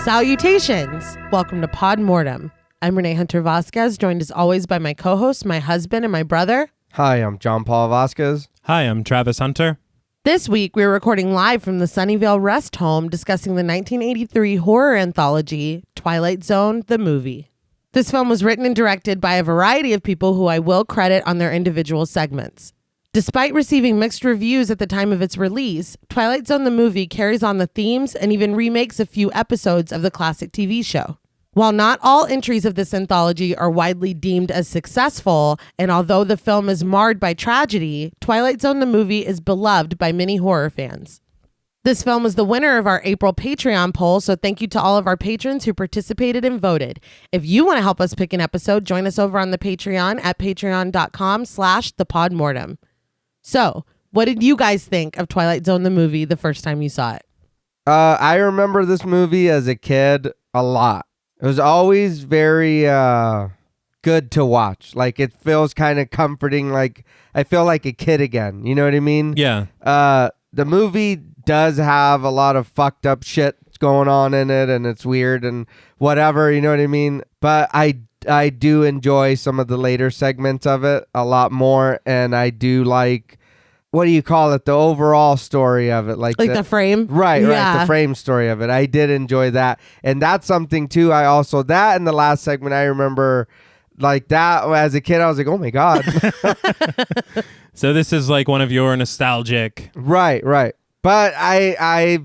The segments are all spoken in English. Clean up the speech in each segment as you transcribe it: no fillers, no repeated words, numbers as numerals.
Salutations! Welcome to Pod Mortem. I'm Reneé Hunter Vasquez, joined as always by my co-host, my husband, and my brother. Hi, I'm John Paul Vasquez. Hi, I'm Travis Hunter. This week, we're recording live from the Sunnyvale Rest Home discussing the 1983 horror anthology, Twilight Zone, the movie. This film was written and directed by a variety of people who I will credit on their individual segments. Despite receiving mixed reviews at the time of its release, Twilight Zone the movie carries on the themes and even remakes a few episodes of the classic TV show. While not all entries of this anthology are widely deemed as successful, and although the film is marred by tragedy, Twilight Zone the movie is beloved by many horror fans. This film was the winner of our April Patreon poll, so thank you to all of our patrons who participated and voted. If you want to help us pick an episode, join us over on the Patreon at patreon.com/thepodmortem. So, what did you guys think of Twilight Zone the movie the first time you saw it? I remember this movie as a kid a lot. It was always very good to watch. Like, it feels kind of comforting. Like, I feel like a kid again. You know what I mean? Yeah. The movie does have a lot of fucked up shit going on in it, and it's weird and whatever. You know what I mean? But I do enjoy some of the later segments of it a lot more, and I do like, what do you call it? The overall story of it. Like the frame? Right, Yeah. the frame story of it. I did enjoy that. And that's something too. That in the last segment, I remember like that as a kid, I was like, oh my God. So this is like one of your nostalgic. Right. But I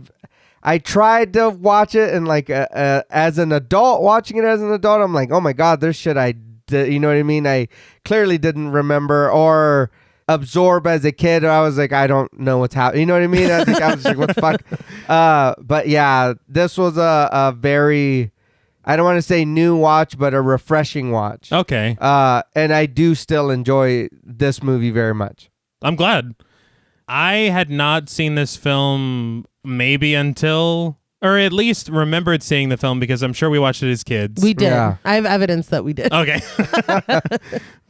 tried to watch it, and like as an adult, watching it as an adult, I'm like, oh my God, there's shit I did. You know what I mean? I clearly didn't remember or absorb as a kid. I was like, I don't know what's happening. You know what I mean? I think I was like, what the fuck? But yeah, this was a very, I don't want to say new watch, but a refreshing watch. Okay. And I do still enjoy this movie very much. I'm glad. I had not seen this film maybe until, or at least remembered seeing the film because I'm sure we watched it as kids. We did. Yeah. I have evidence that we did. Okay.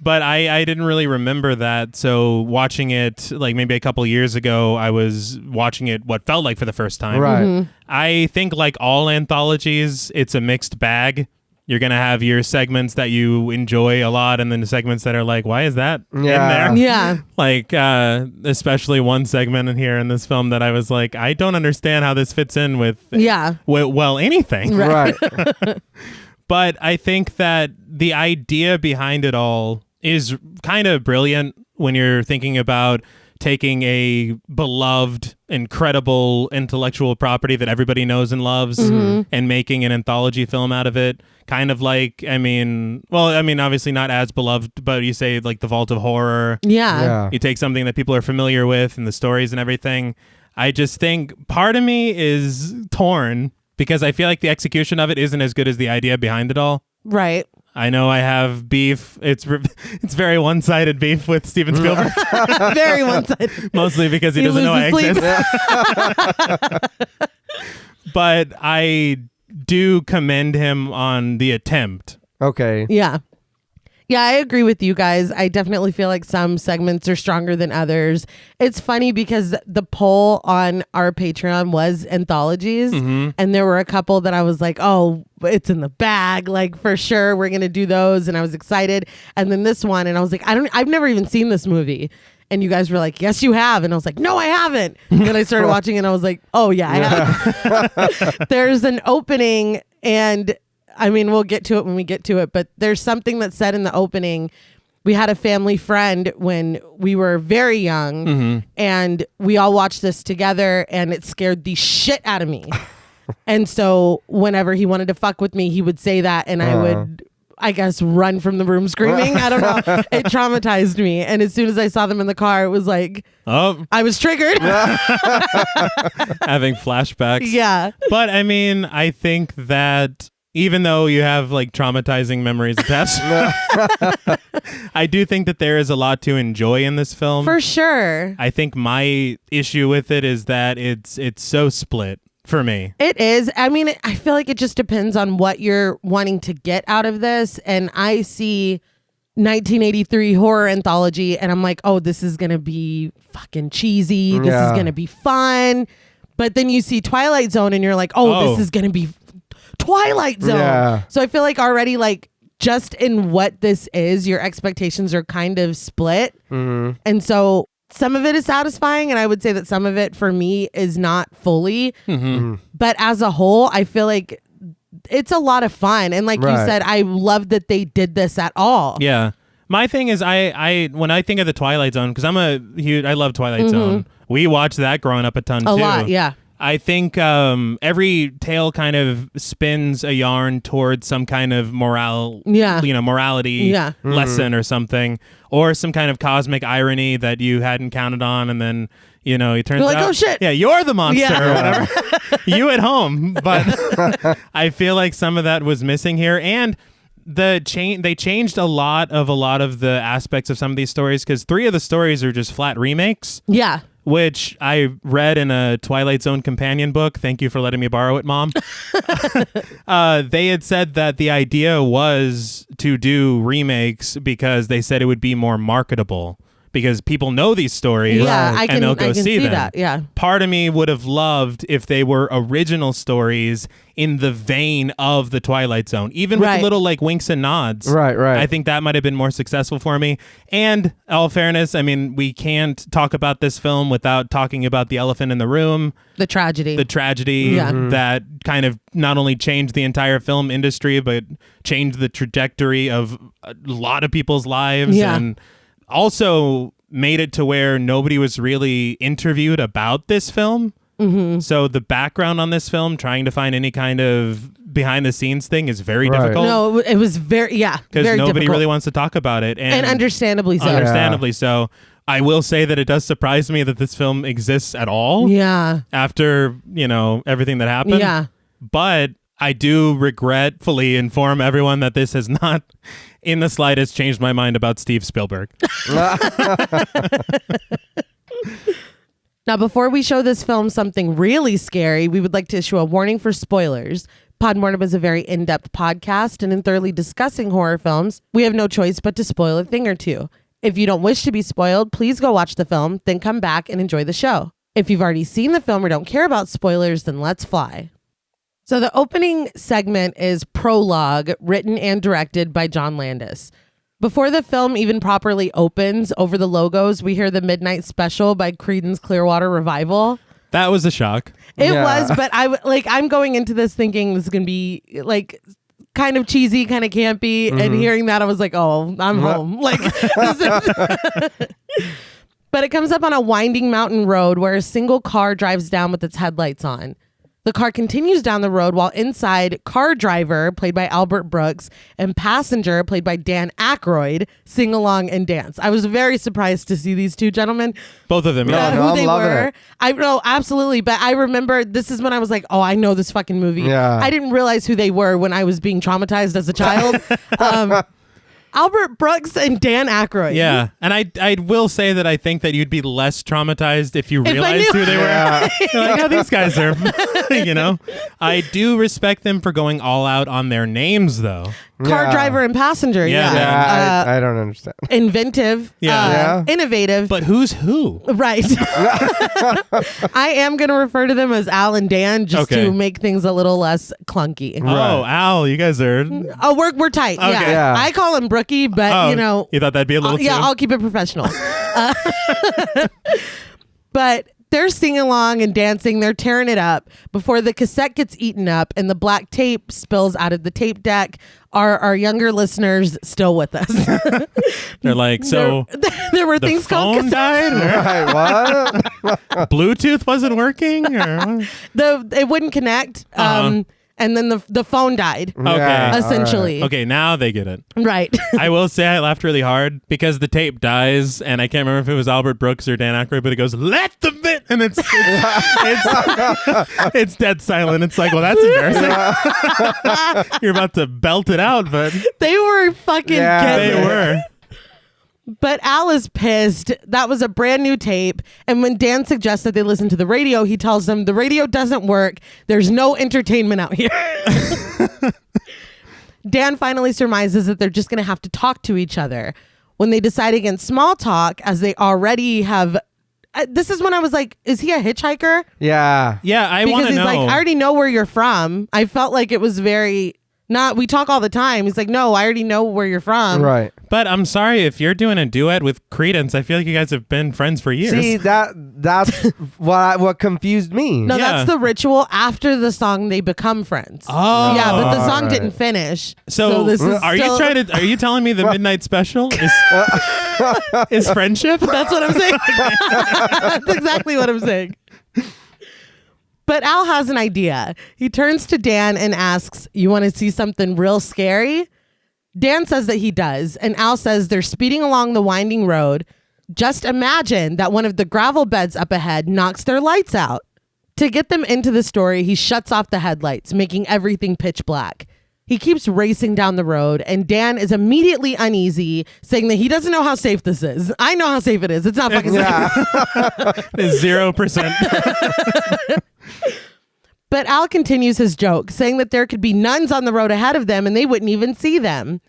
But I didn't really remember that. So watching it like maybe a couple years ago, I was watching it what felt like for the first time. Right. Mm-hmm. I think like all anthologies, it's a mixed bag. You're going to have your segments that you enjoy a lot, and then the segments that are like, why is that in there? Yeah. Like, especially one segment in here in this film that I was like, I don't understand how this fits in with, well, anything. Right. But I think that the idea behind it all is kind of brilliant when you're thinking about taking a beloved, incredible intellectual property that everybody knows and loves and making an anthology film out of it. Kind of like, obviously not as beloved, but you say like The Vault of Horror. Yeah. You take something that people are familiar with and the stories and everything. I just think part of me is torn because I feel like the execution of it isn't as good as the idea behind it all. Right. I know I have beef. It's very one-sided beef with Steven Spielberg. Very one-sided. Mostly because he doesn't know I exist. But I do commend him on the attempt. Okay. Yeah. Yeah, I agree with you guys. I definitely feel like some segments are stronger than others. It's funny because the poll on our Patreon was anthologies, and there were a couple that I was like, oh, it's in the bag, like for sure we're going to do those, and I was excited. And then this one, and I was like, I've never even seen this movie. And you guys were like, yes, you have. And I was like, no, I haven't. And then I started watching it, and I was like, oh, yeah, I have. There's an opening, and I mean, we'll get to it when we get to it, but there's something that's said in the opening. We had a family friend when we were very young, and we all watched this together, and it scared the shit out of me. And so whenever he wanted to fuck with me, he would say that, and I would, I guess, run from the room screaming. I don't know. It traumatized me. And as soon as I saw them in the car, it was like, oh, I was triggered. Having flashbacks. Yeah. But I mean, I think that even though you have like traumatizing memories attached, I do think that there is a lot to enjoy in this film. For sure. I think my issue with it is that it's so split for me. It is. I mean, I feel like it just depends on what you're wanting to get out of this. And I see 1983 horror anthology, and I'm like, oh, this is going to be fucking cheesy. This is going to be fun. But then you see Twilight Zone, and you're like, oh, this is going to be Twilight Zone. Yeah. So I feel like already like just in what this is, your expectations are kind of split. Mm-hmm. And so some of it is satisfying, and I would say that some of it for me is not fully. Mm-hmm. But as a whole, I feel like it's a lot of fun. And like you Right. said, I love that they did this at all. Yeah. My thing is, I when I think of the Twilight Zone, because I love Twilight Zone. We watched that growing up a ton too. A lot, yeah. I think every tale kind of spins a yarn towards some kind of morality lesson or something, or some kind of cosmic irony that you hadn't counted on, and then it turns You're like, out, oh shit, yeah, you're the monster Yeah. or whatever. You at home, but I feel like some of that was missing here, and they changed a lot of the aspects of some of these stories, because 3 of the stories are just flat remakes. Yeah. Which I read in a Twilight Zone companion book. Thank you for letting me borrow it, Mom. They had said that the idea was to do remakes because they said it would be more marketable, because people know these stories and they'll go see them. That, yeah. Part of me would have loved if they were original stories in the vein of the Twilight Zone, even with little like winks and nods. Right. I think that might have been more successful for me. And all fairness, I mean, we can't talk about this film without talking about the elephant in the room. The tragedy. That kind of not only changed the entire film industry, but changed the trajectory of a lot of people's lives. Yeah. And also made it to where nobody was really interviewed about this film. Mm-hmm. So the background on this film, trying to find any kind of behind the scenes thing, is very difficult. No, it was very because nobody really wants to talk about it, and understandably so. Understandably so. I will say that it does surprise me that this film exists at all. Yeah. After everything that happened. Yeah. But I do regretfully inform everyone that this has not in the slightest changed my mind about Steve Spielberg. Now, before we show this film something really scary, we would like to issue a warning for spoilers. Podmortem is a very in-depth podcast, and in thoroughly discussing horror films, we have no choice but to spoil a thing or two. If you don't wish to be spoiled, please go watch the film, then come back and enjoy the show. If you've already seen the film or don't care about spoilers, then let's fly. So the opening segment is Prologue, written and directed by John Landis. Before the film even properly opens, over the logos, we hear the Midnight Special by Creedence Clearwater Revival. That was a shock. It was, but I'm going into this thinking this is going to be like kind of cheesy, kind of campy, and hearing that I was like, oh, I'm home. Like, this is But it comes up on a winding mountain road where a single car drives down with its headlights on. The car continues down the road while inside, car driver, played by Albert Brooks, and passenger, played by Dan Aykroyd, sing along and dance. I was very surprised to see these two gentlemen. Both of them. No, Yeah. no, Who I'm they loving were. it. I know, absolutely. But I remember this is when I was like, oh, I know this fucking movie. Yeah. I didn't realize who they were when I was being traumatized as a child. Albert Brooks and Dan Aykroyd. Yeah, and I will say that I think that you'd be less traumatized if you I realized knew- who they were. You're like, oh, these guys are, I do respect them for going all out on their names, though. Car Yeah. driver and passenger. Yeah. Yeah, I don't understand. Inventive. Yeah. Innovative. But who's who? Right. I am going to refer to them as Al and Dan just Okay. to make things a little less clunky. Oh, Al, you guys are. Oh, we're tight. Okay. Yeah. Yeah. I call him Brookie, but Oh, you thought that'd be a little yeah, too? I'll keep it professional. But they're singing along and dancing. They're tearing it up before the cassette gets eaten up and the black tape spills out of the tape deck. Are our younger listeners still with us? They're like, so there were the things called phone cassettes. died? Or Right, what? Bluetooth wasn't working? Or what? It wouldn't connect. And then the phone died. Okay. Yeah, Essentially. Okay, now they get it. Right. I will say I laughed really hard because the tape dies, and I can't remember if it was Albert Brooks or Dan Aykroyd, but it goes, let the bit, and it's it's dead silent. It's like, well, that's embarrassing. You're about to belt it out, but They were fucking Yeah, getting they it. were. But Al is pissed. That was a brand new tape. And when Dan suggests that they listen to the radio, he tells them the radio doesn't work. There's no entertainment out here. Dan finally surmises that they're just going to have to talk to each other. When they decide against small talk, as they already have this is when I was like, is he a hitchhiker? Yeah. Yeah, I Because want to he's know. like, I already know where you're from. I felt like it was very not. We talk all the time. He's like, no, I already know where you're from. Right. But I'm sorry, if you're doing a duet with Credence, I feel like you guys have been friends for years. See, that's what confused me. No, Yeah. that's the ritual after the song. They become friends. Oh. Yeah, but the song Right. didn't finish. So, this is are still- you telling me the Midnight Special is friendship? That's what I'm saying. That's exactly what I'm saying. But Al has an idea. He turns to Dan and asks, "You want to see something real scary?" Dan says that he does, and Al says they're speeding along the winding road. Just imagine that one of the gravel beds up ahead knocks their lights out. To get them into the story, he shuts off the headlights, making everything pitch black. He keeps racing down the road, and Dan is immediately uneasy, saying that he doesn't know how safe this is. I know how safe it is. It's not fucking safe. Yeah. Is 0%. But Al continues his joke, saying that there could be nuns on the road ahead of them and they wouldn't even see them.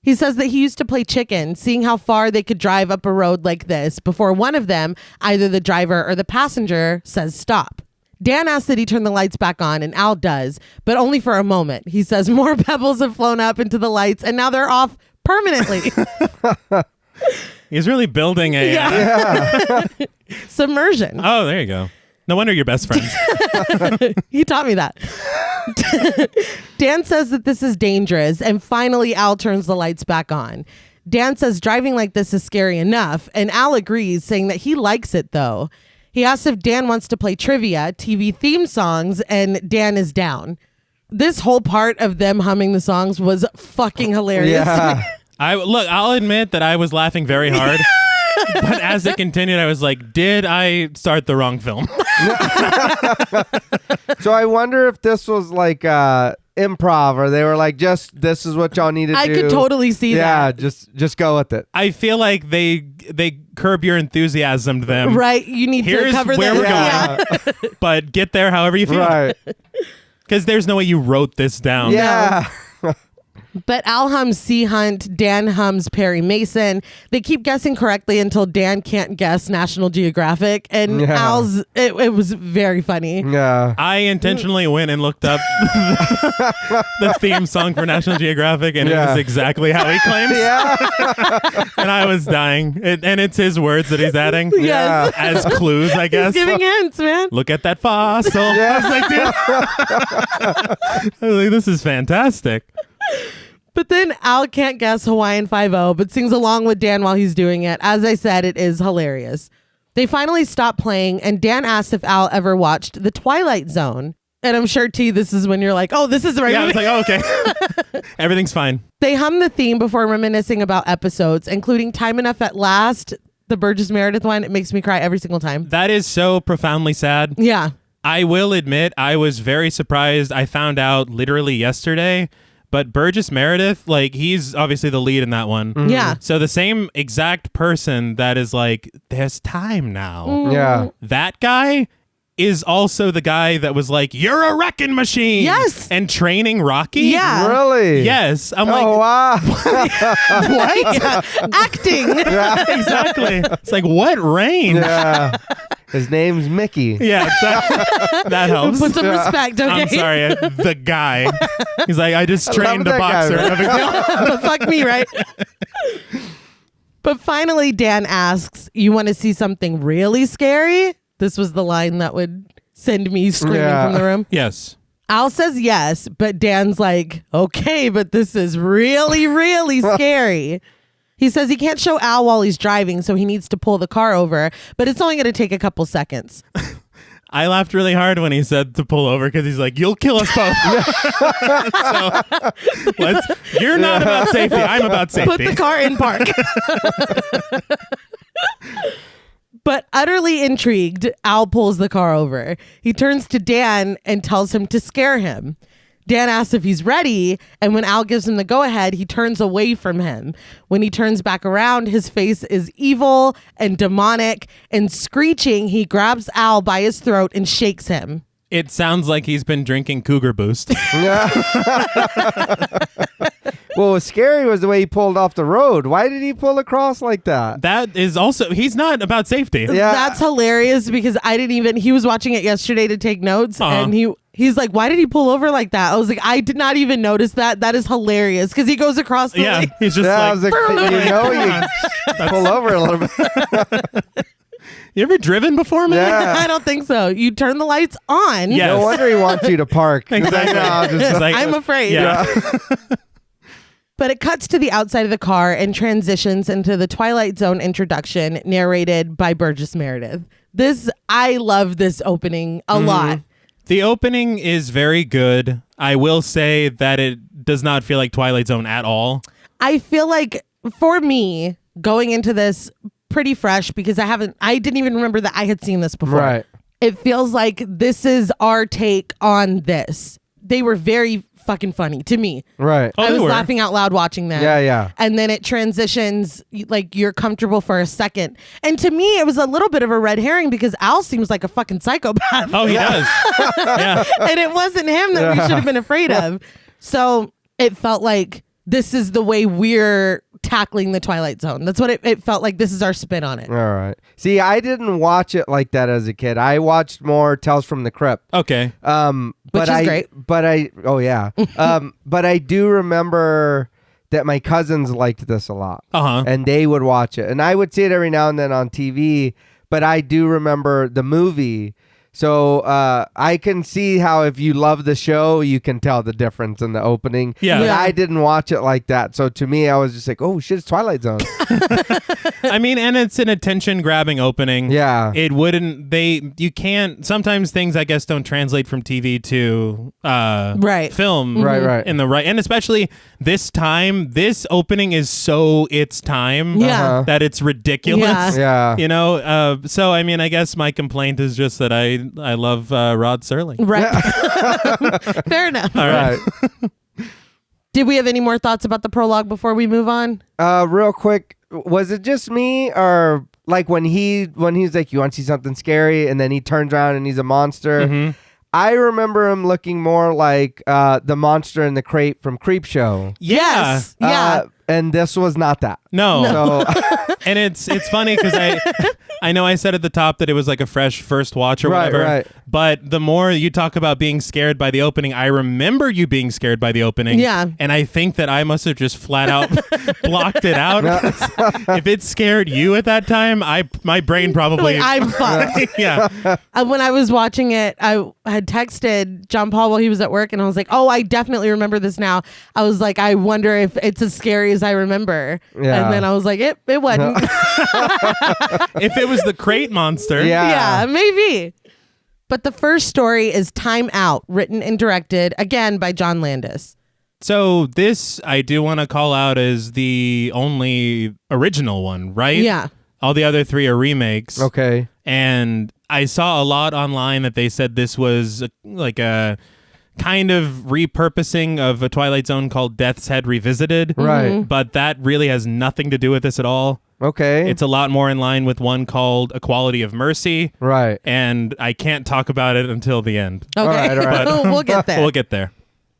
He says that he used to play chicken, seeing how far they could drive up a road like this before one of them, either the driver or the passenger, says stop. Dan asks that he turn the lights back on, and Al does, but only for a moment. He says more pebbles have flown up into the lights and now they're off permanently. He's really building a... Submersion. Oh, there you go. No wonder you're best friends. He taught me that. Dan says that this is dangerous, and finally Al turns the lights back on. Dan says driving like this is scary enough, and Al agrees, saying that he likes it though. He asks if Dan wants to play trivia, TV theme songs, and Dan is down. This whole part of them humming the songs was fucking hilarious to me. Yeah. I'll admit that I was laughing very hard. But as it continued, I was like, did I start the wrong film? So I wonder if this was like improv, or they were like, just this is what y'all need to do. I could totally see Yeah, that. just go with it. I feel like they curb your enthusiasm to them. Right, you need Here's to cover where this. we're Yeah. But get there however you feel. Right. Because there's no way you wrote this down. Yeah. But Al hums Sea Hunt, Dan hums Perry Mason. They keep guessing correctly until Dan can't guess National Geographic, and Yeah. Al's it was very funny. Yeah. I intentionally went and looked up the theme song for National Geographic, and it Yeah. was exactly how he claims. Yeah. And I was dying. And it's his words that he's adding Yes. as clues, I guess. He's giving hints, man. Look at that fossil. Yeah. I was like, dude. I was like, this is fantastic. But then Al can't guess Hawaiian 5-0, but sings along with Dan while he's doing it. As I said, it is hilarious. They finally stop playing, and Dan asks if Al ever watched The Twilight Zone. And I'm sure, T, this is when you're like, oh, this is the right Yeah, I was movie. like, oh, okay. Everything's fine. They hum the theme before reminiscing about episodes, including Time Enough at Last, the Burgess Meredith one. It makes me cry every single time. That is so profoundly sad. Yeah. I will admit, I was very surprised. I found out literally yesterday, but Burgess Meredith, like, he's obviously the lead in that one. Yeah. So the same exact person that is like, there's time now. Yeah. That guy is also the guy that was like, you're a wrecking machine. Yes. And training Rocky. Yeah. Really? Yes. I'm Oh like, wow. what? Yeah. Acting. Exactly. It's like, what range? Yeah. His name's Mickey. Yeah, that helps. Put some respect, okay? I'm sorry, the guy. He's like, I just trained a that guy, boxer. man. No big deal. But fuck me, right? But finally, Dan asks, you want to see something really scary? This was the line that would send me screaming Yeah. from the room. Yes. Al says yes, but Dan's like, okay, but this is really, really scary. He says he can't show Al while he's driving, so he needs to pull the car over, but it's only going to take a couple seconds. I laughed really hard when he said to pull over because he's like, you'll kill us both. So you're not about safety. I'm about safety. Put the car in park. But utterly intrigued, Al pulls the car over. He turns to Dan and tells him to scare him. Dan asks if he's ready, and when Al gives him the go-ahead, he turns away from him. When he turns back around, his face is evil and demonic, and screeching, he grabs Al by his throat and shakes him. It sounds like he's been drinking Cougar Boost. What was scary was the way he pulled off the road. Why did he pull across like that? That is also, he's not about safety. Yeah. That's hilarious because he was watching it yesterday to take notes and he's like, why did he pull over like that? I was like, I did not even notice that. That is hilarious because he goes across the lane. He's just I like, was like, you pull over a little bit. you ever driven before, man? Yeah. I don't think so. You turn the lights on. Yes. No wonder he wants you to park. Exactly. It's like, I'm afraid. Yeah. But it cuts to the outside of the car and transitions into the Twilight Zone introduction narrated by Burgess Meredith. I love this opening a lot. The opening is very good. I will say that it does not feel like Twilight Zone at all. I feel like for me, going into this pretty fresh because I didn't even remember that I had seen this before. Right. It feels like this is our take on this. They were very fucking funny to me. Right. Oh, I they was were. laughing out loud watching them. Yeah. And then it transitions, like you're comfortable for a second. And to me, it was a little bit of a red herring because Al seems like a fucking psychopath. Oh, he does. Yeah. And it wasn't him that we should have been afraid of. So it felt like this is the way we're tackling the Twilight Zone. That's what it felt like. This is our spin on it. All right. See, I didn't watch it like that as a kid. I watched more Tales from the Crypt. Okay. Which is great. But I do remember that my cousins liked this a lot. Uh-huh. And they would watch it. And I would see it every now and then on TV, but I do remember the movie. So I can see how if you love the show, you can tell the difference in the opening. Yeah. But I didn't watch it like that. So to me, I was just like, oh, shit, it's Twilight Zone. I mean, and it's an attention-grabbing opening. Yeah. It wouldn't, you can't, sometimes things, I guess, don't translate from TV to film. Right. In the right, and especially this time, this opening is so its time Yeah. that it's ridiculous. Yeah. You know, so I mean, I guess my complaint is just that I love Rod Serling. Right. Fair enough. All right. Did we have any more thoughts about the prologue before we move on? Real quick, was it just me or like when he's like, you want to see something scary, and then he turns around and he's a monster? Mm-hmm. I remember him looking more like the monster in the crate from Creepshow. Yes. Yeah. And this was not that. No. So And it's funny because I know I said at the top that it was like a fresh first watch or whatever. Right. But the more you talk about being scared by the opening, I remember you being scared by the opening. Yeah. And I think that I must have just flat out blocked it out. If it scared you at that time, my brain probably. Like, I'm fucked. Yeah. When I was watching it, I had texted John Paul while he was at work, and I was like, "Oh, I definitely remember this now." I was like, "I wonder if it's as scary as I remember." Yeah. And then I was like, "It wasn't." If it was the crate monster. Yeah. Yeah, maybe. But the first story is Time Out, written and directed again by John Landis. So this I do want to call out as the only original one, right? Yeah. All the other three are remakes. okay. And I saw a lot online that they said this was like a kind of repurposing of a Twilight Zone called Death's Head Revisited. Right. But that really has nothing to do with this at all. Okay. It's a lot more in line with one called Equality of Mercy. right. And I can't talk about it until the end. Okay. All right. We'll get there. We'll get there.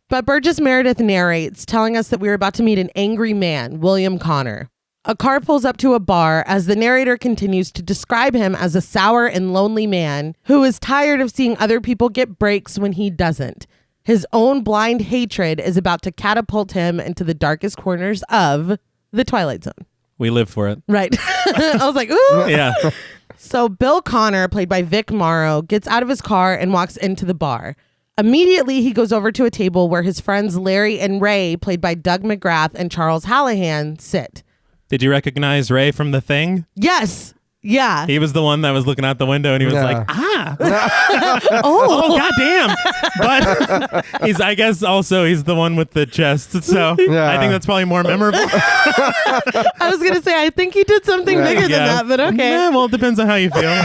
But Burgess Meredith narrates, telling us that we are about to meet an angry man, William Connor. A car pulls up to a bar as the narrator continues to describe him as a sour and lonely man who is tired of seeing other people get breaks when he doesn't. His own blind hatred is about to catapult him into the darkest corners of the Twilight Zone. We live for it. Right. I was like, ooh. Yeah. So Bill Connor, played by Vic Morrow, gets out of his car and walks into the bar. Immediately, he goes over to a table where his friends Larry and Ray, played by Doug McGrath and Charles Hallahan, sit. Did you recognize Ray from The Thing? Yes. Yeah. He was the one that was looking out the window and he was Yeah. like, ah. Oh. goddamn. But I guess he's the one with the chest. So Yeah. I think that's probably more memorable. I was going to say, I think he did something bigger than that, but okay. Yeah, well, it depends on how you feel.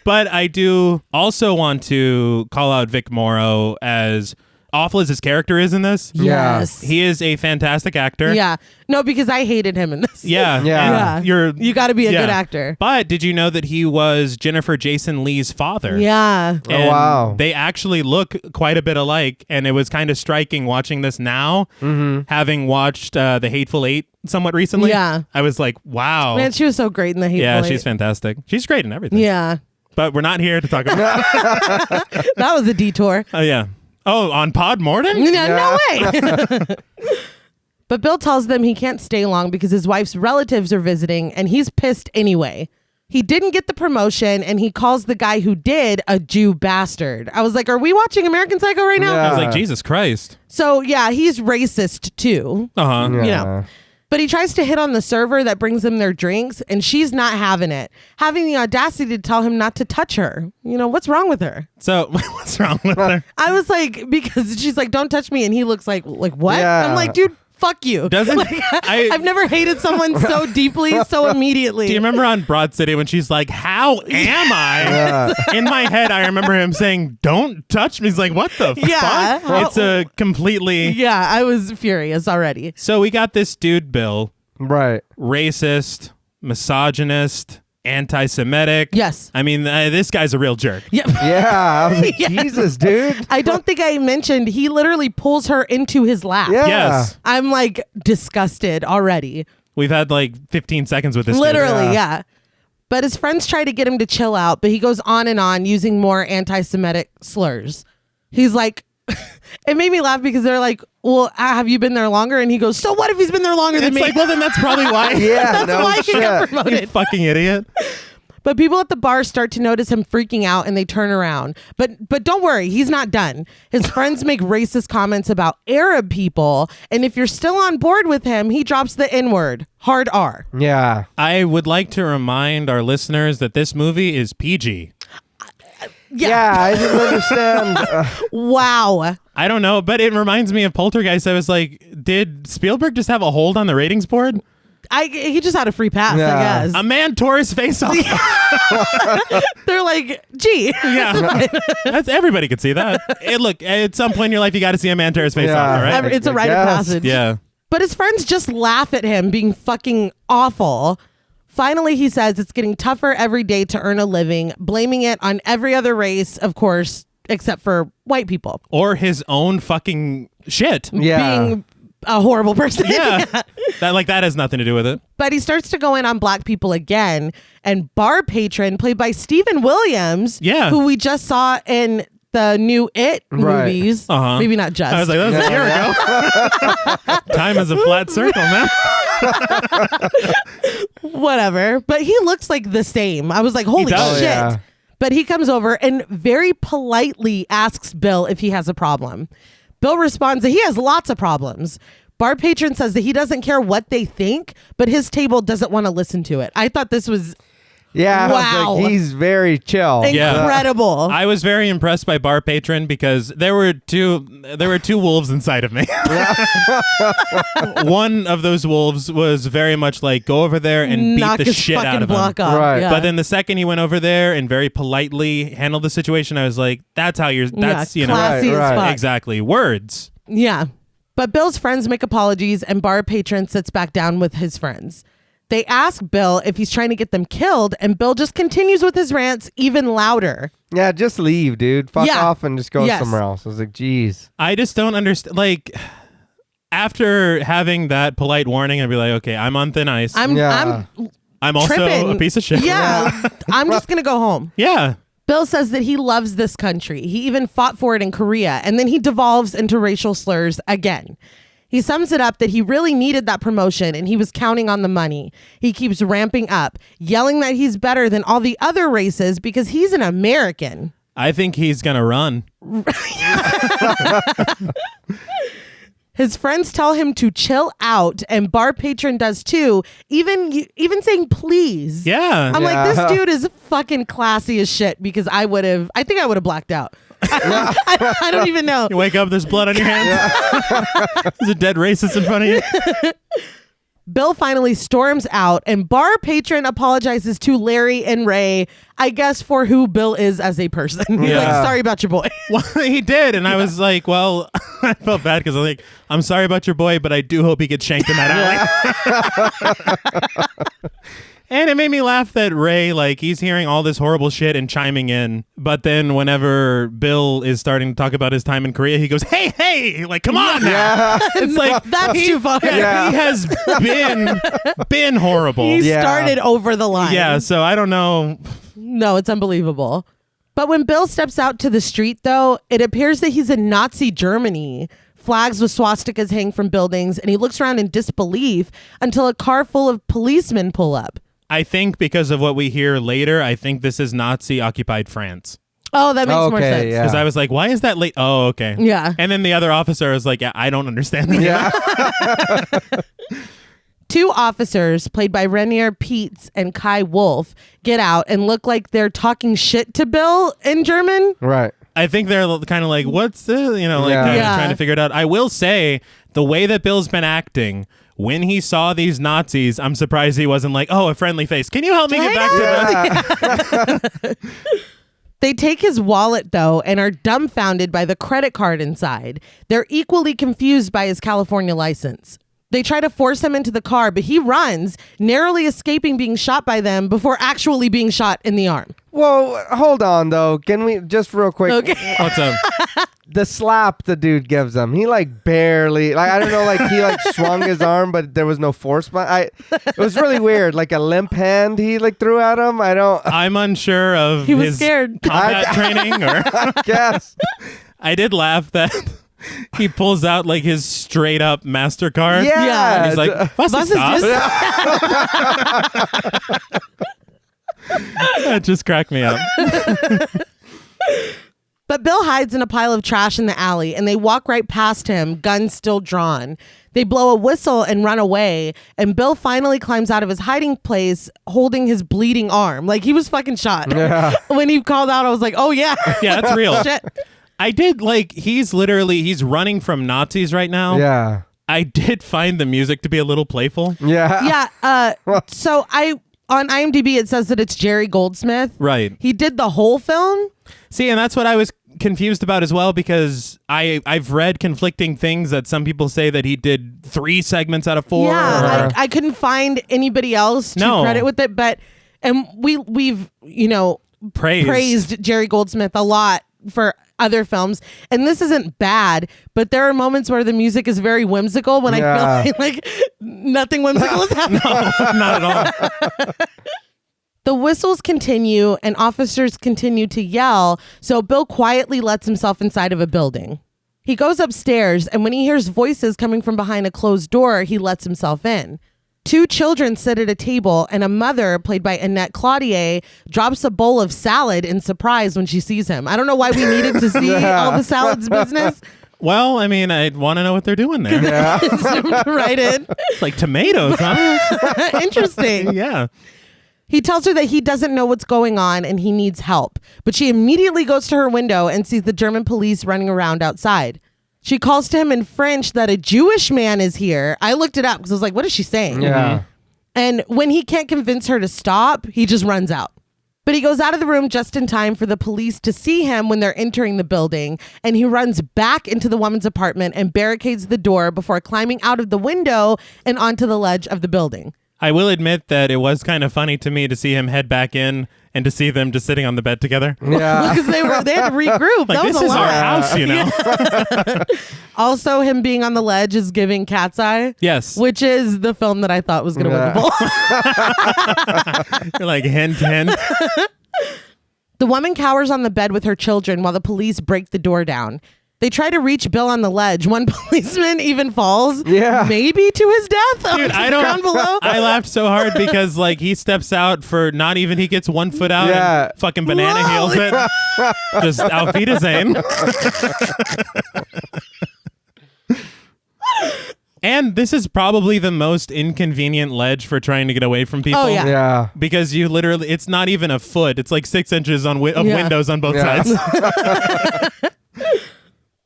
But I do also want to call out Vic Morrow as awful as his character is in this, Yes. he is a fantastic actor. Yeah. No, because I hated him in this. Yeah. Yeah. And You got to be a good actor. But did you know that he was Jennifer Jason Leigh's father? Yeah. Oh, And wow. they actually look quite a bit alike, and it was kind of striking watching this now, having watched The Hateful Eight somewhat recently. Yeah. I was like, wow. Man, she was so great in the Hateful Yeah, Eight. she's fantastic. She's great in everything. Yeah. But we're not here to talk about That was a detour. yeah. Oh, on Pod Mortem? No way. But Bill tells them he can't stay long because his wife's relatives are visiting and he's pissed anyway. He didn't get the promotion and he calls the guy who did a Jew bastard. I was like, are we watching American Psycho right now? Yeah. I was like, Jesus Christ. So yeah, he's racist too. Uh-huh. Yeah. You know. But he tries to hit on the server that brings them their drinks, and she's not having it. Having the audacity to tell him not to touch her. You know, what's wrong with her? So what's wrong with her? I was like, because she's like, don't touch me. And he looks like what? Yeah. I'm like, dude, fuck you. Doesn't- I've never hated someone so deeply, so immediately. Do you remember on Broad City when she's like, how am I? In my head, I remember him saying, don't touch me. He's like, what the Yeah. fuck? It's a completely... Yeah, I was furious already. So we got this dude, Bill, Right. racist, misogynist, anti-Semitic. Yes. I mean, this guy's a real jerk. Yeah. Yeah. I was like, Yes. Jesus, dude. I don't think I mentioned he literally pulls her into his lap. Yeah. Yes. I'm like disgusted already. We've had like 15 seconds with this dude. Literally, yeah. But his friends try to get him to chill out, but he goes on and on using more anti-Semitic slurs. He's like, it made me laugh because they're like, well, have you been there longer? And he goes, so what if he's been there longer than It's me? like, well, then that's probably why. Yeah. That's no why he shit. got You promoted. fucking idiot. But people at the bar start to notice him freaking out and they turn around. But don't worry, he's not done. His friends make racist comments about Arab people. And if you're still on board with him, he drops the N-word. Hard R. Yeah. I would like to remind our listeners that this movie is PG. Yeah. I didn't understand. Wow. I don't know, but it reminds me of Poltergeist. I was like, did Spielberg just have a hold on the ratings board? He just had a free pass, Yeah. I guess. A man tore his face off. They're like, gee. Yeah, that's everybody could see that. Look, at some point in your life, you got to see a man tear his face Yeah. off. All right? It's a I rite of guess. passage. Yeah. But his friends just laugh at him being fucking awful. Finally, he says it's getting tougher every day to earn a living, blaming it on every other race, of course, except for white people. Or his own fucking shit. Yeah. Being a horrible person. Yeah. That has nothing to do with it. But he starts to go in on black people again. And bar patron, played by Stephen Williams, Yeah. who we just saw in the new It Right. movies. Uh-huh. Maybe not just. I was like, that was a year ago. Time is a flat circle, man. Whatever. But he looks like the same. I was like, holy does. shit. Oh, yeah. But he comes over and very politely asks Bill if he has a problem. Bill responds that he has lots of problems. Bar patron says that he doesn't care what they think, but his table doesn't want to listen to it. I thought this was Yeah. I was Wow. like, he's very chill. Yeah. incredible. I was very impressed by Bar Patron because there were two wolves inside of me. One of those wolves was very much like, go over there and Knock beat the his shit fucking out of him. block off. Right. Yeah. But then the second he went over there and very politely handled the situation, I was like, that's how you're, that's, yeah, you know, classy Right, as right. fuck. exactly. Words. Yeah. But Bill's friends make apologies and bar patron sits back down with his friends. They ask Bill if he's trying to get them killed, and Bill just continues with his rants even louder. Yeah, just leave, dude. Fuck Yeah. off and just go Yes. somewhere else. I was like, geez. I just don't understand. Like, after having that polite warning, I'd be like, okay, I'm on thin ice. I'm I'm also tripping. a piece of shit. Yeah. I'm just going to go home. Yeah. Bill says that he loves this country. He even fought for it in Korea, and then he devolves into racial slurs again. He sums it up that he really needed that promotion and he was counting on the money. He keeps ramping up, yelling that he's better than all the other races because he's an American. I think he's going to run. His friends tell him to chill out, and bar patron does too, even saying please. Yeah. I'm like, Yeah. this dude is fucking classy as shit because I think I would have blacked out. I don't even know. You wake up, there's blood on your hands. There's a dead racist in front of you. Bill finally storms out, and bar patron apologizes to Larry and Ray. I guess, for who Bill is as a person. He's like, sorry about your boy. Well, he did, and I was like, well, I felt bad because I was like, I'm sorry about your boy, but I do hope he gets shanked in that alley. And it made me laugh that Ray, like, he's hearing all this horrible shit and chiming in. But then whenever Bill is starting to talk about his time in Korea, he goes, hey, like, come on now. Yeah. It's like, That's too far. He has been horrible. He started over the line. Yeah, so I don't know. No, it's unbelievable. But when Bill steps out to the street, though, it appears that he's in Nazi Germany. Flags with swastikas hang from buildings, and he looks around in disbelief until a car full of policemen pull up. I think because of what we hear later, I think this is Nazi-occupied France. Oh, that makes more sense. Yeah. Because I was like, why is that late? Oh, okay. Yeah. And then the other officer was like, yeah, I don't understand that. Yeah. 2 officers, played by Reneé Peets and Kai Wolf, get out and look like they're talking shit to Bill in German. Right. I think they're kind of like, what's this? You know, like kind of trying to figure it out. I will say, the way that Bill's been acting, when he saw these Nazis, I'm surprised he wasn't like, oh, a friendly face. Can you help me get back to that? They take his wallet, though, and are dumbfounded by the credit card inside. They're equally confused by his California license. They try to force him into the car, but he runs, narrowly escaping being shot by them before actually being shot in the arm. Well, hold on, though. Can we just real quick? Okay. What's up? The slap the dude gives him, he like barely, like, I don't know, like he like swung his arm, but there was no force. But it was really weird, like a limp hand he like threw at him. I'm unsure of He was his scared. combat training. Or I guess. I did laugh that he pulls out like his straight up MasterCard. Yeah. And he's like, was Was ist ist das? That just cracked me up. But Bill hides in a pile of trash in the alley, and they walk right past him, guns still drawn. They blow a whistle and run away, and Bill finally climbs out of his hiding place holding his bleeding arm. Like, he was fucking shot. Yeah. When he called out, I was like, oh, yeah. Yeah, that's real. Shit. I did like, he's running from Nazis right now. Yeah. I did find the music to be a little playful. Yeah. Yeah. So on IMDb, it says that it's Jerry Goldsmith. Right. He did the whole film. See, and that's what I was confused about as well, because I've read conflicting things that some people say that he did 3 segments out of 4. Yeah, I couldn't find anybody else to credit with it, and we've praised Jerry Goldsmith a lot for other films, and this isn't bad, but there are moments where the music is very whimsical when I feel like nothing whimsical is happening. No, not at all. The whistles continue and officers continue to yell, so Bill quietly lets himself inside of a building. He goes upstairs, and when he hears voices coming from behind a closed door, he lets himself in. 2 children sit at a table, and a mother, played by Annette Claudier, drops a bowl of salad in surprise when she sees him. I don't know why we needed to see all the salads business. Well, I mean, I'd want to know what they're doing there. Zoomed right in. It's like tomatoes, huh? Interesting. Yeah. He tells her that he doesn't know what's going on and he needs help, but she immediately goes to her window and sees the German police running around outside. She calls to him in French that a Jewish man is here. I looked it up because I was like, what is she saying? Yeah. And when he can't convince her to stop, he just runs out. But he goes out of the room just in time for the police to see him when they're entering the building, and he runs back into the woman's apartment and barricades the door before climbing out of the window and onto the ledge of the building. I will admit that it was kind of funny to me to see him head back in and to see them just sitting on the bed together. Yeah. Because they had to regroup. Like, that was this a is lot. our house, you know? Also, him being on the ledge is giving Cat's Eye. Yes. Which is the film that I thought was going to win the ball. You're like, hint, hint. The woman cowers on the bed with her children while the police break the door down. They try to reach Bill on the ledge. One policeman even falls, maybe to his death. Dude, I don't. Ground below. I laughed so hard because like he steps out for not even he gets 1 foot out and fucking banana heels it. Just auf Wiedersehen. And this is probably the most inconvenient ledge for trying to get away from people. Oh, yeah. Yeah. Because you literally, it's not even a foot. It's like 6 inches of windows on both sides.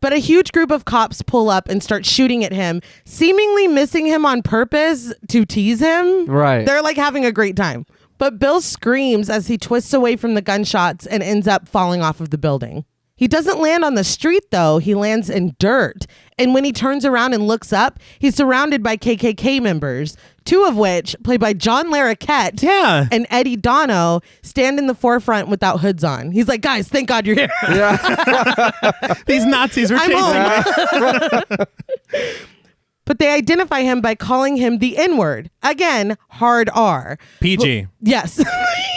But a huge group of cops pull up and start shooting at him, seemingly missing him on purpose to tease him. Right. They're like having a great time. But Bill screams as he twists away from the gunshots and ends up falling off of the building. He doesn't land on the street, though. He lands in dirt. And when he turns around and looks up, he's surrounded by KKK members, two of which, played by John Larroquette and Eddie Dono, stand in the forefront without hoods on. He's like, guys, thank God you're here. These Nazis are chasing me. But they identify him by calling him the N-word. Again, hard R. PG. Yes.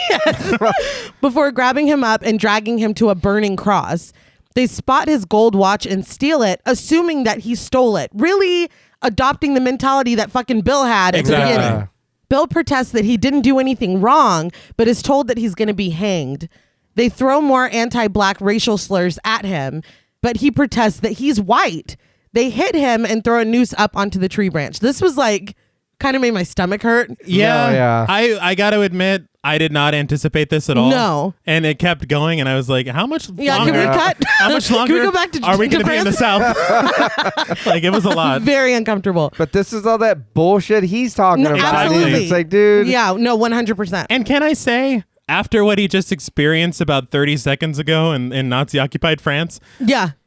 Yes. Before grabbing him up and dragging him to a burning cross. They spot his gold watch and steal it, assuming that he stole it. Really adopting the mentality that fucking Bill had at the beginning. Bill protests that he didn't do anything wrong, but is told that he's going to be hanged. They throw more anti-black racial slurs at him, but he protests that he's white. They hit him and throw a noose up onto the tree branch. This was like, kind of made my stomach hurt. Yeah. I got to admit, I did not anticipate this at all. No. And it kept going, and I was like, how much longer? Can we cut? How much longer Can we go back to are we going to be in the South? Like, it was a lot. Very uncomfortable. But this is all that bullshit he's talking about. Absolutely. It's like, dude. Yeah, no, 100%. And can I say, after what he just experienced about 30 seconds ago in Nazi-occupied France,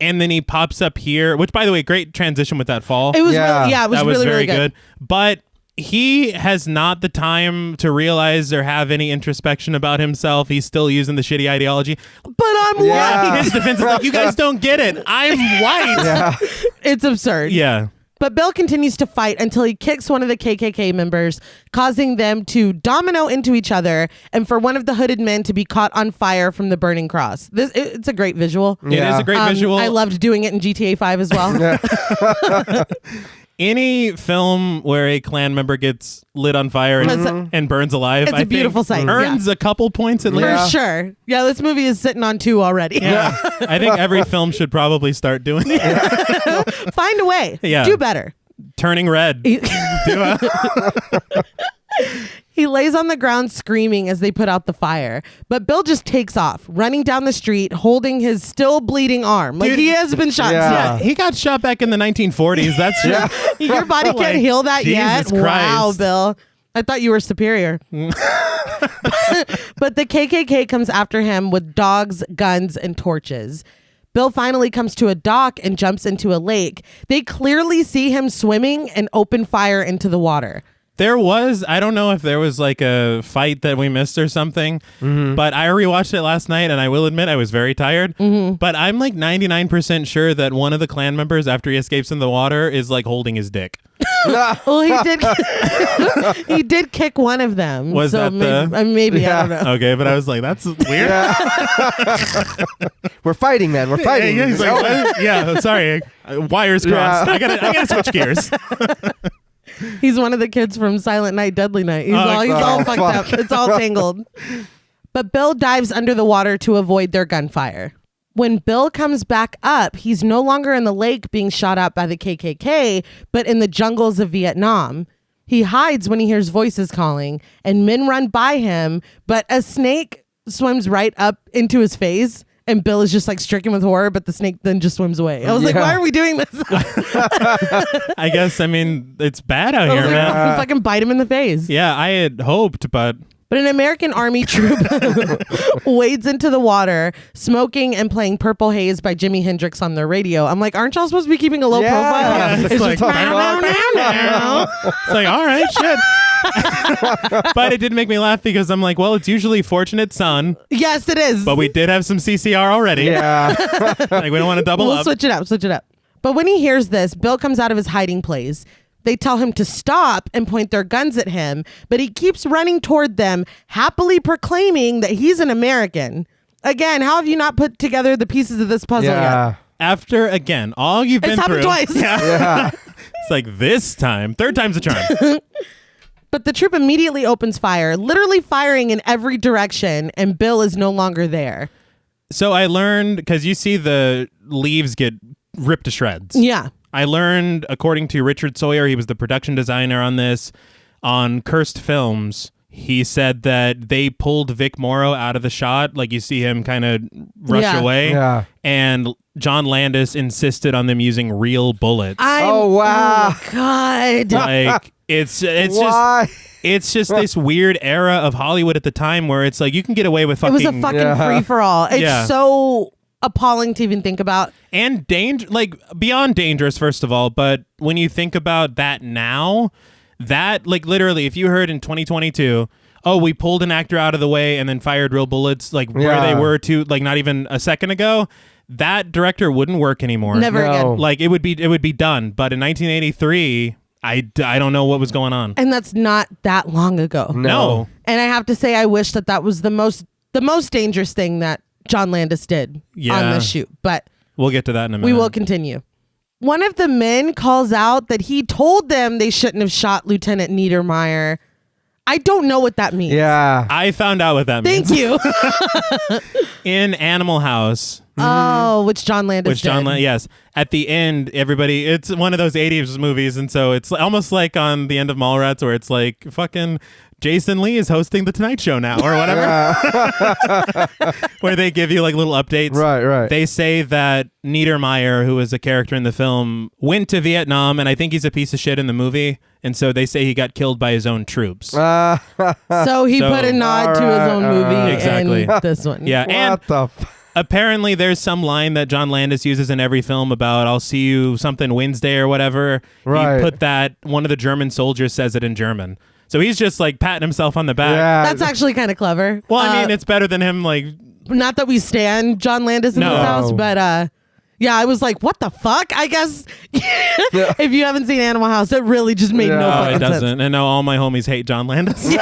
and then he pops up here, which, by the way, great transition with that fall. It was really, it was that really, was very really good. But he has not the time to realize or have any introspection about himself. He's still using the shitty ideology. But I'm white. His defense is like, you guys don't get it. I'm white. Yeah. It's absurd. Yeah. But Bill continues to fight until he kicks one of the KKK members, causing them to domino into each other and for one of the hooded men to be caught on fire from the burning cross. It's a great visual. It is a great visual. I loved doing it in GTA 5 as well. Any film where a Klan member gets lit on fire and burns alive, It's a beautiful sight. Earns a couple points at least. For sure. Yeah, this movie is sitting on 2 already. Yeah. I think every film should probably start doing it. Find a way. Yeah. Do better. Turning red. He lays on the ground screaming as they put out the fire. But Bill just takes off, running down the street, holding his still bleeding arm. Like, he has been shot. Yeah. He got shot back in the 1940s. That's Your body can't heal that yet? Jesus Christ. Wow, Bill. I thought you were superior. But the KKK comes after him with dogs, guns, and torches. Bill finally comes to a dock and jumps into a lake. They clearly see him swimming and open fire into the water. There was, I don't know if there was like a fight that we missed or something, but I rewatched it last night and I will admit I was very tired. But I'm like 99% sure that one of the Klan members, after he escapes in the water, is like holding his dick. Well, he did kick one of them. Was so that maybe I don't know. Okay, but I was like, that's weird. We're fighting, man. We're fighting. Yeah, he's like, what? Yeah, sorry. Wires crossed. I gotta switch gears. He's one of the kids from Silent Night, Deadly Night. He's all fucked up. It's all tangled. But Bill dives under the water to avoid their gunfire. When Bill comes back up, he's no longer in the lake being shot at by the KKK, but in the jungles of Vietnam. He hides when he hears voices calling, and men run by him, but a snake swims right up into his face. And Bill is just like stricken with horror, but the snake then just swims away. I was like, why are we doing this? I guess, I mean, it's bad out here, man. Fucking bite him in the face. Yeah, I had hoped, but an American Army troop wades into the water, smoking and playing Purple Haze by Jimi Hendrix on their radio. I'm like, aren't y'all supposed to be keeping a low profile? Yeah, it's like, it's like, all right, shit. But it did make me laugh because I'm like, well, it's usually Fortunate Son. Yes, it is. But we did have some CCR already. Yeah. Like, we don't want to double up. We'll switch it up. But when he hears this, Bill comes out of his hiding place. They tell him to stop and point their guns at him, but he keeps running toward them, happily proclaiming that he's an American. Again, how have you not put together the pieces of this puzzle yet? After, again, all you've been through. It's happened twice. Yeah. It's like this time. Third time's a charm. But the troop immediately opens fire, literally firing in every direction, and Bill is no longer there. So I learned, because you see the leaves get ripped to shreds. Yeah. I learned, according to Richard Sawyer, he was the production designer on this, on Cursed Films, he said that they pulled Vic Morrow out of the shot. Like you see him kind of rush away. Yeah. And John Landis insisted on them using real bullets. Oh, wow. Oh, my God. Like it's Why? it's just this weird era of Hollywood at the time where it's like you can get away with It fucking was a fucking free-for-all. It's Yeah. so appalling to even think about. and like beyond dangerous, first of all. But when you think about that now, that like literally, if you heard in 2022, oh, we pulled an actor out of the way and then fired real bullets, like where they were to like not even a second ago, that director wouldn't work anymore. Never again. Like it would be done. But in 1983, I don't know what was going on. And that's not that long ago. No. And I have to say, I wish that was the most dangerous thing that John Landis did on this shoot. But We'll get to that in a minute. we will continue. One of the men calls out that he told them they shouldn't have shot Lieutenant Niedermeyer. I don't know what that means. Yeah. I found out what that means. Thank you. In Animal House. Oh, which John Landis did. Yes. At the end, everybody, it's one of those 80s movies, and so it's almost like on the end of Mallrats where it's like, fucking Jason Lee is hosting The Tonight Show now, or whatever. Where they give you like little updates. Right. They say that Niedermeyer, who was a character in the film, went to Vietnam, and I think he's a piece of shit in the movie, and so they say he got killed by his own troops. So he put a nod to his own movie Exactly. in this one. Yeah, and What the apparently there's some line that John Landis uses in every film about I'll see you something Wednesday or whatever. Right. He put that, one of the German soldiers says it in German. So he's just like patting himself on the back. Yeah. That's actually kind of clever. Well, I mean, it's better than him like... Not that we stand John Landis in No. this house, but yeah, I was like, what the fuck? I guess if you haven't seen Animal House, it really just made no No, fucking it doesn't. sense. And now all my homies hate John Landis.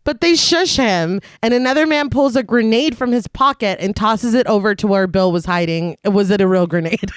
But they shush him, and another man pulls a grenade from his pocket and tosses it over to where Bill was hiding. Was it a real grenade?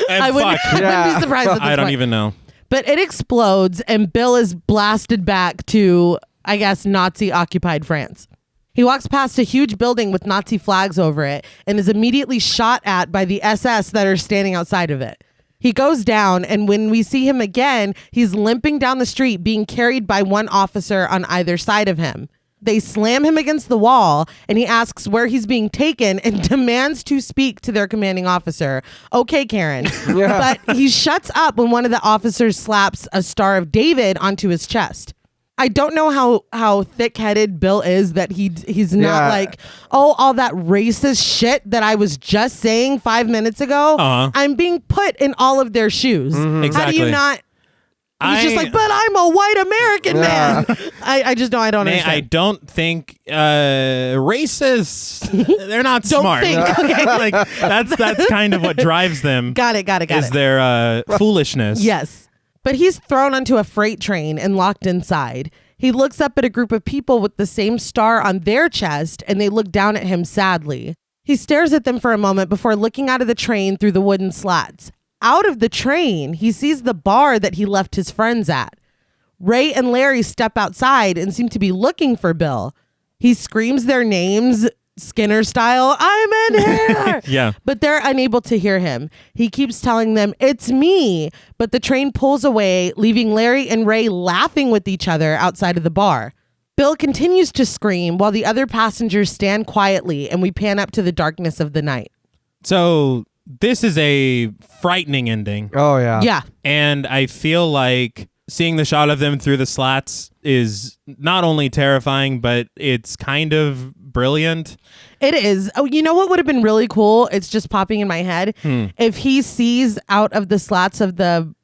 And I wouldn't be surprised at this I don't point. even know. But it explodes, and Bill is blasted back to, I guess, Nazi-occupied France. He walks past a huge building with Nazi flags over it and is immediately shot at by the SS that are standing outside of it. He goes down, and when we see him again, he's limping down the street, being carried by one officer on either side of him. They slam him against the wall, and he asks where he's being taken and demands to speak to their commanding officer. Okay, Karen. But he shuts up when one of the officers slaps a Star of David onto his chest. I don't know how thick-headed Bill is that he's not like, oh, all that racist shit that I was just saying 5 minutes ago. I'm being put in all of their shoes. Exactly. How do you not? He's just like, but I'm a white American man. I just know I don't understand. I don't think racists, they're not Don't smart. think, okay. Like that's kind of what drives them. Got it. Is their foolishness. Yes. But he's thrown onto a freight train and locked inside. He looks up at a group of people with the same star on their chest, and they look down at him sadly. He stares at them for a moment before looking out of the train through the wooden slats. Out of the train, he sees the bar that he left his friends at. Ray and Larry step outside and seem to be looking for Bill. He screams their names, Skinner style, I'm in here! Yeah. But they're unable to hear him. He keeps telling them, it's me. But the train pulls away, leaving Larry and Ray laughing with each other outside of the bar. Bill continues to scream while the other passengers stand quietly, and we pan up to the darkness of the night. So this is a frightening ending. Oh, yeah. Yeah. And I feel like seeing the shot of them through the slats is not only terrifying, but it's kind of brilliant. It is. Oh, you know what would have been really cool? It's just popping in my head. If he sees out of the slats of the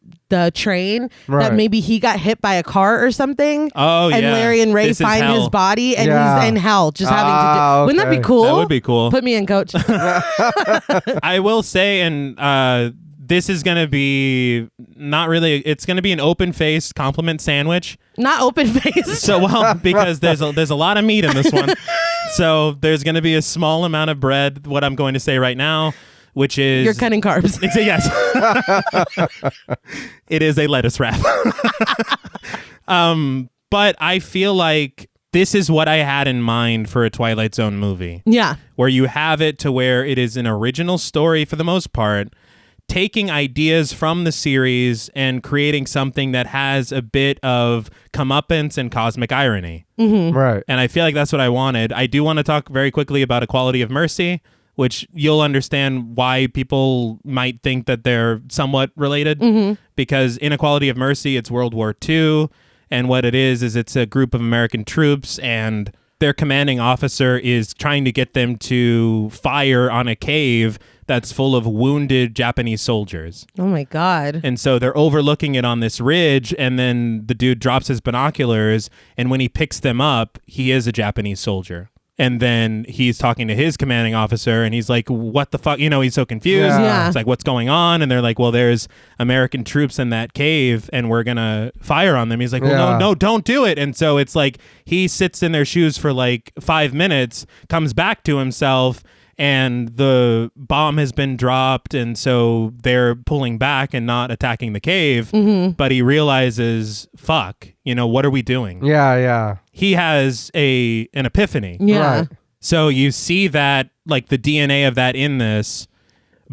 train that maybe he got hit by a car or something. Oh, and yeah. Larry and Ray This is find hell. his body and Yeah. he's in hell just having to do. Wouldn't that be okay. cool? That would be cool. Put me in, coach. I will say, and this is going to be not really, it's going to be an open-faced compliment sandwich. Not open faced. So, well, because there's a lot of meat in this one. So there's going to be a small amount of bread, what I'm going to say right now, which is... You're cutting carbs. Yes. It is a lettuce wrap. But I feel like this is what I had in mind for a Twilight Zone movie. Yeah. Where you have it to where it is an original story for the most part, taking ideas from the series and creating something that has a bit of comeuppance and cosmic irony. Right. And I feel like that's what I wanted. I do want to talk very quickly about Equality of Mercy, which you'll understand why people might think that they're somewhat related. Because in Equality of Mercy, it's World War II. And what it is it's a group of American troops, and their commanding officer is trying to get them to fire on a cave that's full of wounded Japanese soldiers. Oh my God. And so they're overlooking it on this ridge, and then the dude drops his binoculars, and when he picks them up, he is a Japanese soldier. And then he's talking to his commanding officer, and he's like, what the fuck? He's so confused. Yeah. It's like, what's going on? And they're like, well, there's American troops in that cave, and we're going to fire on them. He's like, well, no, don't do it. And so it's like he sits in their shoes for like 5 minutes, comes back to himself, and the bomb has been dropped, and so they're pulling back and not attacking the cave. But he realizes, fuck, what are we doing? Yeah. He has an epiphany. Yeah. Right. So you see that, like, the DNA of that in this,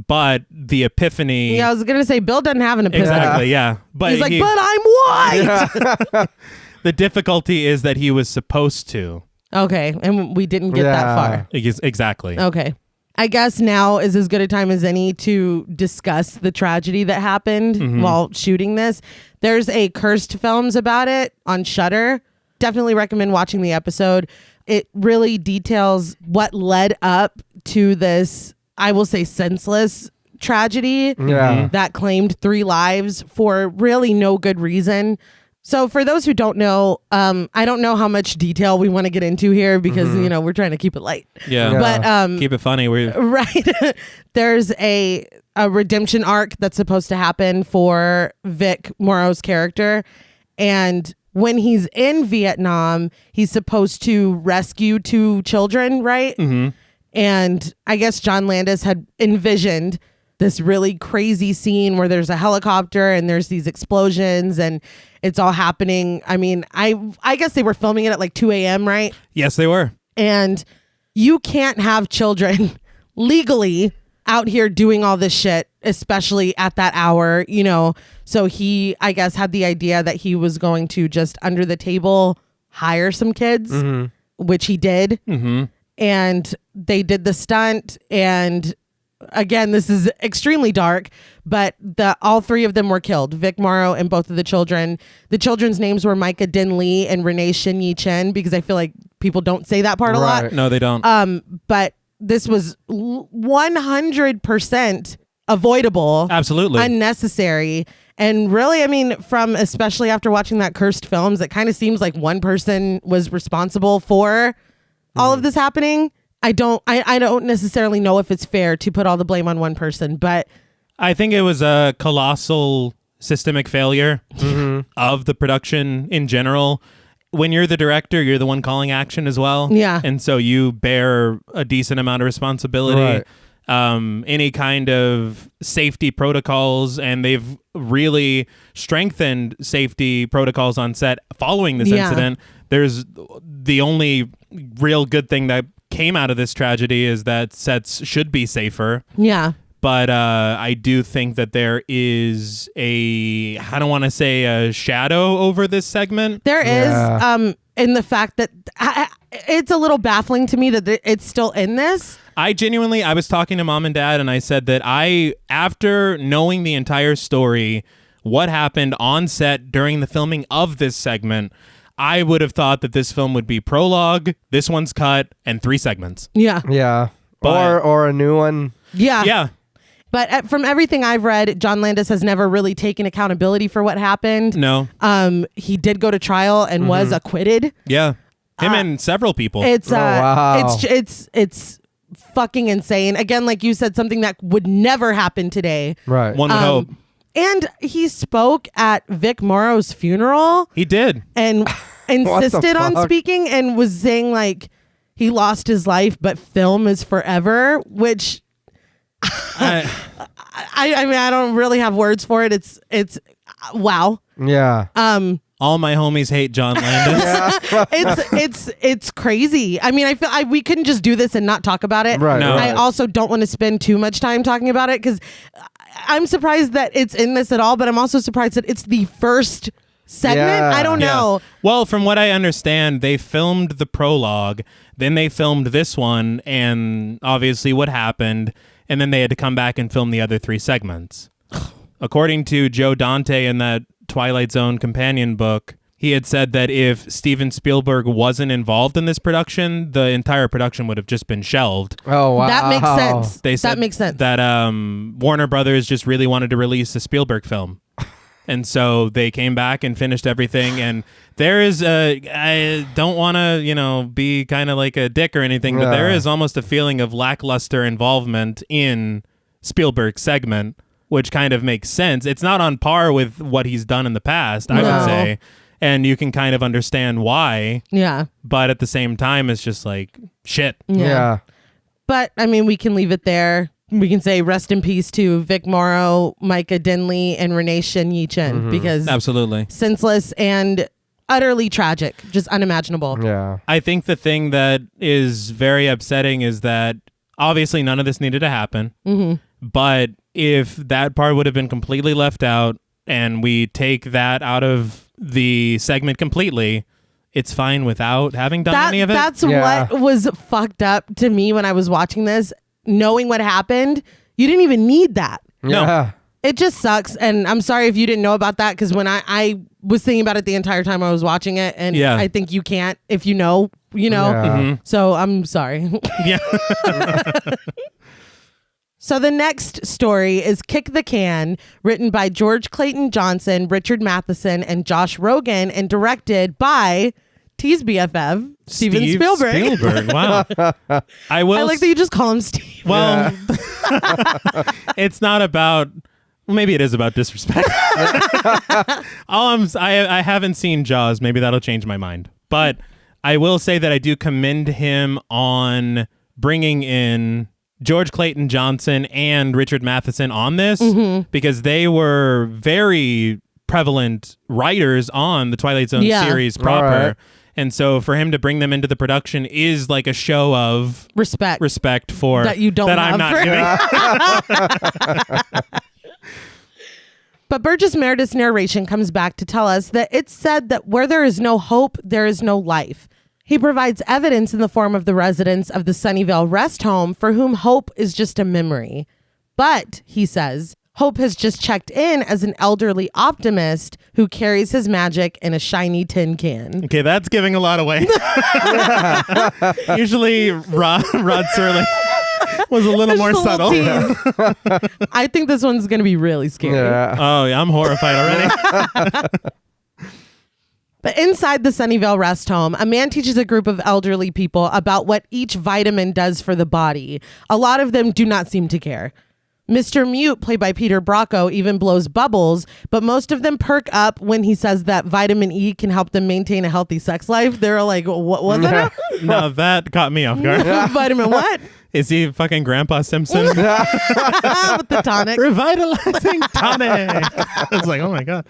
but the epiphany... Yeah, I was going to say, Bill doesn't have an epiphany. Exactly, yeah. But He's like, but I'm white! the difficulty is that he was supposed to. Okay, and we didn't get that far. Exactly. Okay. I guess now is as good a time as any to discuss the tragedy that happened while shooting this. There's a Cursed Films about it on Shudder. Definitely recommend watching the episode. It really details what led up to this, I will say, senseless tragedy that claimed 3 lives for really no good reason. So for those who don't know, I don't know how much detail we want to get into here because, we're trying to keep it light. Yeah. But keep it funny. right. There's a redemption arc that's supposed to happen for Vic Morrow's character. And when he's in Vietnam, he's supposed to rescue 2 children, right? And I guess John Landis had envisioned this really crazy scene where there's a helicopter and there's these explosions and it's all happening. I mean, I guess they were filming it at like 2 a.m., right? Yes, they were. And you can't have children legally out here doing all this shit, especially at that hour, So he, I guess, had the idea that he was going to just under the table hire some kids, which he did. And they did the stunt. And again, this is extremely dark, but all 3 of them were killed. Vic Morrow and both of the children. The children's names were Micah Din Lee and Reneé Shin Yi Chen, because I feel like people don't say that part a lot. No, they don't. But this was 100% avoidable. Absolutely. Unnecessary. And really, I mean, especially after watching that Cursed Films, it kind of seems like one person was responsible for all of this happening. I don't necessarily know if it's fair to put all the blame on one person, but I think it was a colossal systemic failure of the production in general. When you're the director, you're the one calling action as well. Yeah. And so you bear a decent amount of responsibility. Right. Any kind of safety protocols, and they've really strengthened safety protocols on set following this incident. There's the only real good thing that came out of this tragedy is that sets should be safer. Yeah. But I do think that there is I don't want to say a shadow over this segment. There is, in the fact that it's a little baffling to me that it's still in this. I was talking to Mom and Dad, and I said that after knowing the entire story, what happened on set during the filming of this segment, I would have thought that this film would be prologue, this one's cut, and 3 segments. Yeah. Yeah. But- Or a new one. Yeah. Yeah. But from everything I've read, John Landis has never really taken accountability for what happened. No. He did go to trial and was acquitted. Yeah. Him and several people. It's wow. it's fucking insane. Again, like you said, something that would never happen today. Right. One would hope. And he spoke at Vic Morrow's funeral He did. and insisted on fuck? speaking and was saying like he lost his life, but film is forever, which I mean, I don't really have words for it. It's wow. Yeah. All my homies hate John Landis. It's crazy. I mean, I feel we couldn't just do this and not talk about it. Right. No. I also don't want to spend too much time talking about it because I'm surprised that it's in this at all, but I'm also surprised that it's the first segment. Yeah. I don't know. Well, from what I understand, they filmed the prologue, then they filmed this one, and obviously what happened, and then they had to come back and film the other 3 segments. According to Joe Dante in that Twilight Zone companion book, he had said that if Steven Spielberg wasn't involved in this production, the entire production would have just been shelved. Oh, wow. That makes sense. They said that makes sense. that Warner Brothers just really wanted to release a Spielberg film. And so they came back and finished everything. And there is I don't want to, be kind of like a dick or anything, but there is almost a feeling of lackluster involvement in Spielberg's segment, which kind of makes sense. It's not on par with what he's done in the past, I would say. And you can kind of understand why. Yeah. But at the same time, it's just like, shit. Yeah. But, I mean, we can leave it there. We can say rest in peace to Vic Morrow, Micah Dinley, and Reneé Shin-Yi-Chin because Absolutely. senseless and utterly tragic, just unimaginable. Yeah. I think the thing that is very upsetting is that obviously none of this needed to happen. But if that part would have been completely left out and we take that out of the segment completely, it's fine without having done any of it. That's what was fucked up to me when I was watching this. Knowing what happened, you didn't even need that. Yeah. It just sucks. And I'm sorry if you didn't know about that, because when I was thinking about it the entire time I was watching it, and I think you can't, if you know. Yeah. So I'm sorry. Yeah. So the next story is Kick the Can, written by George Clayton Johnson, Richard Matheson, and Josh Rogan, and directed by T's BFF, Steven Spielberg. Wow. I like that you just call him Steve. Well, it's not about... Maybe it is about disrespect. I haven't seen Jaws. Maybe that'll change my mind. But I will say that I do commend him on bringing in George Clayton Johnson and Richard Matheson on this because they were very prevalent writers on the Twilight Zone series proper. Right. And so for him to bring them into the production is like a show of respect for that you don't that have I'm not giving. But Burgess Meredith's narration comes back to tell us that it's said that where there is no hope, there is no life. He provides evidence in the form of the residents of the Sunnyvale rest home for whom hope is just a memory. But, he says, hope has just checked in as an elderly optimist who carries his magic in a shiny tin can. Okay, that's giving a lot away. Usually Rod Serling was a little more subtle. I think this one's going to be really scary. Yeah. Oh, yeah, I'm horrified already. But inside the Sunnyvale rest home, a man teaches a group of elderly people about what each vitamin does for the body. A lot of them do not seem to care. Mr. Mute, played by Peter Bracco, even blows bubbles, but most of them perk up when he says that vitamin E can help them maintain a healthy sex life. They're like, what was that? No, that caught me off guard. Vitamin what? Is he fucking Grandpa Simpson? With the tonic. Revitalizing tonic. I was like, oh my God.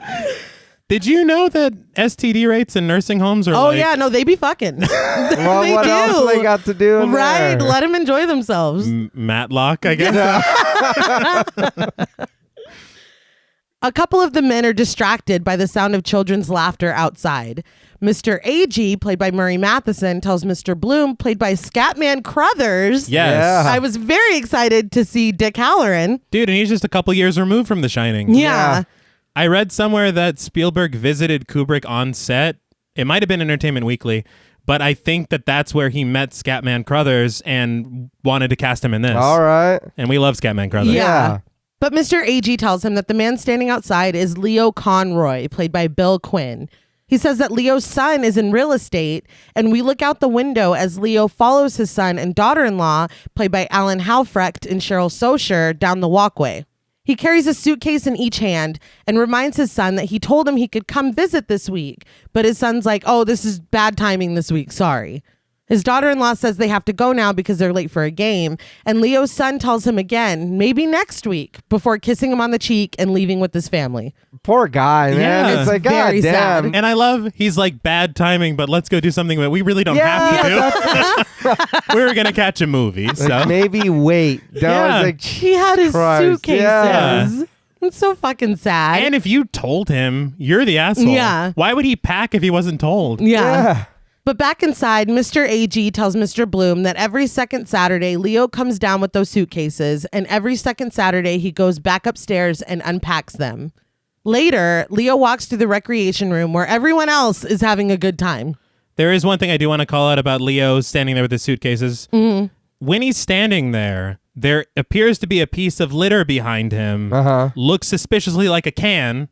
Did you know that STD rates in nursing homes are No, they be fucking. Well, they what do. else they got to do in Right, there? let them enjoy themselves. Matlock, I guess. A couple of the men are distracted by the sound of children's laughter outside. Mr. A.G., played by Murray Matheson, tells Mr. Bloom, played by Scatman Crothers. Yes. I was very excited to see Dick Halloran. Dude, and he's just a couple years removed from The Shining. Yeah. I read somewhere that Spielberg visited Kubrick on set. It might have been Entertainment Weekly, but I think that that's where he met Scatman Crothers and wanted to cast him in this. All right. And we love Scatman Crothers. Yeah. But Mr. A.G. tells him that the man standing outside is Leo Conroy, played by Bill Quinn. He says that Leo's son is in real estate, and we look out the window as Leo follows his son and daughter-in-law, played by Alan Halfrecht and Cheryl Socher, down the walkway. He carries a suitcase in each hand and reminds his son that he told him he could come visit this week. But his son's like, oh, this is bad timing this week. Sorry. His daughter-in-law says they have to go now because they're late for a game. And Leo's son tells him again, maybe next week, before kissing him on the cheek and leaving with his family. Poor guy, man. Yeah. It's like, Very God damn. sad. And I love, he's like, bad timing, but let's go do something that we really don't have to do. We were going to catch a movie, so. Like, maybe wait. No, Yeah. it's like, He had his Christ, suitcases. yeah. It's so fucking sad. And if you told him, you're the asshole. Yeah. Why would he pack if he wasn't told? yeah. But back inside, Mr. AG tells Mr. Bloom that every second Saturday, Leo comes down with those suitcases, and every second Saturday, he goes back upstairs and unpacks them. Later, Leo walks through the recreation room where everyone else is having a good time. There is one thing I do want to call out about Leo standing there with his suitcases. Mm-hmm. When he's standing there appears to be a piece of litter behind him. Looks suspiciously like a can.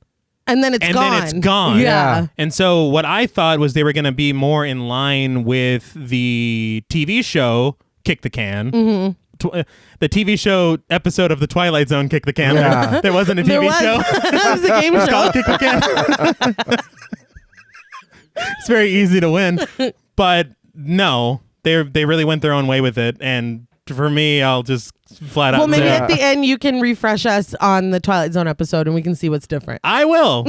And then it's and gone. then it's gone. Yeah. And so what I thought was they were going to be more in line with the TV show Kick the Can. Mm-hmm. The TV show episode of the Twilight Zone Kick the Can. Yeah. There wasn't a TV There was. show. That was a game It's show. called Kick the Can. It's very easy to win. But no, they really went their own way with it. And for me, I'll just flat out Well, maybe say, at the end you can refresh us on the Twilight Zone episode and we can see what's different. I will.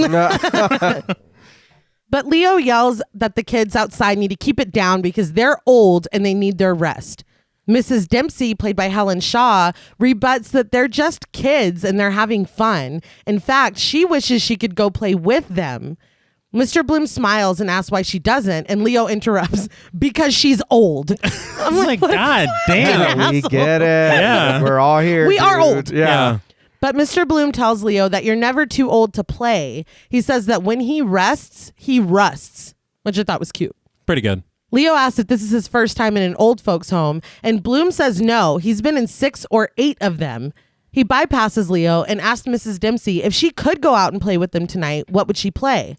But Leo yells that the kids outside need to keep it down because they're old and they need their rest. Mrs. Dempsey, played by Helen Shaw, rebuts that they're just kids and they're having fun. In fact, she wishes she could go play with them. Mr. Bloom smiles and asks why she doesn't, and Leo interrupts, because she's old. I'm like, God damn. we get it. Yeah. We're all here. We are dude. old. Yeah. But Mr. Bloom tells Leo that you're never too old to play. He says that when he rests, he rusts, which I thought was cute. Pretty good. Leo asks if this is his first time in an old folks home, and Bloom says no, he's been in 6 or 8 of them. He bypasses Leo and asks Mrs. Dempsey if she could go out and play with them tonight, what would she play?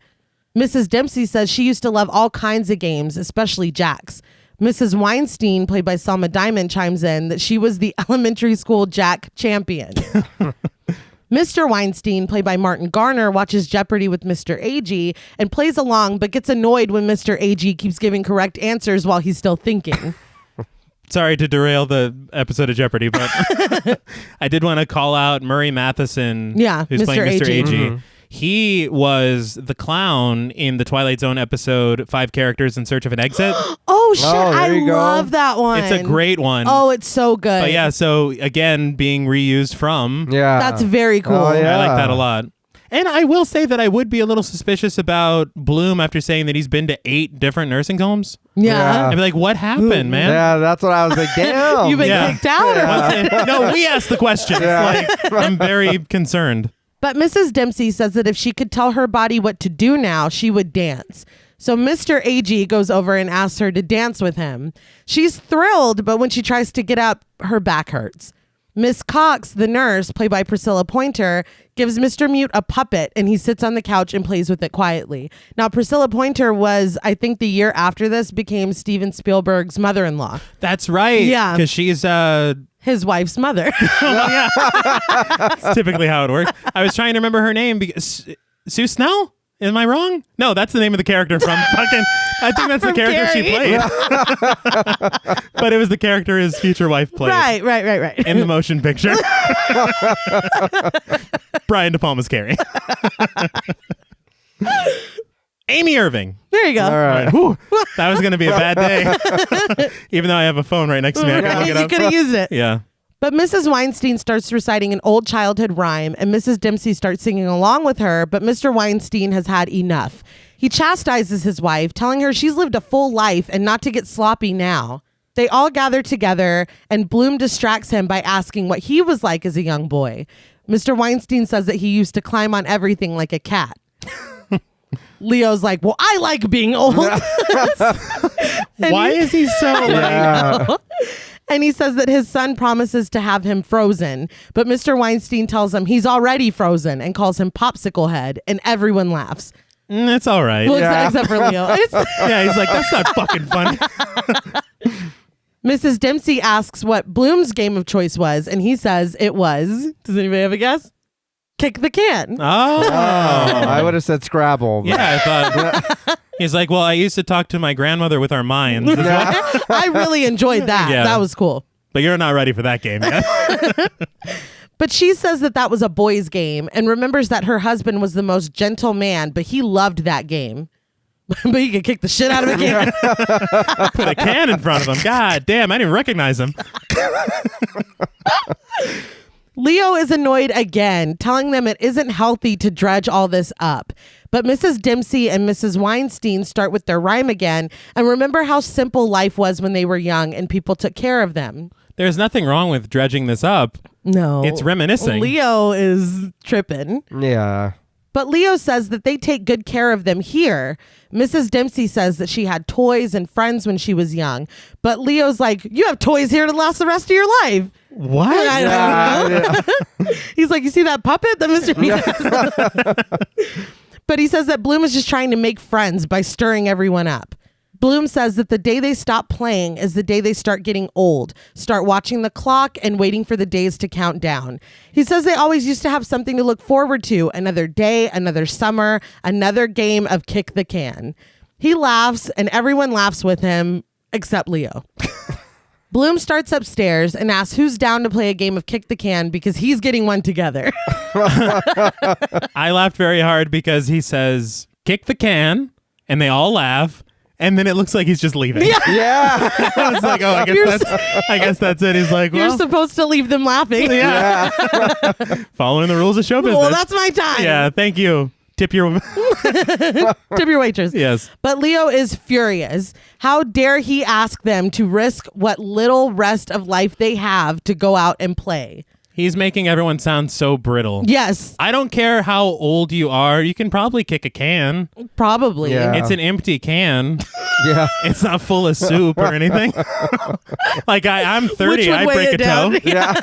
Mrs. Dempsey says she used to love all kinds of games, especially Jack's. Mrs. Weinstein, played by Selma Diamond, chimes in that she was the elementary school Jack champion. Mr. Weinstein, played by Martin Garner, watches Jeopardy with Mr. AG and plays along, but gets annoyed when Mr. AG keeps giving correct answers while he's still thinking. Sorry to derail the episode of Jeopardy, but I did want to call out Murray Matheson, who's Mr. playing Mr. AG. AG. He was the clown in the Twilight Zone episode 5 Characters in Search of an Exit. Oh, shit. Oh, there I you go. love that one. It's a great one. Oh, it's so good. But yeah, so again, being reused from. Yeah. That's very cool. Oh, yeah. I like that a lot. And I will say that I would be a little suspicious about Bloom after saying that he's been to 8 different nursing homes. Yeah. I'd be like, what happened, man? Yeah, that's what I was like. Damn. You've been Yeah. kicked out or what? No, we asked the questions. Like, I'm very concerned. But Mrs. Dempsey says that if she could tell her body what to do now, she would dance. So Mr. AG goes over and asks her to dance with him. She's thrilled, but when she tries to get up, her back hurts. Miss Cox, the nurse, played by Priscilla Pointer, gives Mr. Mute a puppet and he sits on the couch and plays with it quietly. Now, Priscilla Pointer was, I think the year after this, became Steven Spielberg's mother-in-law. That's right. Yeah. Because she's His wife's mother. That's typically how it works. I was trying to remember her name because Sue Snell? Am I wrong? No, that's the name of the character from fucking. I think that's the From character she Carrie. played. But it was the character his future wife played. Right. In the motion picture. Brian De Palma's Carrie. Amy Irving. There you go. All right. Whew, that was going to be a bad day. Even though I have a phone right next to me, I can look it You up. could have used it. Yeah. But Mrs. Weinstein starts reciting an old childhood rhyme, and Mrs. Dempsey starts singing along with her, but Mr. Weinstein has had enough. He chastises his wife, telling her she's lived a full life and not to get sloppy now. They all gather together, and Bloom distracts him by asking what he was like as a young boy. Mr. Weinstein says that he used to climb on everything like a cat. Leo's like, well, I like being old. Why is he so like... And he says that his son promises to have him frozen, but Mr. Weinstein tells him he's already frozen and calls him Popsicle Head, and everyone laughs. It's all right. Well, except for Leo. Yeah, he's like, that's not fucking funny. Mrs. Dempsey asks what Bloom's game of choice was, and he says it was, does anybody have a guess? Kick the can. Oh. I would have said Scrabble. but- Yeah, I thought. He's like, well, I used to talk to my grandmother with our minds. I really enjoyed that. Yeah. That was cool. But you're not ready for that game yet. But she says that was a boys' game and remembers that her husband was the most gentle man, but he loved that game. But he could kick the shit out of a can. Put a can in front of him. God damn, I didn't recognize him. Leo is annoyed again, telling them it isn't healthy to dredge all this up. But Mrs. Dempsey and Mrs. Weinstein start with their rhyme again and remember how simple life was when they were young and people took care of them. There's nothing wrong with dredging this up. No. It's reminiscing. Leo is tripping. Yeah. But Leo says that they take good care of them here. Mrs. Dempsey says that she had toys and friends when she was young. But Leo's like, you have toys here to last the rest of your life. What? Yeah. He's like, you see that puppet that Mr. Meat has? But he says that Bloom is just trying to make friends by stirring everyone up. Bloom says that the day they stop playing is the day they start getting old, start watching the clock and waiting for the days to count down. He says they always used to have something to look forward to, another day, another summer, another game of kick the can. He laughs and everyone laughs with him except Leo. Bloom starts upstairs and asks who's down to play a game of kick the can because he's getting one together. I laughed very hard because he says, kick the can, and they all laugh. And then it looks like he's just leaving. Yeah. I was like, oh, I guess that's it. He's like, well, You're supposed to leave them laughing. yeah. Following the rules of show business. Well, that's my time. Yeah, thank you. Tip your Tip your waitress. Yes. But Leo is furious. How dare he ask them to risk what little rest of life they have to go out and play? He's making everyone sound so brittle. Yes, I don't care how old you are. You can probably kick a can. probably. Yeah. It's an empty can. Yeah. It's not full of soup or anything. Like I'm 30. Which would I weigh break a it down. toe. Yeah.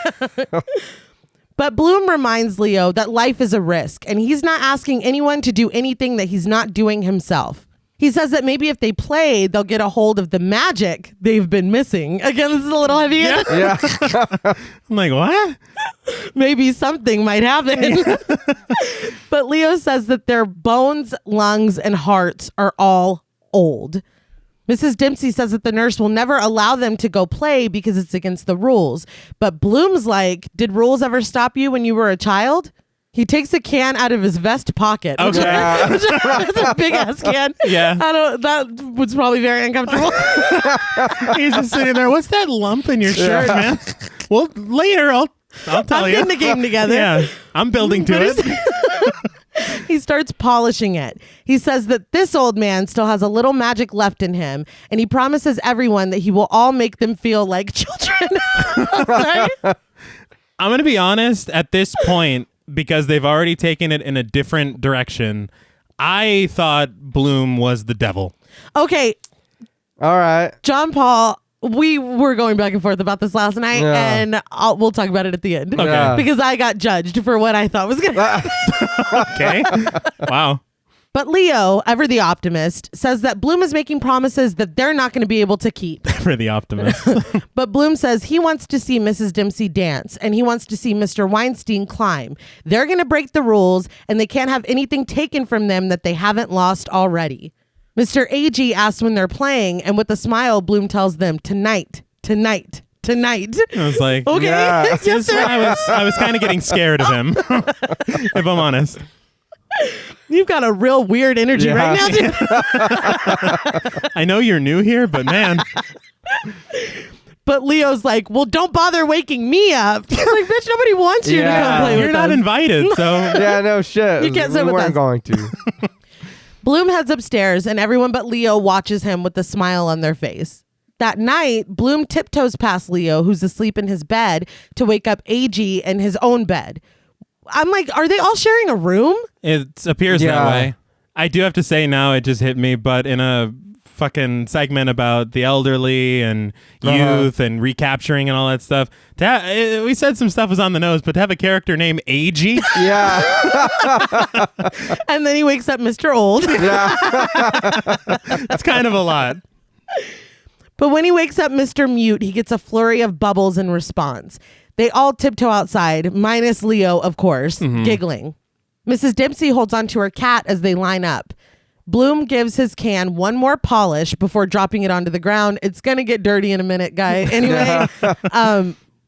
But Bloom reminds Leo that life is a risk, and he's not asking anyone to do anything that he's not doing himself. He says that maybe if they play, they'll get a hold of the magic they've been missing. Again, this is a little heavy. Yeah. I'm like, what? Maybe something might happen. But Leo says that their bones, lungs, and hearts are all old. Mrs. Dempsey says that the nurse will never allow them to go play because it's against the rules. But Bloom's like, did rules ever stop you when you were a child? He takes a can out of his vest pocket. Okay. It's a big ass can. Yeah. That was probably very uncomfortable. He's just sitting there. What's that lump in your shirt, man? Well, later I'll tell I'm you. getting the game together. Yeah, I'm building to it. He starts polishing it. He says that this old man still has a little magic left in him, and he promises everyone that he will all make them feel like children. Sorry? I'm going to be honest at this point, because they've already taken it in a different direction. I thought Bloom was the devil. Okay, All right. John Paul, we were going back and forth about this last night, Yeah. and we'll talk about it at the end. Okay. Yeah. Because I got judged for what I thought was going to happen. Okay. Wow. But Leo, ever the optimist, says that Bloom is making promises that they're not going to be able to keep. For the optimist. But Bloom says he wants to see Mrs. Dempsey dance, and he wants to see Mr. Weinstein climb. They're going to break the rules, and they can't have anything taken from them that they haven't lost already. Mr. A.G. asks when they're playing, and with a smile, Bloom tells them, tonight, tonight, tonight. I was like, Okay. Yeah. Yes, sir. I was kind of getting scared of him, if I'm honest. You've got a real weird energy Yeah. right now, dude. I know you're new here, but man, But Leo's like, well, don't bother waking me up. He's like, bitch, nobody wants you to come Yeah. play with you're not us. invited. So Yeah, no shit. You can't sit we with weren't us. going to. Bloom heads upstairs, and everyone but Leo watches him with a smile on their face. That night, Bloom tiptoes past Leo, who's asleep in his bed, to wake up AG in his own bed. I'm like, are they all sharing a room? it appears that Yeah. way. I do have to say now, it just hit me, but in a fucking segment about the elderly and youth and recapturing and all that stuff, we said some stuff was on the nose, but to have a character named AG, Yeah. And then he wakes up Mr. Old. Yeah. that's kind of a lot. But when he wakes up Mr. Mute, he gets a flurry of bubbles in response. They all tiptoe outside, minus Leo, of course, giggling. Mrs. Dempsey holds onto her cat as they line up. Bloom gives his can one more polish before dropping it onto the ground. It's going to get dirty in a minute, guy. Anyway,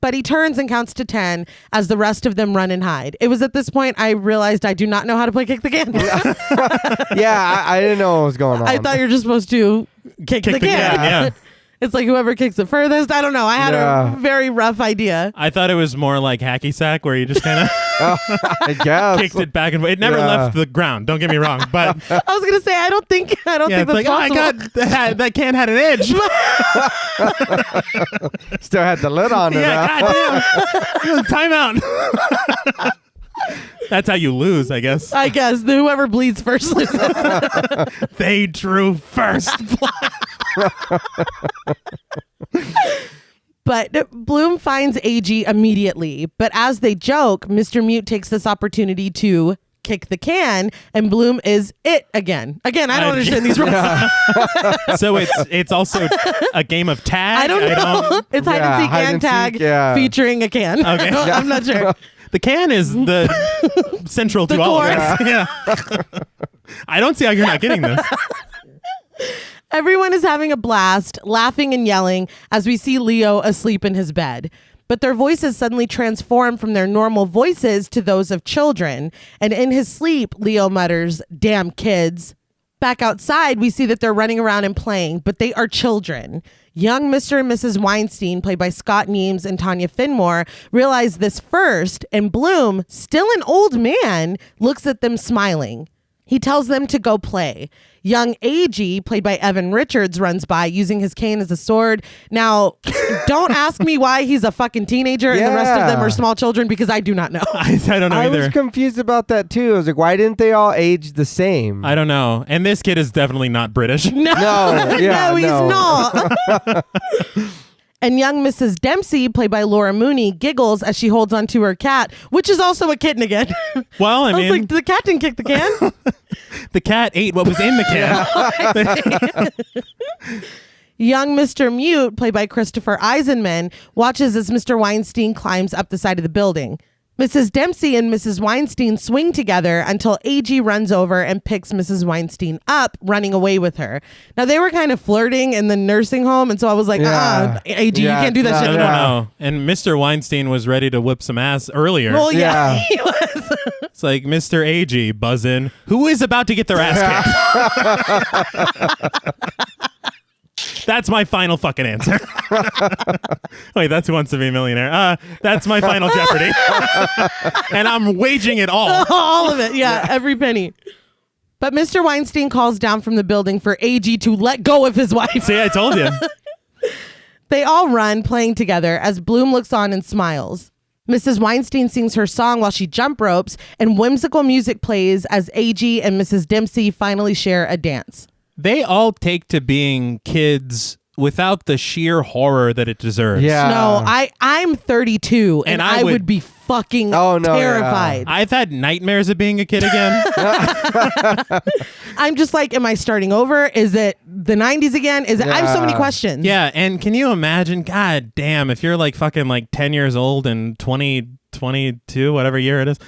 but he turns and counts to 10 as the rest of them run and hide. It was at this point I realized I do not know how to play Kick the Can. Yeah, I didn't know what was going on. I thought you're just supposed to kick the can. Yeah. It's like whoever kicks it furthest. I don't know. I had a very rough idea. I thought it was more like hacky sack where you just kind of I guess. kicked it back and it never left the ground. Don't get me wrong, but I was gonna say I don't think that's it's like, possible. oh my god, that can had an edge. Still had the lid on it. Yeah, goddamn. Time out. That's how you lose, I guess. I guess whoever bleeds first loses. They drew first. But Bloom finds AG immediately. But as they joke, Mr. Mute takes this opportunity to kick the can, and Bloom is it again. Again, I don't understand these rules. So it's also a game of tag. I don't know. It's hide and seek and tag featuring a can. Okay. I'm not sure. The can is the central to all of this. Yeah. I don't see how you're not getting this. Everyone is having a blast, laughing and yelling as we see Leo asleep in his bed. But their voices suddenly transform from their normal voices to those of children. And in his sleep, Leo mutters, "Damn kids." Back outside, we see that they're running around and playing, but they are children. Young Mr. and Mrs. Weinstein, played by Scott Neems and Tanya Finmore, realize this first, and Bloom, still an old man, looks at them smiling. He tells them to go play. Young AG, played by Evan Richards, runs by using his cane as a sword. Now, don't ask me why he's a fucking teenager and the rest of them are small children, because I do not know. I don't know either. I was confused about that too. I was like, why didn't they all age the same? I don't know. And this kid is definitely not British. No, no, he's not. And young Mrs. Dempsey, played by Laura Mooney, giggles as she holds onto her cat, which is also a kitten again. Well, I mean, was like, the cat didn't kick the can. The cat ate what was in the can. Young Mr. Mute, played by Christopher Eisenman, watches as Mr. Weinstein climbs up the side of the building. Mrs. Dempsey and Mrs. Weinstein swing together until AG runs over and picks Mrs. Weinstein up, running away with her. Now, they were kind of flirting in the nursing home, and so I was like, AG, you can't do that shit. No. And Mr. Weinstein was ready to whip some ass earlier. Well, yeah. He was. It's like, Mr. AG, buzz in. Who is about to get their ass kicked? That's my final fucking answer. Wait, that's Who Wants to Be a Millionaire. That's my final Jeopardy. And I'm waging it all. All of it. Yeah, every penny. But Mr. Weinstein calls down from the building for AG to let go of his wife. See, I told you. They all run, playing together, as Bloom looks on and smiles. Mrs. Weinstein sings her song while she jump ropes, and whimsical music plays as AG and Mrs. Dempsey finally share a dance. They all take to being kids without the sheer horror that it deserves. Yeah. No, I'm 32 and I would be fucking terrified. I've had nightmares of being a kid again. I'm just like, am I starting over? Is it the 90s again? Is it? I have so many questions. Yeah, and can you imagine, god damn, if you're like fucking like 10 years old and 2022, whatever year it is.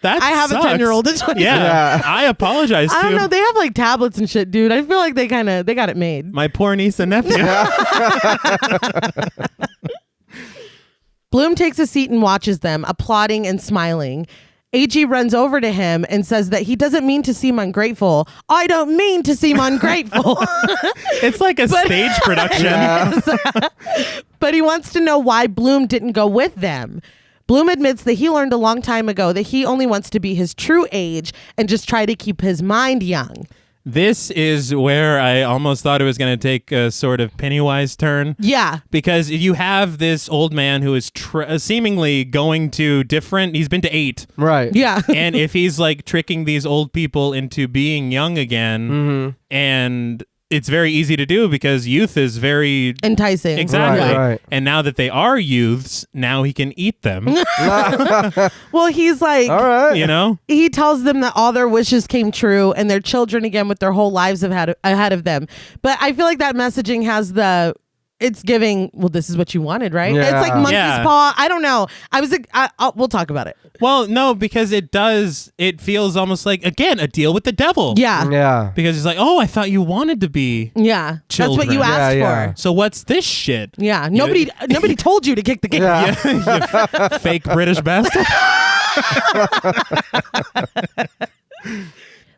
That I have sucks. a 10-year-old at 20. Yeah. I apologize I don't know. They have like tablets and shit, dude. I feel like they got it made. My poor niece and nephew. Bloom takes a seat and watches them, applauding and smiling. AG runs over to him and says that he doesn't mean to seem ungrateful. I don't mean to seem ungrateful. It's like a stage production. Yes. But he wants to know why Bloom didn't go with them. Bloom admits that he learned a long time ago that he only wants to be his true age and just try to keep his mind young. This is where I almost thought it was going to take a sort of Pennywise turn. Yeah. Because you have this old man who is seemingly going to he's been to 8. Right. Yeah. And if he's like tricking these old people into being young again, and it's very easy to do because youth is very enticing. Exactly. Right. And now that they are youths, now he can eat them. Well, he's like, all right. You know? He tells them that all their wishes came true and they're children again with their whole lives ahead of them. But I feel like that messaging has the it's giving, well, this is what you wanted, right? Yeah. It's like monkey's Yeah. paw. I don't know. I was like, we'll talk about it. Well, no, because it feels almost like, again, a deal with the devil. Yeah. Yeah. Because it's like, oh, I thought you wanted to be. Yeah. That's what you Children. asked Yeah. for. So what's this shit? Yeah. Nobody told you to kick the can. Yeah. You fake British bastard.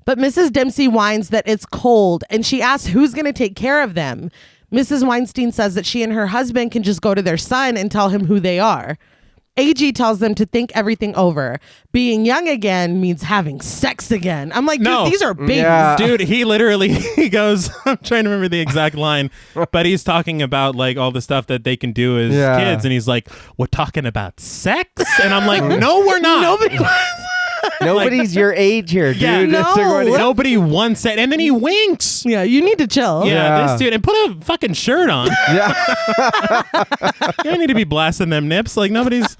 But Mrs. Dempsey whines that it's cold and she asks who's going to take care of them. Mrs. Weinstein says that she and her husband can just go to their son and tell him who they are. AG tells them to think everything over. Being young again means having sex again. I'm like, No. dude, these are babies. Yeah. Dude, he goes, I'm trying to remember the exact line, but he's talking about like all the stuff that they can do as Yeah. kids. And he's like, we're talking about sex? And I'm like, no, we're not. Nobody Nobody's your age here, dude. Yeah, It's no. already- Nobody wants it. And then he winks. Yeah, you need to chill. Yeah, Yeah. this dude, and put a fucking shirt on. Yeah. You don't need to be blasting them nips. Like nobody's.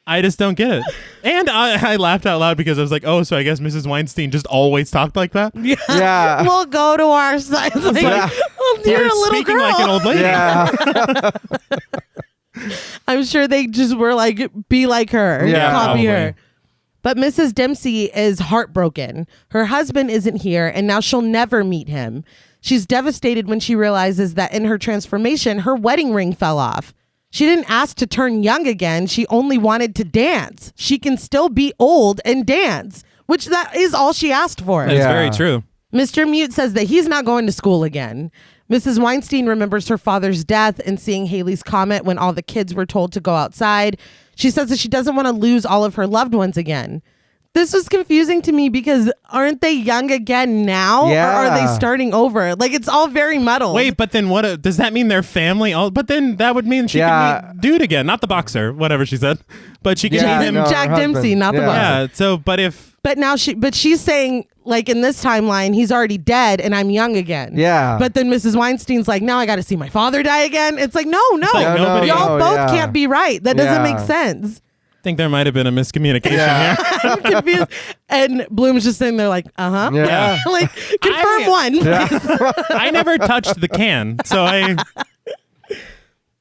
I just don't get it. And I laughed out loud because I was like, oh, so I guess Mrs. Weinstein just always talked like that. Yeah. We'll go to our side. It's like, Yeah. oh, you're You're a little speaking girl. like an old lady. Yeah. I'm sure they just were like, be like her. Yeah, Copy probably. her. But Mrs. Dempsey is heartbroken. Her husband isn't here, and now she'll never meet him. She's devastated when she realizes that in her transformation, her wedding ring fell off. She didn't ask to turn young again. She only wanted to dance. She can still be old and dance, which that is all she asked for. That's Yeah. very true. Mr. Mute says that he's not going to school again. Mrs. Weinstein remembers her father's death and seeing Haley's comet when all the kids were told to go outside. She says that she doesn't want to lose all of her loved ones again. This was confusing to me because aren't they young again now? Yeah. Or are they starting over? Like, it's all very muddled. Wait, but then what? Does that mean their family? But then that would mean she Yeah. can meet dude again, not the boxer, whatever she said. But she can Yeah, meet him. no, her Jack husband. Dempsey, not the Yeah. boxer. Yeah. So, But now she's saying, like, in this timeline, he's already dead and I'm young again. Yeah. But then Mrs. Weinstein's like, now I got to see my father die again. It's like, no. like nobody- Y'all no, both yeah. can't be right. That doesn't Yeah. make sense. I think there might have been a miscommunication Yeah. here. I'm confused. And Bloom's just sitting there like, uh-huh. Yeah. Like, confirm one. I never touched the can, so I.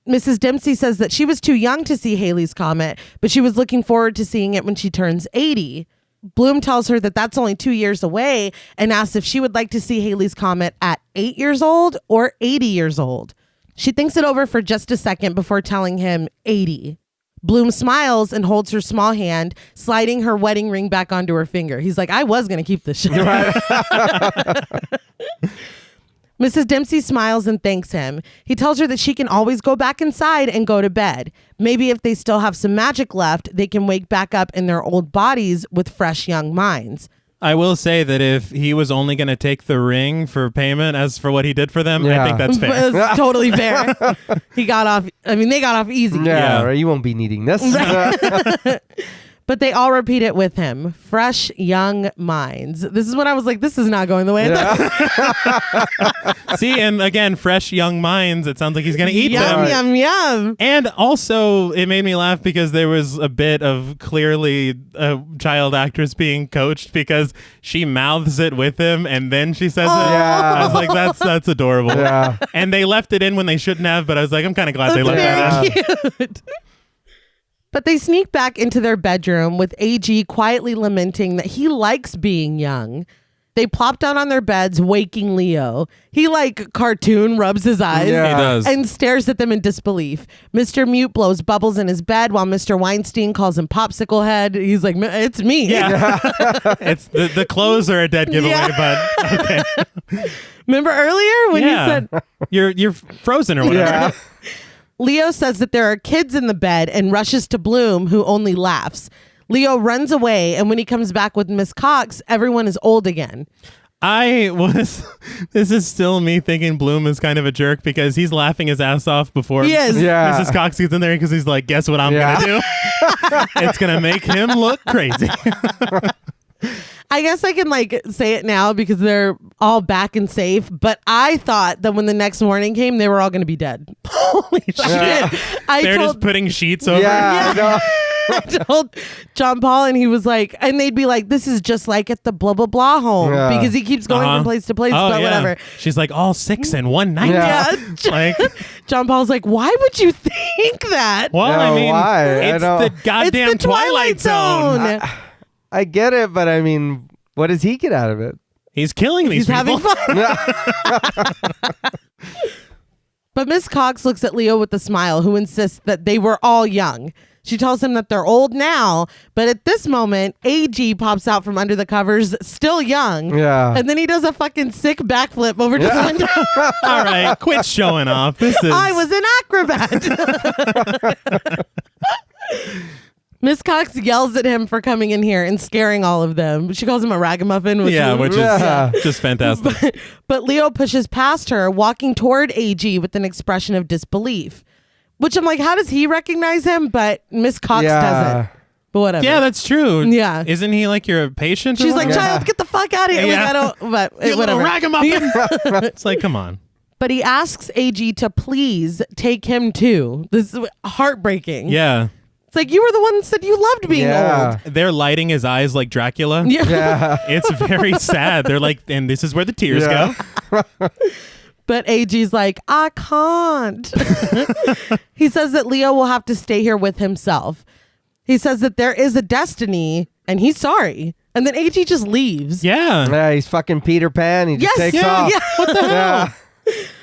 Mrs. Dempsey says that she was too young to see Haley's comet, but she was looking forward to seeing it when she turns 80. Bloom tells her that that's only 2 years away and asks if she would like to see Haley's comet at 8 years old or 80 years old. She thinks it over for just a second before telling him 80. Bloom smiles and holds her small hand, sliding her wedding ring back onto her finger. He's like, I was going to keep this shit. Mrs. Dempsey smiles and thanks him. He tells her that she can always go back inside and go to bed. Maybe if they still have some magic left, they can wake back up in their old bodies with fresh young minds. I will say that if he was only going to take the ring for payment as for what he did for them, Yeah. I think that's fair. It's totally fair. They got off easy. Yeah, Yeah. right. You won't be needing this. But they all repeat it with him. Fresh young minds. This is when I was like, this is not going the way I thought. See, and again, fresh young minds. It sounds like he's going to eat Yum, them. yum, yum. And also, it made me laugh because there was a bit of clearly a child actress being coached because she mouths it with him and then she says it. Yeah. I was like, that's adorable. Yeah. And they left it in when they shouldn't have, but I was like, I'm kind of glad they That's left very that out. cute. But they sneak back into their bedroom with AG quietly lamenting that he likes being young. They plop down on their beds, waking Leo. He, like, cartoon rubs his eyes Yeah. He does. and stares at them in disbelief. Mr. Mute blows bubbles in his bed while Mr. Weinstein calls him Popsicle Head. He's like, it's me. Yeah. It's the clothes are a dead giveaway, Yeah. but okay. Remember earlier when Yeah. you said... You're frozen or whatever. Yeah. Leo says that there are kids in the bed and rushes to Bloom, who only laughs. Leo runs away, and when he comes back with Miss Cox, everyone is old again. This is still me thinking Bloom is kind of a jerk because he's laughing his ass off before He is. Yeah. Mrs. Cox gets in there because he's like, guess what I'm Yeah. going to do? It's going to make him look crazy. I guess I can like say it now because they're all back and safe, but I thought that when the next morning came, they were all going to be dead. Holy shit. I They're told, just putting sheets over. Yeah. I know. I told John Paul, and he was like, and they'd be like, this is just like at the blah blah blah home because he keeps going from place to place, but whatever. She's like, all 6 in one night. Yeah. Like, John Paul's like, why would you think that? well, No, I mean, why? it's the goddamn It's the Twilight Zone. I get it, but I mean, what does he get out of it? He's killing these He's people. having fun. But Miss Cox looks at Leo with a smile, who insists that they were all young. She tells him that they're old now, but at this moment, AG pops out from under the covers, still young. Yeah. And then he does a fucking sick backflip over to the window. All right, quit showing off. This is. I was an acrobat. Miss Cox yells at him for coming in here and scaring all of them. She calls him a ragamuffin. Which is just fantastic. But Leo pushes past her, walking toward AG with an expression of disbelief. Which I'm like, how does he recognize him? But Miss Cox doesn't. But whatever. Yeah, that's true. Yeah. Isn't he like your patient? She's like, child, get the fuck out of here. Yeah. Like, I don't, but you whatever. little ragamuffin. It's like, come on. But he asks AG to please take him too. This is heartbreaking. Yeah. It's like, you were the one that said you loved being old. They're lighting his eyes like Dracula. Yeah. It's very sad. They're like, and this is where the tears go. But AG's like, I can't. He says that Leo will have to stay here with himself. He says that there is a destiny and he's sorry. And then AG just leaves. Yeah. Yeah, he's fucking Peter Pan. He just takes off. Yeah. What the hell?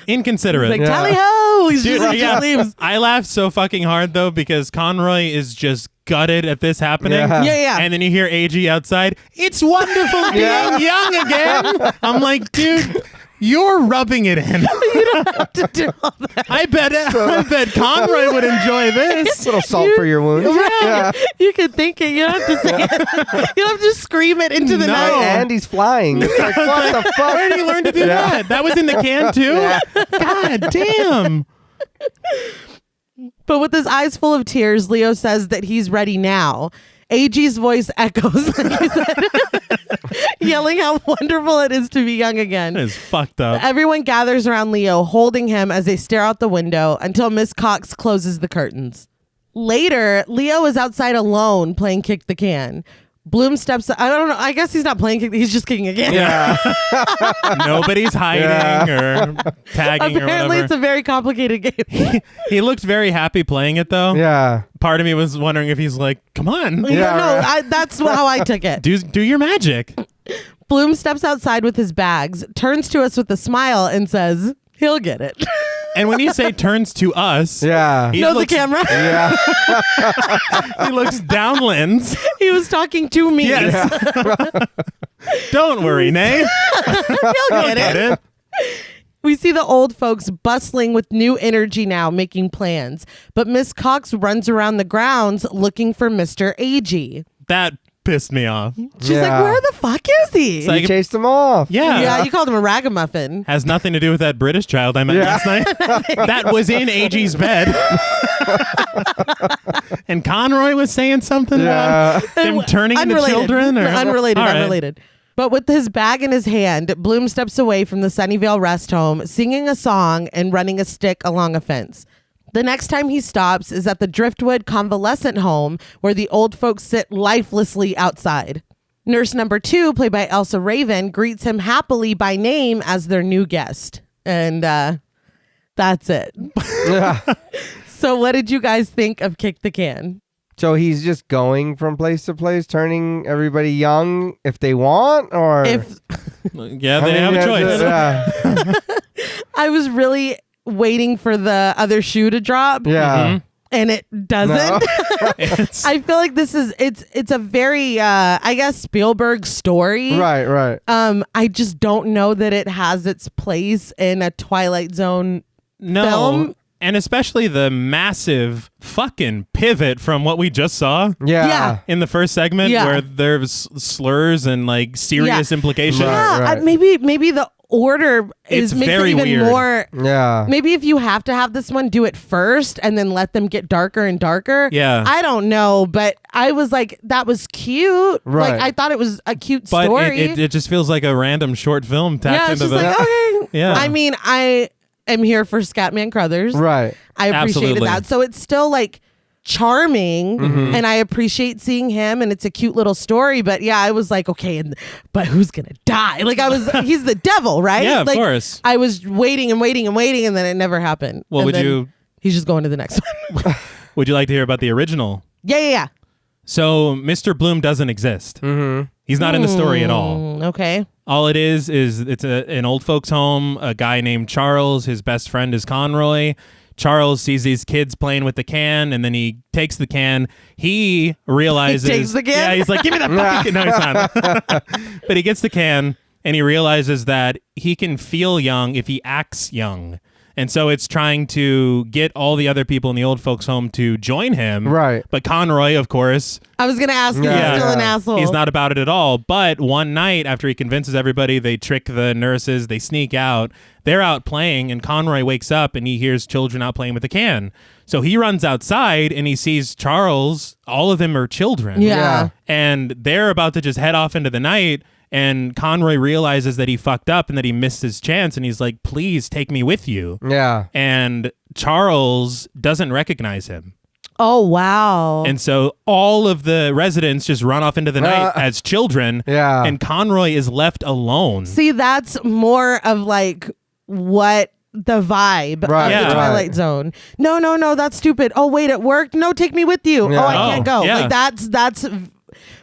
Inconsiderate. He's like, tally ho. He's Dude, just, just leaves. I laughed so fucking hard though because Conroy is just gutted at this happening. Yeah. And then you hear AG outside. It's wonderful being young again. I'm like, dude, you're rubbing it in. You don't have to do all that. I bet Conroy would enjoy this. A little salt for your wounds. Right. You can think it. You don't have to say it. You don't have to scream it into the No. night. And he's flying. It's like, what the fuck? Where did he learn to do that? That was in the can too? God damn. But with his eyes full of tears, Leo says that he's ready now. AG's voice echoes, like he said, yelling how wonderful it is to be young again. That is fucked up. Everyone gathers around Leo, holding him as they stare out the window until Miss Cox closes the curtains. Later, Leo is outside alone playing Kick the Can. Bloom steps. I don't know. I guess he's not playing. He's just kicking a can. Yeah. Nobody's hiding or tagging or Apparently, whatever. it's a very complicated game. He looked very happy playing it though. Yeah. Part of me was wondering if he's like, come on. That's how I took it. Do your magic. Bloom steps outside with his bags, turns to us with a smile, and says, he'll get it. And when you say turns to us, Yeah. he No, looks, the camera. Yeah. he looks downlands. He was talking to me. Yes. Don't worry, Nay. He'll get it. We see the old folks bustling with new energy now, making plans. But Miss Cox runs around the grounds looking for Mr. AG. That pissed me off. She's Yeah. like, where the fuck is he? like- He chased him off. Yeah, you called him a ragamuffin. Has nothing to do with that British child I met last night. That was in AG's bed. And Conroy was saying something about them turning into children? Or? Unrelated, All right. unrelated. But with his bag in his hand, Bloom steps away from the Sunnyvale rest home, singing a song and running a stick along a fence. The next time he stops is at the Driftwood Convalescent Home, where the old folks sit lifelessly outside. Nurse number 2, played by Elsa Raven, greets him happily by name as their new guest. And that's it. So what did you guys think of Kick the Can? So he's just going from place to place, turning everybody young if they want, or Yeah, they have a choice. Yeah. I was really waiting for the other shoe to drop. Yeah. And it doesn't. No. I feel like this is it's a very I guess Spielberg story. Right. I just don't know that it has its place in a Twilight Zone film. And especially the massive fucking pivot from what we just saw Yeah. in the first segment, Yeah. where there's slurs and like serious implications. Yeah, Right. maybe the order It's makes very it even weird. more. Yeah. Maybe if you have to have this one, do it first and then let them get darker and darker. Yeah. I don't know, but I was like, that was cute. Right. Like I thought it was a cute But story. it just feels like a random short film tacked yeah, it's into just the. like okay. Yeah. I mean, I am here for Scatman Crothers. Right. I appreciated Absolutely. that. So it's still like charming and I appreciate seeing him and it's a cute little story, but yeah, I was like, okay, but who's gonna die? Like he's the devil, right? Yeah, of like, course. I was waiting and then it never happened. Well, And he's just going to the next one. would you like to hear about the original? Yeah. So Mr. Bloom doesn't exist. He's not in the story at all. Okay. All it is it's an old folks home. A guy named Charles, his best friend is Conroy. Charles sees these kids playing with the can, and then he takes the can. He realizes... He takes the can? Yeah, he's like, give me that fucking can. No, he's not. But he gets the can, and he realizes that he can feel young if he acts young. And so it's trying to get all the other people in the old folks home to join him. Right. But Conroy, of course... I was going to ask, is he still an asshole? He's not about it at all. But one night, after he convinces everybody, they trick the nurses, they sneak out. They're out playing, and Conroy wakes up, and he hears children out playing with a can. So he runs outside, and he sees Charles. All of them are children. Yeah. And they're about to just head off into the night, and Conroy realizes that he fucked up and that he missed his chance, and he's like, please take me with you. Yeah. And Charles doesn't recognize him. Oh, wow. And so all of the residents just run off into the night as children. Yeah. And Conroy is left alone. See, that's more of like what the vibe of the Twilight Zone. No, that's stupid. Oh, wait, it worked? No, take me with you. Yeah. Oh, I can't go. Yeah. Like that's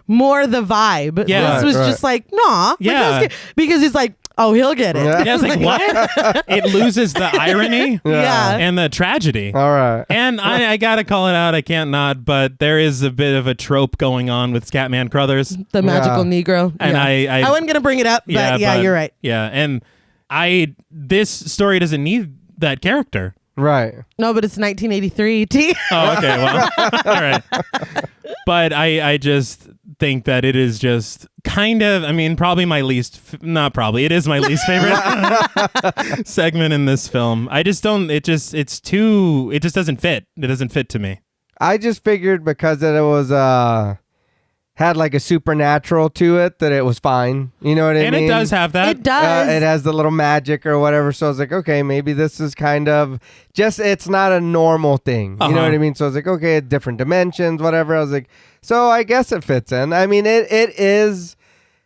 more the vibe. Yeah. This was just like, nah. Yeah. Like, because he's like, oh, he'll get it. Yeah. Yeah, it's like, what? It loses the irony Yeah. and the tragedy. All right. And I got to call it out. I can't not, but there is a bit of a trope going on with Scatman Crothers. The magical Negro. And I wasn't going to bring it up, but yeah, you're right. Yeah. And this story doesn't need that character. Right. No, but it's 1983. T. Oh, okay. Well, all right. But I just think that it is just kind of, I mean, probably my least, not probably, it is my least favorite segment in this film. I just don't, it just doesn't fit. It doesn't fit to me. I just figured because it was had like a supernatural to it that it was fine. You know what I mean? And it does have that. It does. It has the little magic or whatever. So I was like, okay, maybe this is kind of just, it's not a normal thing. You know what I mean? So I was like, okay, different dimensions, whatever. I was like, so I guess it fits in. I mean, it is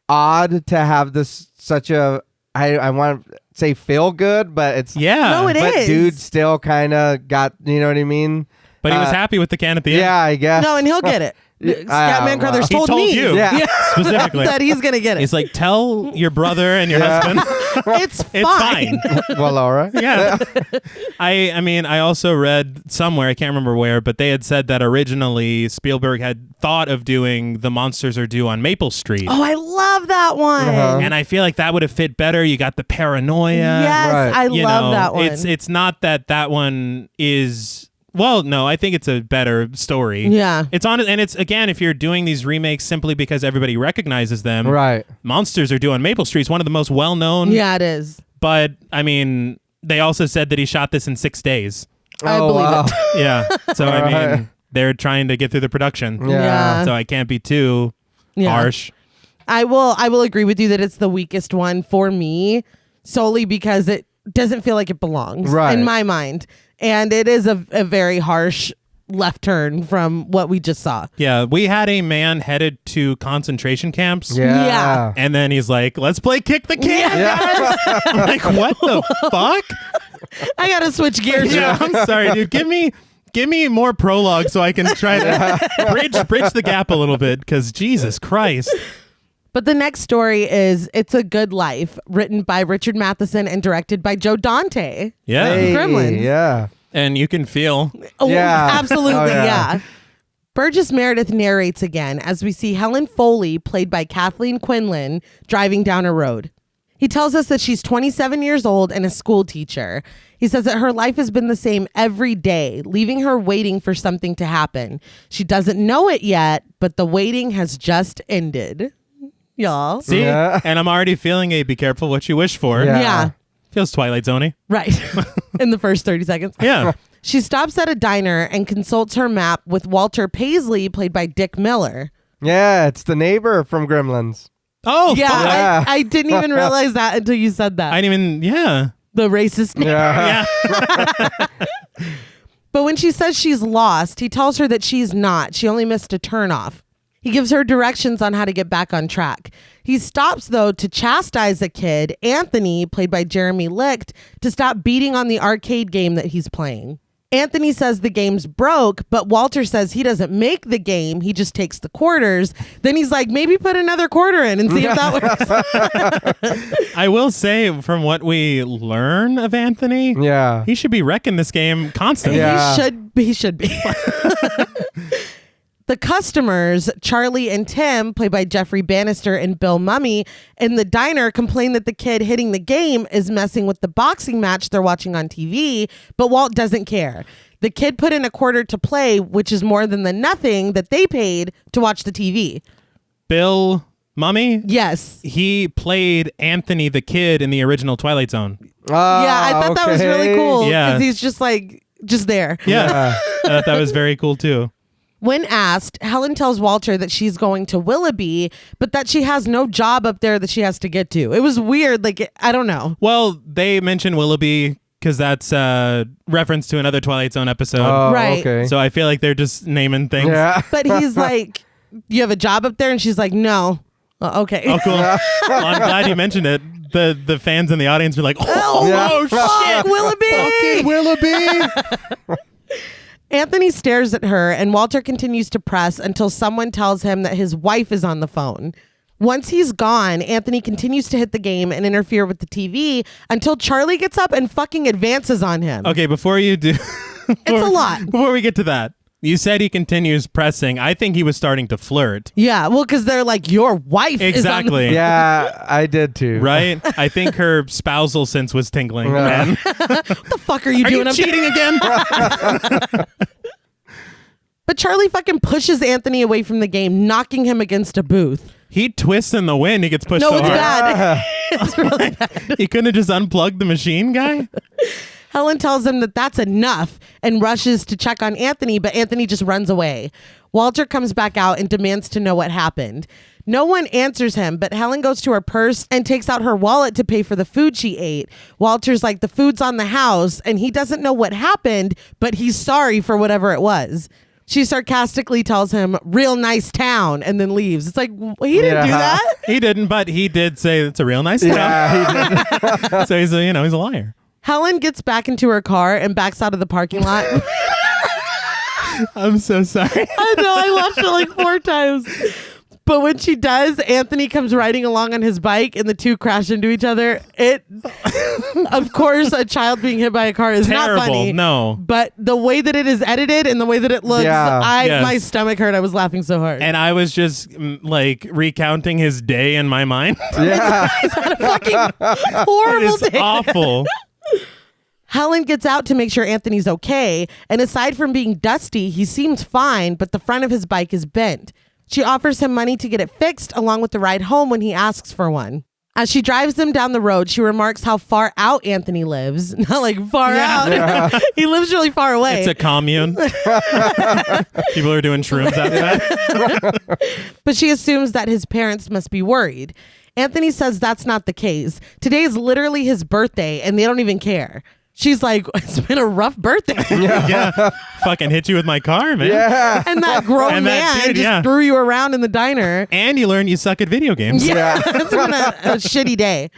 odd to have this such a, I want to say feel good, but it's, No, it but is. dude still kind of got, you know what I mean? But he was happy with the can at the end. Yeah, I guess. No, and he'll get it. Scatman Crothers He told told me you specifically that he's gonna get it. He's like, tell your brother and your husband. It's fine. Well, Laura. Yeah. I mean, I also read somewhere, I can't remember where, but they had said that originally Spielberg had thought of doing The Monsters Are Due on Maple Street. Oh, I love that one. And I feel like that would have fit better. You got the paranoia. Yes, Right. I You love know, that one. It's not that one is... Well, no, I think it's a better story. Yeah. It's on, and it's, again, if you're doing these remakes simply because everybody recognizes them, Right. Monsters Are Due on Maple Street is one of the most well-known. Yeah, it is. But, I mean, they also said that he shot this in 6 days. I believe it. Yeah. So, I mean, Right. they're trying to get through the production. Yeah. So I can't be too harsh. I will agree with you that it's the weakest one for me, solely because it doesn't feel like it belongs in my mind. And it is a very harsh left turn from what we just saw. Yeah. We had a man headed to concentration camps. Yeah. And then he's like, let's play kick the can, guys. I'm like, what the fuck? I gotta switch gears. Yeah, I'm sorry, dude. Give me more prologue so I can try to bridge the gap a little bit, because Jesus Christ. But the next story is It's a Good Life, written by Richard Matheson and directed by Joe Dante. Yeah. Hey, Gremlins. Yeah. And you can feel. Oh, Yeah. absolutely, Oh, yeah. yeah. Burgess Meredith narrates again as we see Helen Foley, played by Kathleen Quinlan, driving down a road. He tells us that she's 27 years old and a school teacher. He says that her life has been the same every day, leaving her waiting for something to happen. She doesn't know it yet, but the waiting has just ended. Y'all. See? Yeah. And I'm already feeling a be careful what you wish for. Yeah. Feels Twilight Zone-y. Right. In the first 30 seconds. Yeah. She stops at a diner and consults her map with Walter Paisley, played by Dick Miller. Yeah, it's the neighbor from Gremlins. Oh, Yeah, fuck. Yeah. I didn't even realize that until you said that. I didn't even, yeah. The racist name. Yeah. Yeah. But when she says she's lost, he tells her that she's not. She only missed a turnoff. He gives her directions on how to get back on track. He stops, though, to chastise the kid, Anthony, played by Jeremy Licht, to stop beating on the arcade game that he's playing. Anthony says the game's broke, but Walter says he doesn't make the game. He just takes the quarters. Then he's like, maybe put another quarter in and see if that works. I will say, from what we learn of Anthony, Yeah. he should be wrecking this game constantly. Yeah. He should be. The customers, Charlie and Tim, played by Jeffrey Bannister and Bill Mumy, in the diner complain that the kid hitting the game is messing with the boxing match they're watching on TV, but Walt doesn't care. The kid put in a quarter to play, which is more than the nothing that they paid to watch the TV. Bill Mumy? Yes. He played Anthony the kid in the original Twilight Zone. Yeah, I thought that was really cool. Yeah. Because he's just there. Yeah. I thought that was very cool, too. When asked, Helen tells Walter that she's going to Willoughby, but that she has no job up there that she has to get to. It was weird. I don't know. Well, they mention Willoughby because that's a reference to another Twilight Zone episode. Right. Okay. So I feel like they're just naming things. Yeah. But he's like, you have a job up there? And she's like, no. Okay. Oh, cool. Well, I'm glad you mentioned it. The fans in the audience are like, Oh, shit. Willoughby! Willoughby! Anthony stares at her, and Walter continues to press until someone tells him that his wife is on the phone. Once he's gone, Anthony continues to hit the game and interfere with the TV until Charlie gets up and fucking advances on him. Okay, before you do... It's a lot. Before we get to that, you said he continues pressing. I think he was starting to flirt. Yeah, well, because they're like, your wife is on the Exactly. phone. Yeah, I did too. Right? I think her spousal sense was tingling. Yeah. Man. What the fuck are you Are doing? you cheating again? But Charlie fucking pushes Anthony away from the game, knocking him against a booth. He twists in the wind. He gets pushed No, so it's hard. bad. It's really bad. He couldn't have just unplugged the machine, guy? Helen tells him that that's enough and rushes to check on Anthony, but Anthony just runs away. Walter comes back out and demands to know what happened. No one answers him, but Helen goes to her purse and takes out her wallet to pay for the food she ate. Walter's like, the food's on the house, and he doesn't know what happened, but he's sorry for whatever it was. She sarcastically tells him, real nice town, and then leaves. It's like, he didn't do that. He didn't, but he did say it's a real nice town. Yeah, he did. So he's a liar. Helen gets back into her car and backs out of the parking lot. I'm so sorry. I know, I watched it like 4 times. But when she does, Anthony comes riding along on his bike and the two crash into each other. Of course, a child being hit by a car is Terrible. not funny. No. But the way that it is edited and the way that it looks, Yeah. Yes. my stomach hurt. I was laughing so hard. And I was just recounting his day in my mind. Yeah. Horrible It's day. awful. Helen gets out to make sure Anthony's okay. And aside from being dusty, he seems fine, but the front of his bike is bent. She offers him money to get it fixed along with the ride home when he asks for one. As she drives them down the road, she remarks how far out Anthony lives. Not like far out. Yeah. He lives really far away. It's a commune. People are doing shrooms outside. But she assumes that his parents must be worried. Anthony says that's not the case. Today is literally his birthday and they don't even care. She's like, it's been a rough birthday. Yeah. Fucking hit you with my car, man. Yeah. And that grown And that man dude, just yeah. threw you around in the diner. And you learn you suck at video games. Yeah, it's been a shitty day.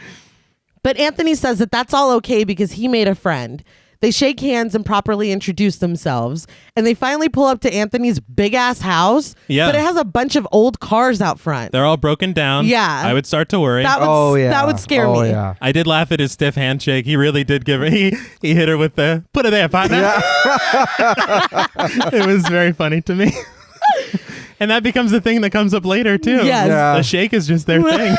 But Anthony says that that's all okay because he made a friend. They shake hands and properly introduce themselves. And they finally pull up to Anthony's big ass house. Yeah. But it has a bunch of old cars out front. They're all broken down. Yeah. I would start to worry. That would scare me. Yeah. I did laugh at his stiff handshake. He really did give her. He hit her with the put it there, partner. Yeah. It was very funny to me. And that becomes the thing that comes up later too. Yes. Yeah. The shake is just their thing.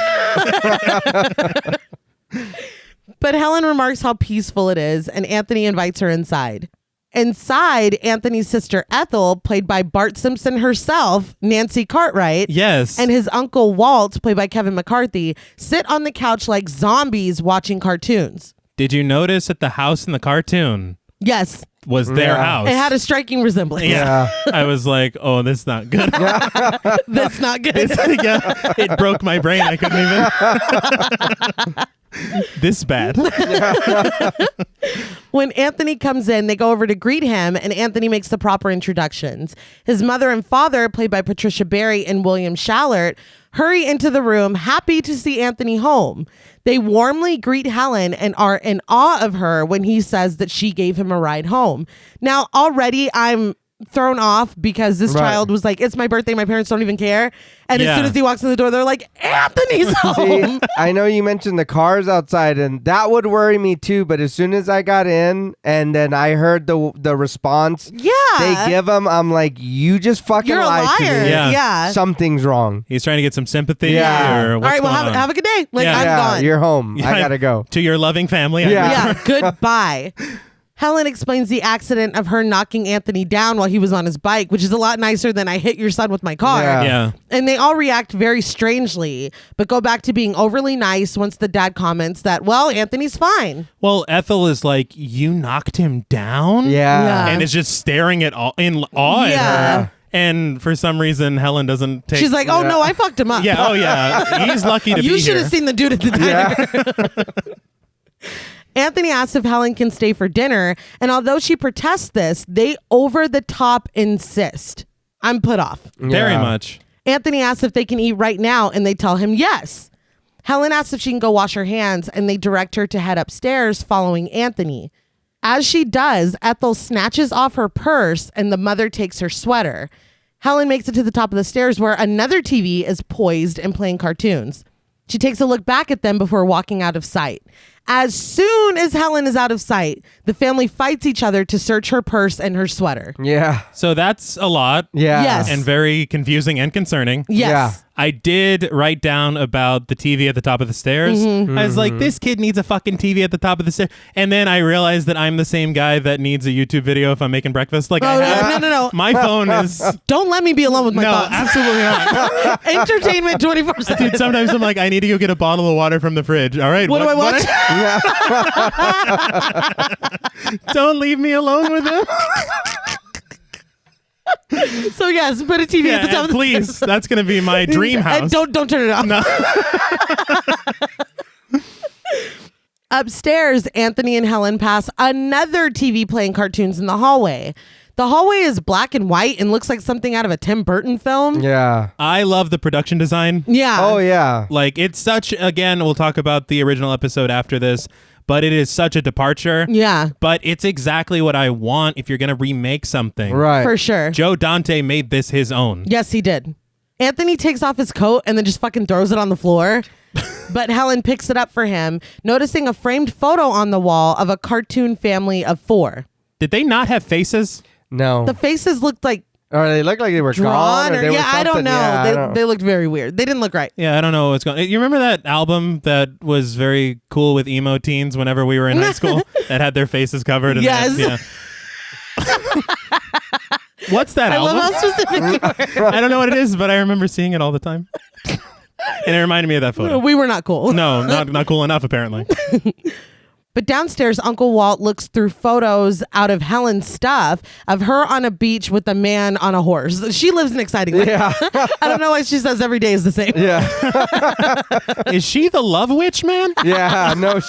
But Helen remarks how peaceful it is, and Anthony invites her inside. Inside, Anthony's sister Ethel, played by Bart Simpson herself, Nancy Cartwright, Yes. and his uncle Walt, played by Kevin McCarthy, sit on the couch like zombies watching cartoons. Did you notice that the house in the cartoon Yes, was their Yeah. house? it had a striking resemblance. Yeah. I was like, oh, this is not good. That's not good. Yeah, it broke my brain. I couldn't even. This bad. When Anthony comes in, they go over to greet him, and Anthony makes the proper introductions. His mother and father, played by Patricia Barry and William Shallert, hurry into the room, happy to see Anthony home. They warmly greet Helen and are in awe of her when he says that she gave him a ride home. Now, already I'm thrown off because this child was like, it's my birthday, my parents don't even care. And as soon as he walks in the door, they're like, Anthony's home. See, I know you mentioned the cars outside, and that would worry me too, but as soon as I got in and then I heard the response they give him, I'm like, you just fucking You're a lied to liar. me. Yeah. Something's wrong. He's trying to get some sympathy. Yeah. Or All what's right, well, going on? have a good day. Like, Yeah. I'm gone. You're home. I gotta go. To your loving family. Yeah. Goodbye. Helen explains the accident of her knocking Anthony down while he was on his bike, which is a lot nicer than I hit your son with my car. Yeah. And they all react very strangely, but go back to being overly nice once the dad comments that, well, Anthony's fine. Well, Ethel is like, you knocked him down? Yeah. And is just staring in awe at Yeah. her. And for some reason, Helen doesn't take... She's like, oh, no, I fucked him up. Yeah, oh, yeah. He's lucky to be here. You should have seen the dude at the diner. Anthony asks if Helen can stay for dinner, and although she protests this, they over the top insist. I'm put off. Very much. Anthony asks if they can eat right now, and they tell him yes. Helen asks if she can go wash her hands, and they direct her to head upstairs following Anthony. As she does, Ethel snatches off her purse, and the mother takes her sweater. Helen makes it to the top of the stairs where another TV is poised and playing cartoons. She takes a look back at them before walking out of sight. As soon as Helen is out of sight, the family fights each other to search her purse and her sweater. Yeah. So that's a lot. Yeah. Yes. And very confusing and concerning. Yes. Yeah. I did write down about the TV at the top of the stairs. I was like, this kid needs a fucking TV at the top of the stairs. And then I realized that I'm the same guy that needs a YouTube video if I'm making breakfast. Like, No. My phone is... Don't let me be alone with my No, thoughts. absolutely not. Entertainment 24/7. Dude, sometimes I'm like, I need to go get a bottle of water from the fridge. All right. What do I watch? Don't leave me alone with him. So yes, put a TV at the top of the Please. stairs. That's going to be my dream house. And don't turn it off. No. Upstairs, Anthony and Helen pass another TV playing cartoons in the hallway. The hallway is black and white and looks like something out of a Tim Burton film. Yeah. I love the production design. Yeah. Oh, yeah. Like, it's such, again, we'll talk about the original episode after this, but it is such a departure. Yeah. But it's exactly what I want if you're going to remake something. Right. For sure. Joe Dante made this his own. Yes, he did. Anthony takes off his coat and then just fucking throws it on the floor. But Helen picks it up for him, noticing a framed photo on the wall of a cartoon family of 4. Did they not have faces? No. The faces looked like Or they looked like they were drawn, gone. Or they were I don't something. know. Yeah, I don't- They looked very weird. They didn't look right. Yeah, I don't know what's going on. You remember that album that was very cool with emo teens whenever we were in high school that had their faces covered? And Yes. yeah. What's that I album? love how specific you were. I don't know what it is, but I remember seeing it all the time. And it reminded me of that photo. We were not cool. No, not cool enough, apparently. But downstairs, Uncle Walt looks through photos out of Helen's stuff of her on a beach with a man on a horse. She lives an exciting life. Yeah. I don't know why she says every day is the same. Yeah. Is she the love witch, man? Yeah. No.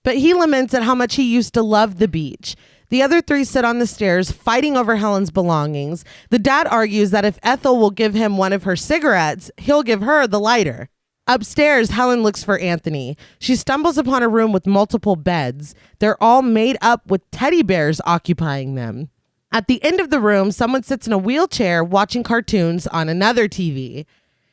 But he laments at how much he used to love the beach. The other 3 sit on the stairs fighting over Helen's belongings. The dad argues that if Ethel will give him one of her cigarettes, he'll give her the lighter. Upstairs, Helen looks for Anthony. She stumbles upon a room with multiple beds. They're all made up with teddy bears occupying them. At the end of the room, someone sits in a wheelchair watching cartoons on another TV.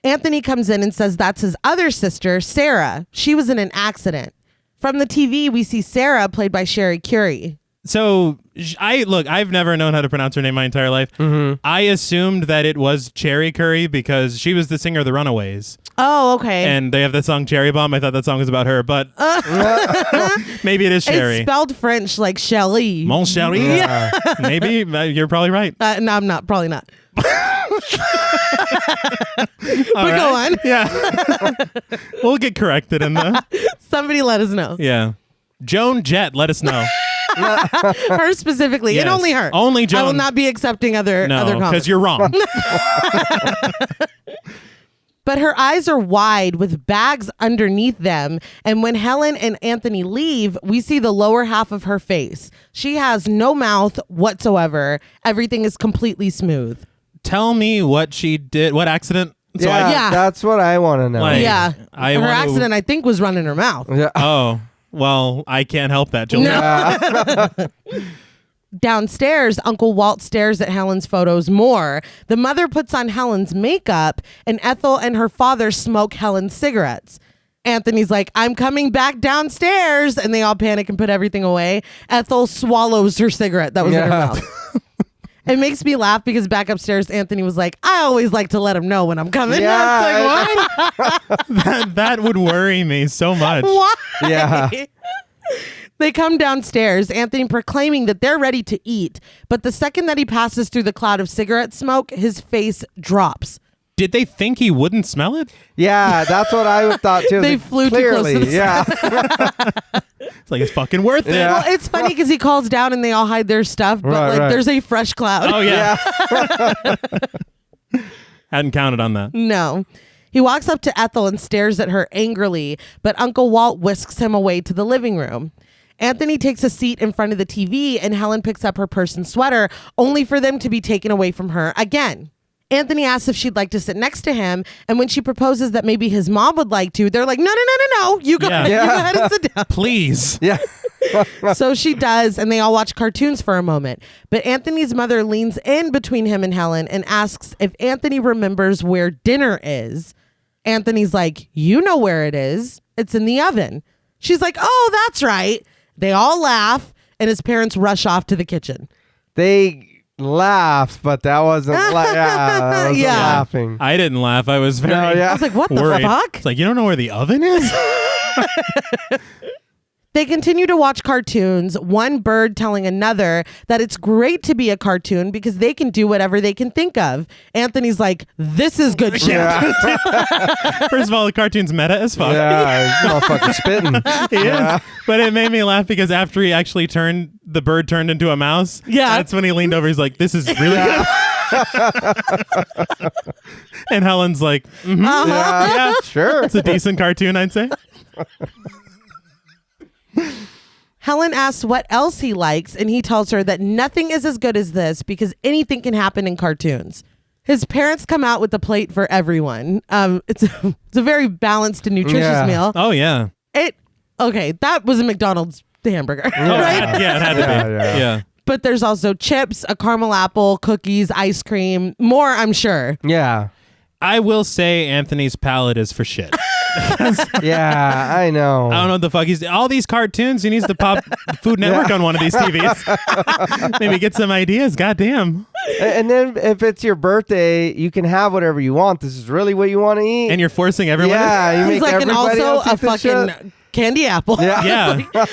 Anthony comes in and says that's his other sister, Sarah. She was in an accident. From the TV, we see Sarah, played by Sherry Curie. So I've never known how to pronounce her name my entire life. Mm-hmm. I assumed that it was Cherry Curry because she was the singer of the Runaways. Oh, okay. And they have the song Cherry Bomb. I thought that song was about her, but maybe it is Sherry. It's spelled French like Shelly. Mon chéri. Yeah. Maybe. You're probably right. No, I'm not. Probably not. All But go on. Yeah. We'll get corrected in the... Somebody let us know. Yeah. Joan Jett, let us know. Her specifically. Yes. And only her. Only Joan. I will not be accepting other No, comments. because you're wrong. But her eyes are wide with bags underneath them. And when Helen and Anthony leave, we see the lower half of her face. She has no mouth whatsoever. Everything is completely smooth. Tell me what she did. What accident? So Yeah. That's what I want to know. Like, Yeah. I Her wanna- accident, I think, was running her mouth. Yeah. Oh, well, I can't help that, Julia. Downstairs, Uncle Walt stares at Helen's photos more. The mother puts on Helen's makeup, and Ethel and her father smoke Helen's cigarettes. Anthony's like, I'm coming back downstairs. And they all panic and put everything away. Ethel swallows her cigarette that was in her mouth. It makes me laugh because back upstairs, Anthony was like, I always like to let him know when I'm coming. Yeah, I was like, what? that would worry me so much. Why? Yeah. They come downstairs, Anthony proclaiming that they're ready to eat. But the second that he passes through the cloud of cigarette smoke, his face drops. Did they think he wouldn't smell it? Yeah, that's what I thought too. They flew too close clearly. to the Yeah. It's like, it's fucking worth it. Yeah. Well, it's funny because he calls down and they all hide their stuff, but Right. there's a fresh cloud. Oh, yeah. Hadn't counted on that. No. He walks up to Ethel and stares at her angrily, but Uncle Walt whisks him away to the living room. Anthony takes a seat in front of the TV and Helen picks up her purse and sweater, only for them to be taken away from her again. Anthony asks if she'd like to sit next to him, and when she proposes that maybe his mom would like to, they're like, no, you go, Yeah. you go ahead and sit down. Please. Yeah. So she does, and they all watch cartoons for a moment. But Anthony's mother leans in between him and Helen and asks if Anthony remembers where dinner is. Anthony's like, you know where it is. It's in the oven. She's like, oh, that's right. They all laugh, and his parents rush off to the kitchen. They laughed, but that wasn't Yeah. laughing. I didn't laugh. I was very No, yeah. I was like, what the worried. fuck? It's like, you don't know where the oven is? They continue to watch cartoons, one bird telling another that it's great to be a cartoon because they can do whatever they can think of. Anthony's like, this is good shit. Yeah. First of all, the cartoon's meta as fuck. Yeah, this motherfucker spitting. He Yeah. is. But it made me laugh because after he actually the bird turned into a mouse. Yeah. That's when he leaned over. He's like, this is really good. And Helen's like, Yeah, sure. it's a decent cartoon, I'd say. Helen asks what else he likes, and he tells her that nothing is as good as this because anything can happen in cartoons. His parents come out with a plate for everyone. It's a very balanced and nutritious Yeah. meal. Oh, yeah. Okay, that was a McDonald's hamburger, Oh, right? it had to Yeah, be. yeah. Yeah. But there's also chips, a caramel apple, cookies, ice cream, more, I'm sure. Yeah. I will say Anthony's palate is for shit. Yeah, I know. I don't know what the fuck he's... All these cartoons, he needs to pop Food Network on one of these TVs. Maybe get some ideas. Goddamn. And then if it's your birthday, you can have whatever you want. This is really what you want to eat. And you're forcing everyone... yeah, you He's make like, and everybody also else a eat this shit. fucking candy apple. Yeah. Yeah.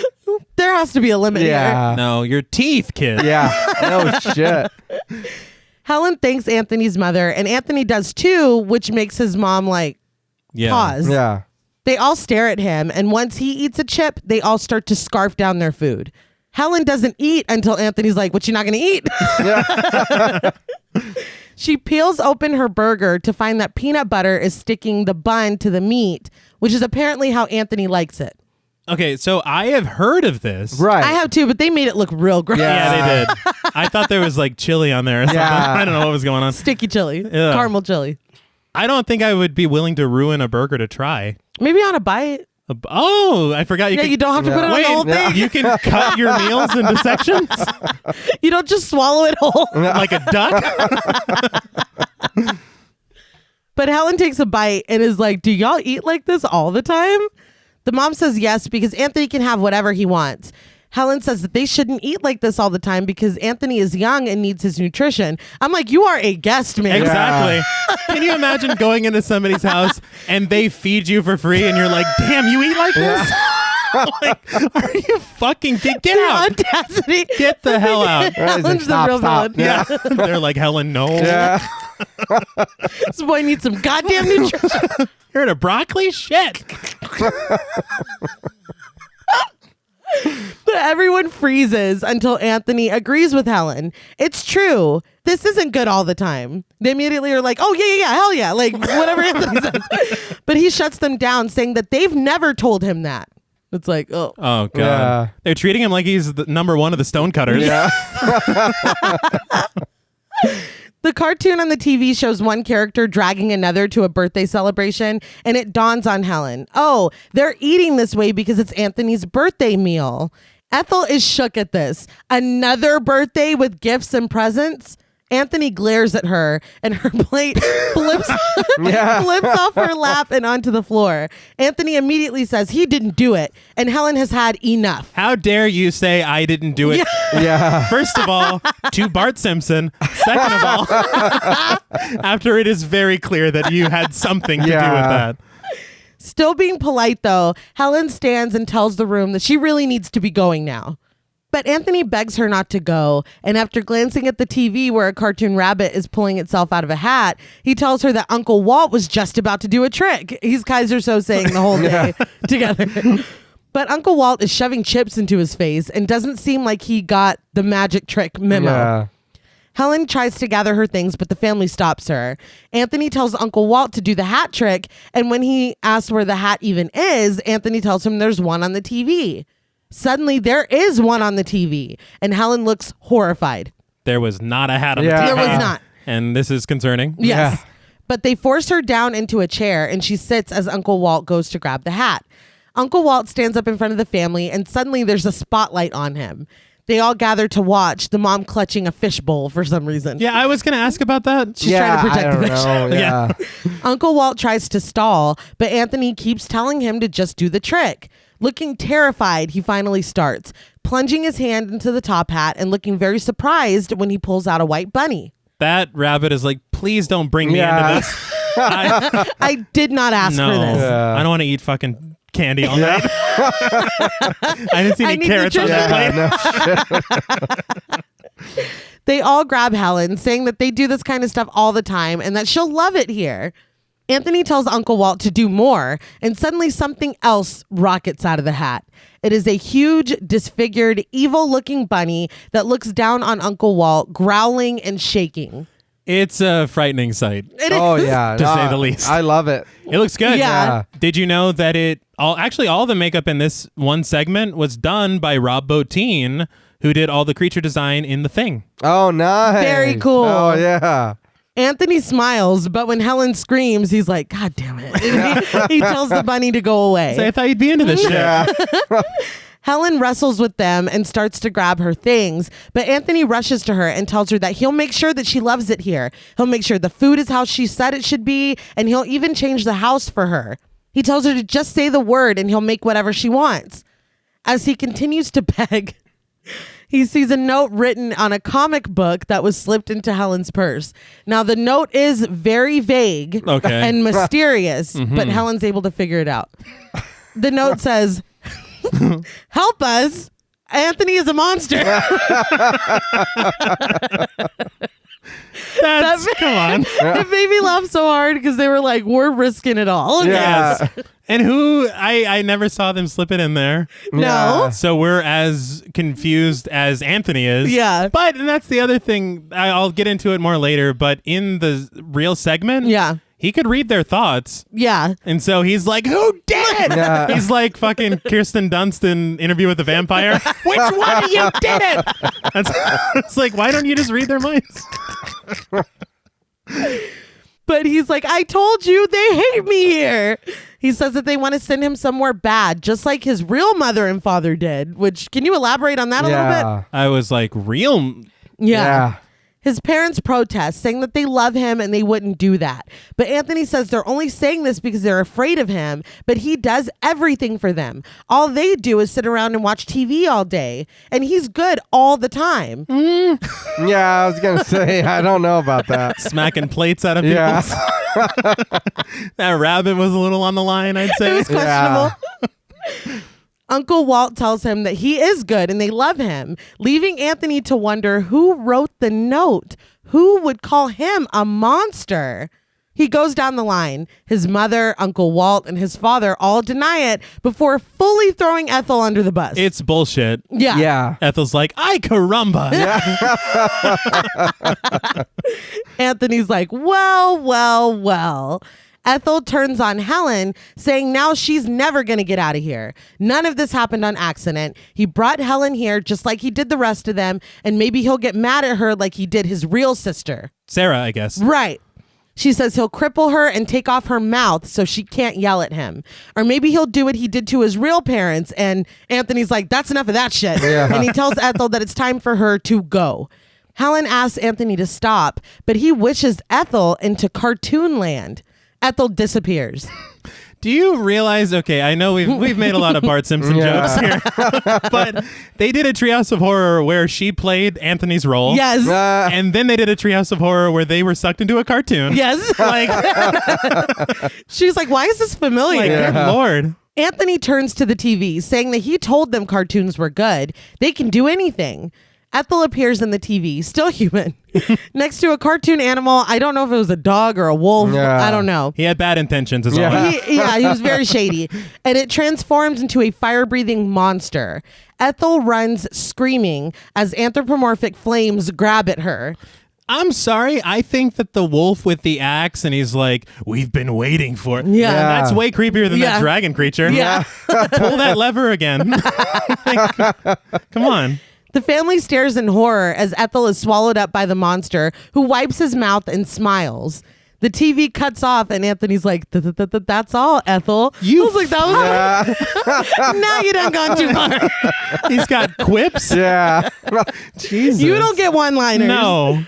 There has to be a limit here. Yeah. No, your teeth, kid. Yeah. No shit. Helen thanks Anthony's mother, and Anthony does too, which makes his mom like Yeah. pause. Yeah. They all stare at him, and once he eats a chip, they all start to scarf down their food. Helen doesn't eat until Anthony's like, what, you not gonna eat? She peels open her burger to find that peanut butter is sticking the bun to the meat, which is apparently how Anthony likes it. Okay, so I have heard of this. Right. I have too, but they made it look real gross. Yeah. Yeah, they did. I thought there was like chili on there or something. Yeah. I don't know what was going on. Sticky chili, Yeah. caramel chili. I don't think I would be willing to ruin a burger to try. Maybe on a bite. Oh, I forgot you Yeah, can... you don't have to put it on the whole Wait, thing. you can cut your meals into sections You don't just swallow it whole. like a duck? But Helen takes a bite and is like, do y'all eat like this all the time? The mom says yes because Anthony can have whatever he wants. Helen says that they shouldn't eat like this all the time because Anthony is young and needs his nutrition. I'm like, you are a guest, man. Exactly. Can you imagine going into somebody's house and they feed you for free and you're like, damn, you eat like this? Like, are you fucking... Get out. Audacity. Get the hell out. Helen's the Stop, real stop. villain. Yeah. They're like, Helen, no. Yeah. This boy needs some goddamn nutrition. You're in a broccoli? Shit. Everyone freezes until Anthony agrees with Helen. It's true. This isn't good all the time. They immediately are like, oh, yeah, hell yeah. Like, whatever Anthony says. But he shuts them down, saying that they've never told him that. It's like, oh. Oh, God. Yeah. They're treating him like he's the number one of the Stonecutters. Yeah. The cartoon on the TV shows one character dragging another to a birthday celebration, and it dawns on Helen. Oh, they're eating this way because it's Anthony's birthday meal. Ethel is shook at this. Another birthday with gifts and presents? Anthony glares at her, and her plate flips off her lap and onto the floor. Anthony immediately says he didn't do it, and Helen has had enough. How dare you say I didn't do it? Yeah. First of all, to Bart Simpson. Second of all, after it is very clear that you had something to do with that. Still being polite, though, Helen stands and tells the room that she really needs to be going now. But Anthony begs her not to go, and after glancing at the TV where a cartoon rabbit is pulling itself out of a hat, he tells her that Uncle Walt was just about to do a trick. He's Kaiser Sosaying the whole day together. But Uncle Walt is shoving chips into his face and doesn't seem like he got the magic trick memo. Yeah. Helen tries to gather her things, but the family stops her. Anthony tells Uncle Walt to do the hat trick, and when he asks where the hat even is, Anthony tells him there's one on the TV. Suddenly, there is one on the TV, and Helen looks horrified. There was not a hat on the Yeah. TV. There was not. And this is concerning. Yes. Yeah. But they force her down into a chair, and she sits as Uncle Walt goes to grab the hat. Uncle Walt stands up in front of the family, and suddenly there's a spotlight on him. They all gather to watch, the mom clutching a fishbowl for some reason. Yeah, I was going to ask about that. She's trying to protect the fish. Yeah. Uncle Walt tries to stall, but Anthony keeps telling him to just do the trick. Looking terrified, he finally starts, plunging his hand into the top hat and looking very surprised when he pulls out a white bunny. That rabbit is like, please don't bring me into this. I did not ask for this. Yeah. I don't want to eat fucking candy all night. I didn't see any need carrots on that plate. They all grab Helen, saying that they do this kind of stuff all the time and that she'll love it here. Anthony tells Uncle Walt to do more, and suddenly something else rockets out of the hat. It is a huge, disfigured, evil-looking bunny that looks down on Uncle Walt, growling and shaking. It's a frightening sight, Oh, yeah. to say the least. I love it. It looks good. Yeah. Did you know that all the makeup in this one segment was done by Rob Bottin, who did all the creature design in The Thing? Oh, nice. Very cool. Oh, yeah. Anthony smiles, but when Helen screams, he's like, God damn it. And he tells the bunny to go away. So I thought you'd be into this shit. Yeah. Helen wrestles with them and starts to grab her things, but Anthony rushes to her and tells her that he'll make sure that she loves it here. He'll make sure the food is how she said it should be, and he'll even change the house for her. He tells her to just say the word and he'll make whatever she wants. As he continues to beg, he sees a note written on a comic book that was slipped into Helen's purse. Now, the note is very vague and mysterious, but Helen's able to figure it out. The note says, help us. Anthony is a monster. Come on. It made me laugh so hard because they were like, we're risking it all. Yeah. And who I never saw them slip it in there. No. So we're as confused as Anthony is. Yeah. But and that's the other thing. I'll get into it more later. But in the real segment, he could read their thoughts. Yeah. And so he's like, who did it? Yeah. He's like fucking Kirsten Dunst in Interview with the Vampire. Which one of you did it? It's like, why don't you just read their minds? But he's like, I told you they hate me here. He says that they want to send him somewhere bad, just like his real mother and father did. Which, can you elaborate on that a little bit? I was like, real? Yeah. His parents protest, saying that they love him and they wouldn't do that. But Anthony says they're only saying this because they're afraid of him, but he does everything for them. All they do is sit around and watch TV all day, and he's good all the time. Yeah, I was going to say, I don't know about that. Smacking plates out of people. Yeah. That rabbit was a little on the line, I'd say. It was questionable. Uncle Walt tells him that he is good and they love him, leaving Anthony to wonder who wrote the note. Who would call him a monster? He goes down the line. His mother, Uncle Walt, and his father all deny it before fully throwing Ethel under the bus. It's bullshit. Yeah. Yeah. Ethel's like, ay caramba. Anthony's like, well. Ethel turns on Helen, saying now she's never going to get out of here. None of this happened on accident. He brought Helen here just like he did the rest of them, and maybe he'll get mad at her like he did his real sister. Sarah, I guess. Right. She says he'll cripple her and take off her mouth so she can't yell at him. Or maybe he'll do what he did to his real parents. And Anthony's like, that's enough of that shit. Yeah. And he tells Ethel that it's time for her to go. Helen asks Anthony to stop, but he wishes Ethel into cartoon land. Ethel disappears. Do you realize, okay, I know we've made a lot of Bart Simpson jokes here, but they did a Treehouse of Horror where she played Anthony's role. Yes. And then they did a Treehouse of Horror where they were sucked into a cartoon. Yes. Like, She's like, why is this familiar? good Lord. Anthony turns to the TV, saying that he told them cartoons were good. They can do anything. Ethel appears in the TV, still human, next to a cartoon animal. I don't know if it was a dog or a wolf. Yeah. I don't know. He had bad intentions as Yeah. always. He was very shady. And it transforms into a fire-breathing monster. Ethel runs screaming as anthropomorphic flames grab at her. I'm sorry. I think that the wolf with the axe and he's like, we've been waiting for it. Yeah. That's way creepier than that dragon creature. Yeah. Pull that lever again. Like, come on. The family stares in horror as Ethel is swallowed up by the monster, who wipes his mouth and smiles. The TV cuts off and Anthony's like, that's all, Ethel. I was like, that was now you done gone too far. He's got quips. Yeah. Jesus. You don't get one-liners. No.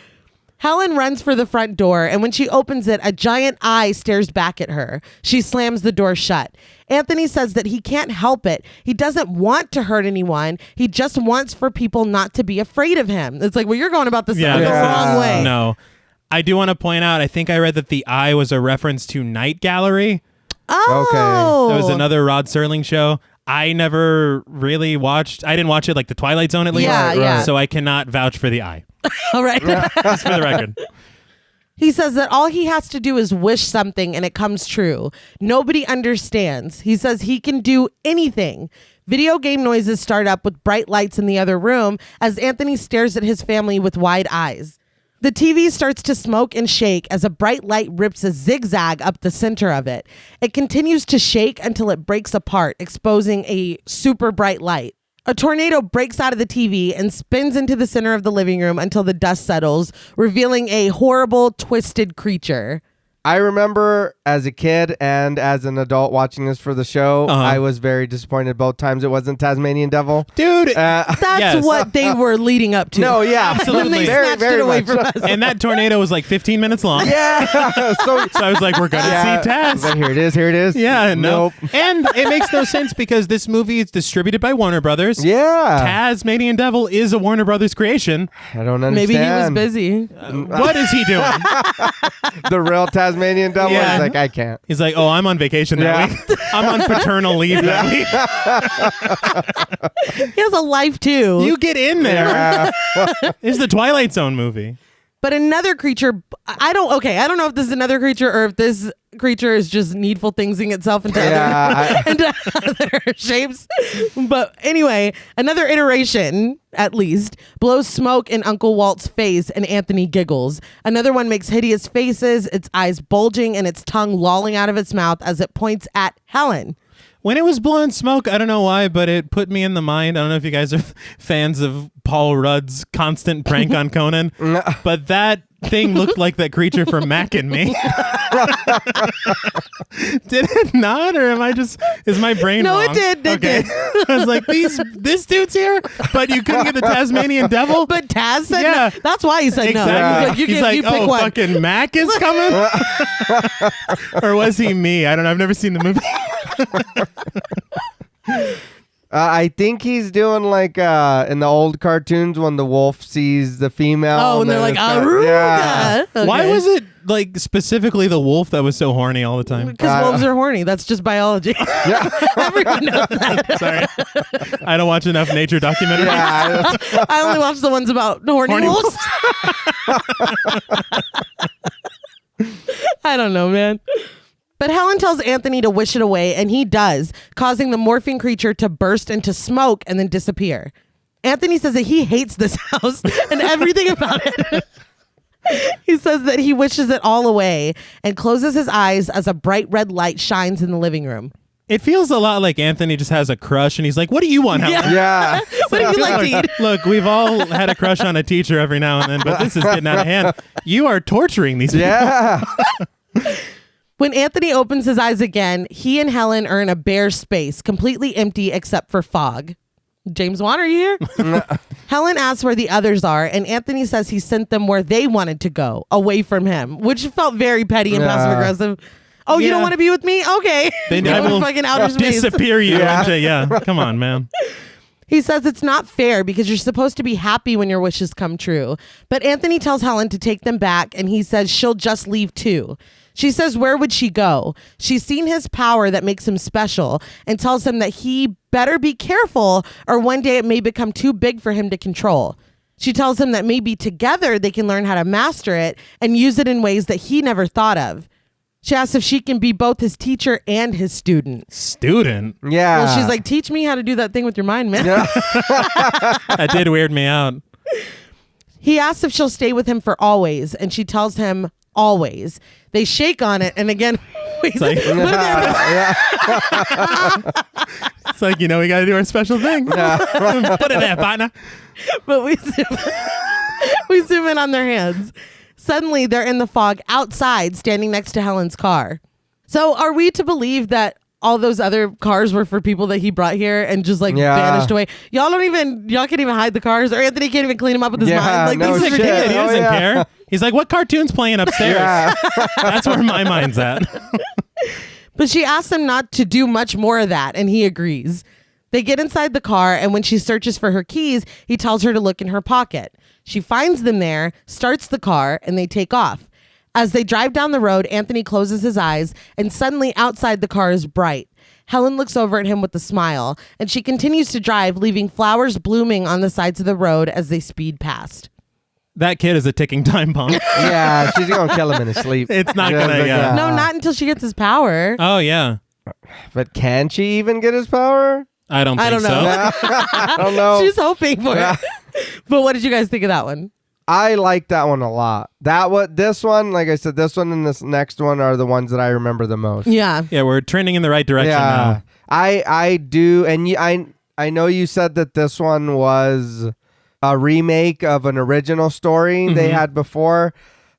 Helen runs for the front door, and when she opens it, a giant eye stares back at her. She slams the door shut. Anthony says that he can't help it. He doesn't want to hurt anyone. He just wants for people not to be afraid of him. It's like, well, you're going about this the wrong way. No. I do want to point out, I think I read that the eye was a reference to Night Gallery. Oh. That was another Rod Serling show. I never really watched. I didn't watch it like the Twilight Zone at least. Yeah, yeah. So I cannot vouch for the eye. All right. Just for the record. He says that all he has to do is wish something and it comes true. Nobody understands. He says he can do anything. Video game noises start up with bright lights in the other room as Anthony stares at his family with wide eyes. The TV starts to smoke and shake as a bright light rips a zigzag up the center of it. It continues to shake until it breaks apart, exposing a super bright light. A tornado breaks out of the TV and spins into the center of the living room until the dust settles, revealing a horrible, twisted creature. I remember as a kid and as an adult watching this for the show, I was very disappointed both times it wasn't Tasmanian Devil. Dude, That's what they were leading up to. No, yeah, When they absolutely. snatched it away from us. and that tornado was like 15 minutes long. Yeah. So I was like, we're going to see Taz. But here it is. Here it is. Yeah, no. Nope. And it makes no sense because this movie is distributed by Warner Brothers. Yeah. Tasmanian Devil is a Warner Brothers creation. I don't understand. Maybe he was busy. What is he doing? The real Tasmanian Devil Yeah. is like, I can't. He's like, oh, I'm on vacation that week. I'm on paternal leave that week. He has a life too. You get in there. Yeah. It's the Twilight Zone movie. But another creature, I don't know if this is another creature or if this creature is just needful thingsing itself into, into other shapes. But anyway, another iteration, at least, blows smoke in Uncle Walt's face and Anthony giggles. Another one makes hideous faces, its eyes bulging and its tongue lolling out of its mouth as it points at Helen. When it was blowing smoke, I don't know why, but it put me in the mind. I don't know if you guys are fans of Paul Rudd's constant prank on Conan, but that thing looked like that creature from Mac and Me. Did it not, or is my brain No, wrong? it did. It did. I was like, this dude's here, but you couldn't get the Tasmanian Devil? But Taz said Yeah. no. That's why he said no. Exactly. He's like, you pick oh, one. fucking Mac is coming? Or was he me? I don't know. I've never seen the movie. I think he's doing like in the old cartoons when the wolf sees the female. Oh, and they're like, Aruga. Yeah. Okay. Why was it like specifically the wolf that was so horny all the time? Because wolves are horny. That's just biology. Everyone knows that. Sorry. I don't watch enough nature documentaries. Yeah. I only watch the ones about horny wolves. I I don't know, man. But Helen tells Anthony to wish it away, and he does, causing the morphine creature to burst into smoke and then disappear. Anthony says that he hates this house and everything about it. He says that he wishes it all away and closes his eyes as a bright red light shines in the living room. It feels a lot like Anthony just has a crush and he's like, what do you want, Helen? Yeah. What do you like to eat? Look, we've all had a crush on a teacher every now and then, but this is getting out of hand. You are torturing these people. Yeah. When Anthony opens his eyes again, he and Helen are in a bare space, completely empty except for fog. James Wan, are you here? Helen asks where the others are, and Anthony says he sent them where they wanted to go, away from him, which felt very petty and passive aggressive. Oh, you don't want to be with me? Okay. Then Go I to will fucking outer space. disappear you. Yeah. Come on, man. He says it's not fair because you're supposed to be happy when your wishes come true. But Anthony tells Helen to take them back, and he says she'll just leave too. She says, where would she go? She's seen his power that makes him special and tells him that he better be careful or one day it may become too big for him to control. She tells him that maybe together they can learn how to master it and use it in ways that he never thought of. She asks if she can be both his teacher and his student. Student? Yeah. Well, she's like, teach me how to do that thing with your mind, man. Yeah. That did weird me out. He asks if she'll stay with him for always, and she tells him always. They shake on it, and again, It's like, it's like, we got to do our special thing. Put it there, partner. but we zoom in on their hands. Suddenly, they're in the fog outside, standing next to Helen's car. So are we to believe that all those other cars were for people that he brought here and just vanished away? Y'all can't even hide the cars, or Anthony can't even clean them up with his mind. Like, no this is shit. ridiculous. He doesn't care. He's like, what cartoon's playing upstairs? Yeah. That's where my mind's at. But she asks him not to do much more of that, and he agrees. They get inside the car, and when she searches for her keys, he tells her to look in her pocket. She finds them there, starts the car, and they take off. As they drive down the road, Anthony closes his eyes, and suddenly outside the car is bright. Helen looks over at him with a smile, and she continues to drive, leaving flowers blooming on the sides of the road as they speed past. That kid is a ticking time bomb. Yeah, she's going to kill him in his sleep. It's not going to, yeah. No, not until she gets his power. Oh, yeah. But can she even get his power? I don't think don't know. so. I don't know. She's hoping for it. But what did you guys think of that one? I like that one a lot. This one, like I said, this one and this next one are the ones that I remember the most. Yeah. Yeah, we're trending in the right direction now. I do, and I know you said that this one was a remake of an original story they had before.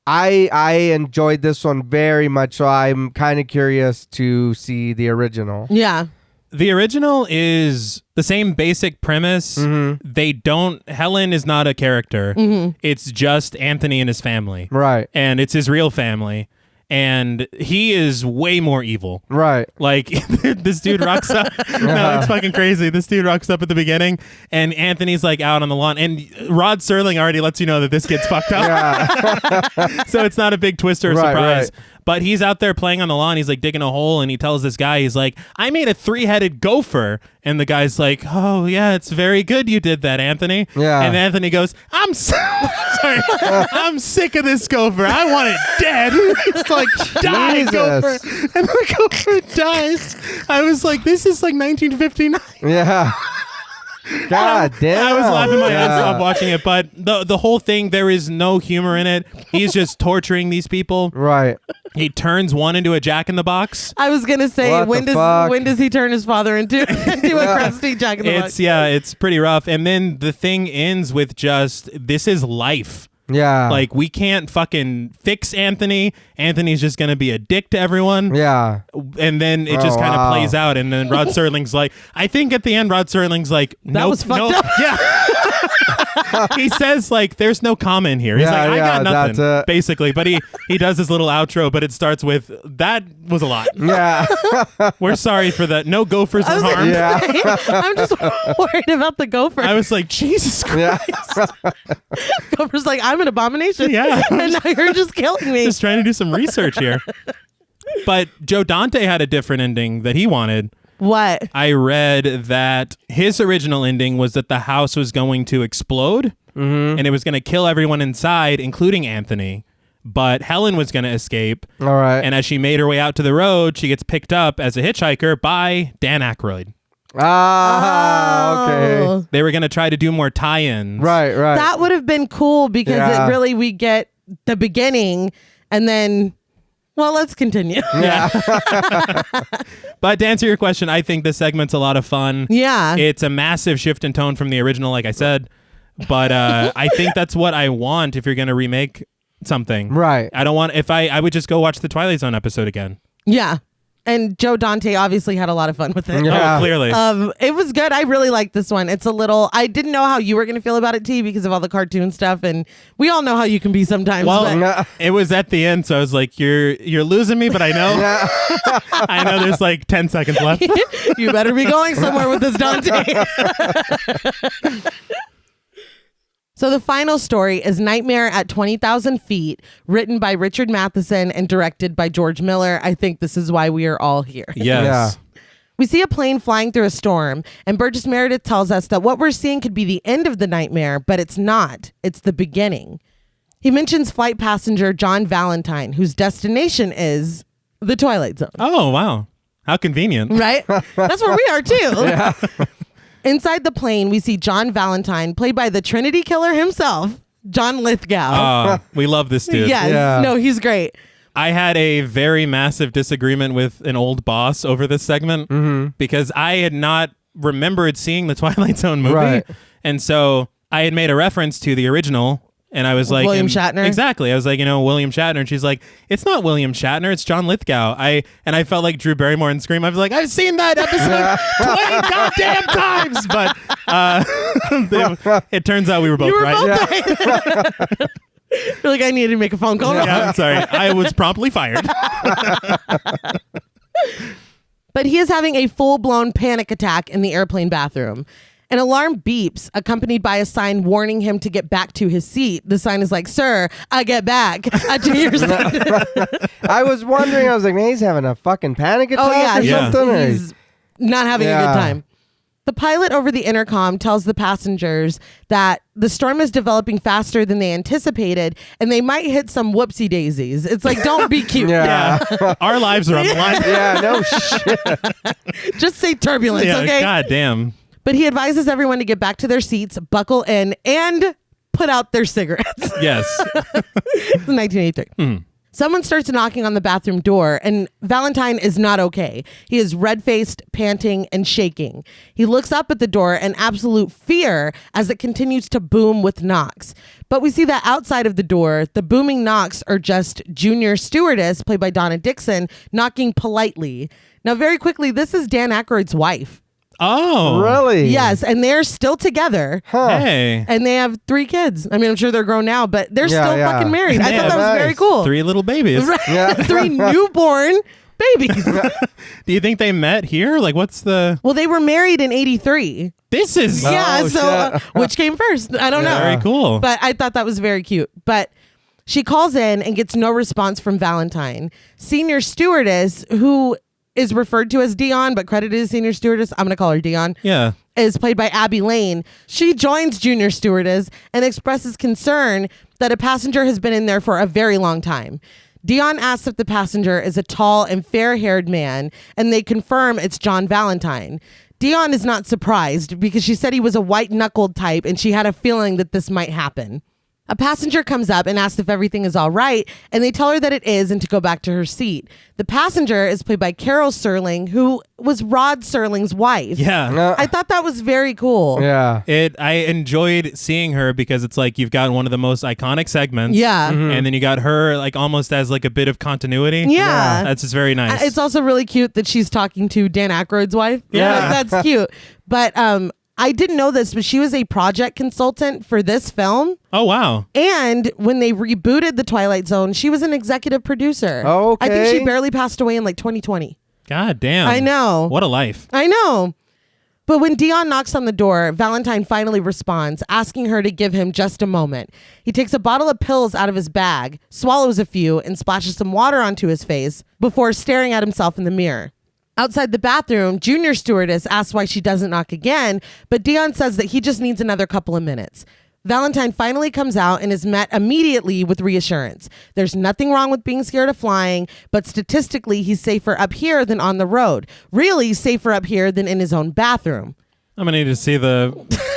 I enjoyed this one very much, so I'm kind of curious to see the original. Yeah. The original is the same basic premise. Helen is not a character. It's just Anthony and his family. Right. And it's his real family. And he is way more evil. Right. Like, this dude rocks up. No, it's fucking crazy. This dude rocks up at the beginning, and Anthony's like out on the lawn. And Rod Serling already lets you know that this kid's fucked up. Yeah. So it's not a big twist or a surprise. Right. But he's out there playing on the lawn. He's like digging a hole, and he tells this guy, he's like, I made a 3-headed gopher. And the guy's like, oh, yeah, it's very good you did that, Anthony. Yeah. And Anthony goes, I'm sick of this gopher. I want it dead. It's like, die, gopher. And the gopher dies. I was like, this is like 1959. Yeah. God damn. I was laughing my ass off watching it, but the whole thing, there is no humor in it. He's just torturing these people. Right. He turns one into a Jack-in-the-Box. I was gonna say, when does he turn his father into a crusty Jack-in-the-Box? It's pretty rough. And then the thing ends with just, this is life. Yeah. Like, we can't fucking fix Anthony. Anthony's just going to be a dick to everyone. Yeah. And then it just kind of plays out. And then Rod Serling's like, I think at the end, Rod Serling's like, that was fucked up. Yeah. He says, like, there's no comment here. He's like, I got nothing, basically. But he does his little outro, but it starts with, that was a lot. Yeah. We're sorry for that. No gophers were harmed. Yeah. I'm just worried about the gopher. I was like, Jesus Christ. Yeah. Gopher's like, I'm an abomination. Yeah. And now you're just killing me. Just trying to do some research here. But Joe Dante had a different ending that he wanted. What? I read that his original ending was that the house was going to explode and it was going to kill everyone inside, including Anthony. but Helen was going to escape. All right. And as she made her way out to the road, she gets picked up as a hitchhiker by Dan Aykroyd. Okay. Oh. They were going to try to do more tie-ins. Right. That would have been cool because Yeah. it really, we get the beginning and then, well, let's continue. Yeah. But to answer your question, I think this segment's a lot of fun. Yeah. It's a massive shift in tone from the original, like I said. But I think that's what I want if you're going to remake something. Right. I don't want, if I would just go watch the Twilight Zone episode again. Yeah. And Joe Dante obviously had a lot of fun with it. Yeah. Oh, clearly. It was good. I really liked this one. It's a little, I didn't know how you were going to feel about it, T, because of all the cartoon stuff. And we all know how you can be sometimes. Well, but it was at the end, so I was like, you're losing me, but I know. I know there's like 10 seconds left. you better be going somewhere with this, Dante. So the final story is Nightmare at 20,000 Feet, written by Richard Matheson and directed by George Miller. I think this is why we are all here. Yes. We see a plane flying through a storm, and Burgess Meredith tells us that what we're seeing could be the end of the nightmare, but it's not. It's the beginning. He mentions flight passenger John Valentine, whose destination is the Twilight Zone. Oh, wow. How convenient. Right? That's where we are, too. Inside the plane, we see John Valentine, played by the Trinity Killer himself, John Lithgow. We love this dude. Yes. Yeah. No, he's great. I had a very massive disagreement with an old boss over this segment because I had not remembered seeing the Twilight Zone movie. Right. And so I had made a reference to the original. And I was like, William Shatner? Exactly. I was like, William Shatner. And she's like, it's not William Shatner. It's John Lithgow. And I felt like Drew Barrymore in Scream. I was like, I've seen that episode 20 goddamn times. But it turns out we were both You were right. both right. You're like, I needed to make a phone call. Yeah, I'm sorry. I was promptly fired. But he is having a full-blown panic attack in the airplane bathroom. An alarm beeps, accompanied by a sign warning him to get back to his seat. The sign is like, "Sir, I get back to your seat." I was wondering. I was like, man, he's having a fucking panic attack Oh yeah, or Yeah. something. or- he's not having a Yeah. good time. The pilot over the intercom tells the passengers that the storm is developing faster than they anticipated, and they might hit some whoopsie daisies. It's like, don't be cute. Yeah. Yeah. Our lives are on the line. Yeah. No shit. Just say turbulence, Yeah, okay? God damn. But he advises everyone to get back to their seats, buckle in, and put out their cigarettes. Yes. It's 1983. Someone starts knocking on the bathroom door, and Valentine is not okay. He is red-faced, panting, and shaking. He looks up at the door in absolute fear as it continues to boom with knocks. But we see that outside of the door, the booming knocks are just Junior Stewardess, played by Donna Dixon, knocking politely. Now, very quickly, this is Dan Aykroyd's wife. Oh. Really? Yes, and they're still together. Huh. Hey. And they have 3 kids. I mean, I'm sure they're grown now, but they're Yeah, still yeah. fucking married. I Yeah, thought that was nice. very cool. 3 little babies. Right. Yeah. 3 newborn babies. Do you think they met here? Like, what's the... Well, they were married in 83. This is Yeah, so shit. which came first? I don't know. very cool. But I thought that was very cute. But she calls in and gets no response from Valentine. Senior Stewardess, who is referred to as Dion, but credited as Senior Stewardess, I'm going to call her Dion, Yeah. is played by Abby Lane. She joins Junior Stewardess and expresses concern that a passenger has been in there for a very long time. Dion asks if the passenger is a tall and fair-haired man, and they confirm it's John Valentine. Dion is not surprised because she said he was a white-knuckled type, and she had a feeling that this might happen. A passenger comes up and asks if everything is all right, and they tell her that it is and to go back to her seat. The passenger is played by Carol Serling, who was Rod Serling's wife. Yeah. I thought that was very cool. Yeah. I enjoyed seeing her because it's like you've got one of the most iconic segments. Yeah. And then you got her like almost as like a bit of continuity. Yeah. That's just very nice. It's also really cute that she's talking to Dan Aykroyd's wife. Yeah. Like, that's cute. But I didn't know this, but she was a project consultant for this film. Oh, wow. And when they rebooted The Twilight Zone, she was an executive producer. Oh, I think okay. she barely passed away in like 2020. God damn. I know. What a life. I know. But when Dion knocks on the door, Valentine finally responds, asking her to give him just a moment. He takes a bottle of pills out of his bag, swallows a few, and splashes some water onto his face before staring at himself in the mirror. Outside the bathroom, Junior Stewardess asks why she doesn't knock again, but Dion says that he just needs another couple of minutes. Valentine finally comes out and is met immediately with reassurance. There's nothing wrong with being scared of flying, but statistically, he's safer up here than on the road. Really safer up here than in his own bathroom. I'm going to need to see the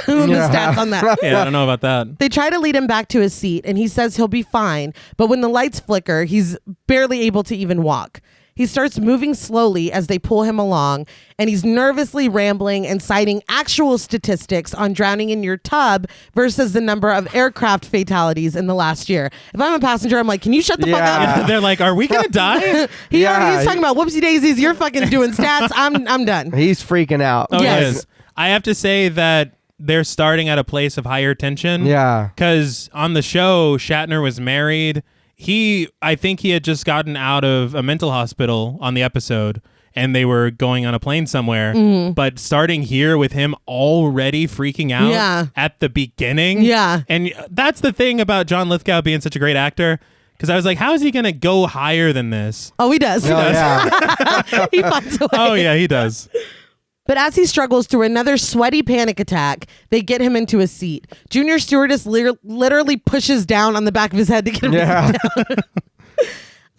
stats on that. Yeah, I don't know about that. They try to lead him back to his seat, and he says he'll be fine, but when the lights flicker, he's barely able to even walk. He starts moving slowly as they pull him along, and he's nervously rambling and citing actual statistics on drowning in your tub versus the number of aircraft fatalities in the last year. If I'm a passenger, I'm like, can you shut the fuck up? Yeah, they're like, are we going to die? He's talking about whoopsie daisies. You're fucking doing stats. I'm done. He's freaking out. Oh, Yes. yes. I have to say that they're starting at a place of higher tension. Yeah. Because on the show, Shatner was married. I think he had just gotten out of a mental hospital on the episode, and they were going on a plane somewhere. Mm-hmm. But starting here with him already freaking out at the beginning. Yeah. And that's the thing about John Lithgow being such a great actor. Because I was like, how is he going to go higher than this? Oh, he does. Yeah. He finds a way. Oh, yeah, he does. But as he struggles through another sweaty panic attack, they get him into a seat. Junior stewardess literally pushes down on the back of his head to get him to sit down.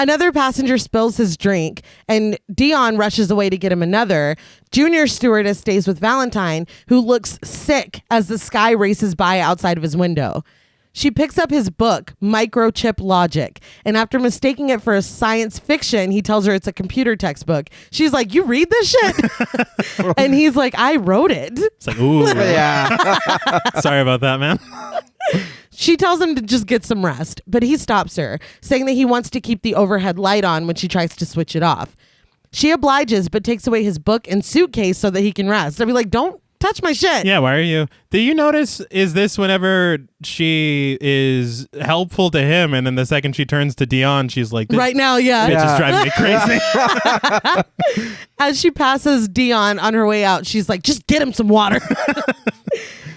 Another passenger spills his drink, and Dion rushes away to get him another. Junior stewardess stays with Valentine, who looks sick as the sky races by outside of his window. She picks up his book, Microchip Logic, and after mistaking it for a science fiction, he tells her it's a computer textbook. She's like, you read this shit? And he's like, I wrote it. It's like, ooh. Yeah. Sorry about that, man. She tells him to just get some rest, but he stops her, saying that he wants to keep the overhead light on when she tries to switch it off. She obliges, but takes away his book and suitcase so that he can rest. I'd be like, don't touch my shit. Yeah, why are you? Do you notice, is this whenever she is helpful to him, and then the second she turns to Dion, she's like, this Right now, yeah. bitch is driving me crazy. As she passes Dion on her way out, she's like, just get him some water.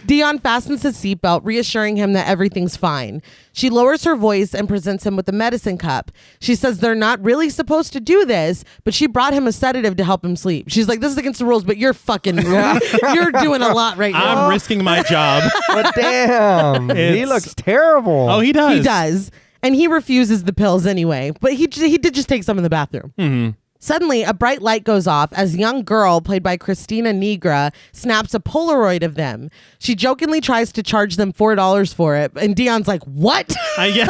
Dion fastens his seatbelt, reassuring him that everything's fine. She lowers her voice and presents him with a medicine cup. She says they're not really supposed to do this, but she brought him a sedative to help him sleep. She's like, this is against the rules, but you're fucking, you're doing a lot right now. I'm risking my job. But damn, he It's- looks terrible. Oh, he does. He does. And he refuses the pills anyway, but he did just take some in the bathroom. Mm-hmm. Suddenly, a bright light goes off as a young girl, played by Christina Nigra, snaps a Polaroid of them. She jokingly tries to charge them $4 for it, and Dion's like, what? Yeah.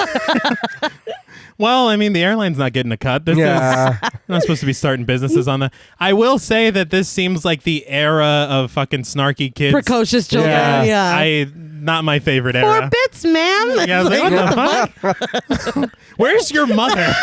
Well, I mean, the airline's not getting a cut. This is not supposed to be starting businesses on the. I will say that this seems like the era of fucking snarky kids. Precocious children, yeah. Not my favorite 4 era. bits, ma'am. Yeah, I was like, what the fuck? Where's your mother?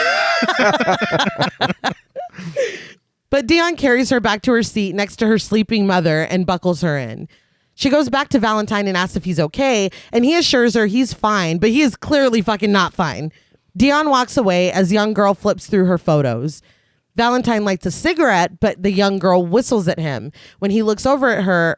But Dion carries her back to her seat next to her sleeping mother and buckles her in. She goes back to Valentine and asks if he's okay, and he assures her he's fine, but he is clearly fucking not fine. Dion walks away as young girl flips through her photos. Valentine lights a cigarette, but the young girl whistles at him. When he looks over at her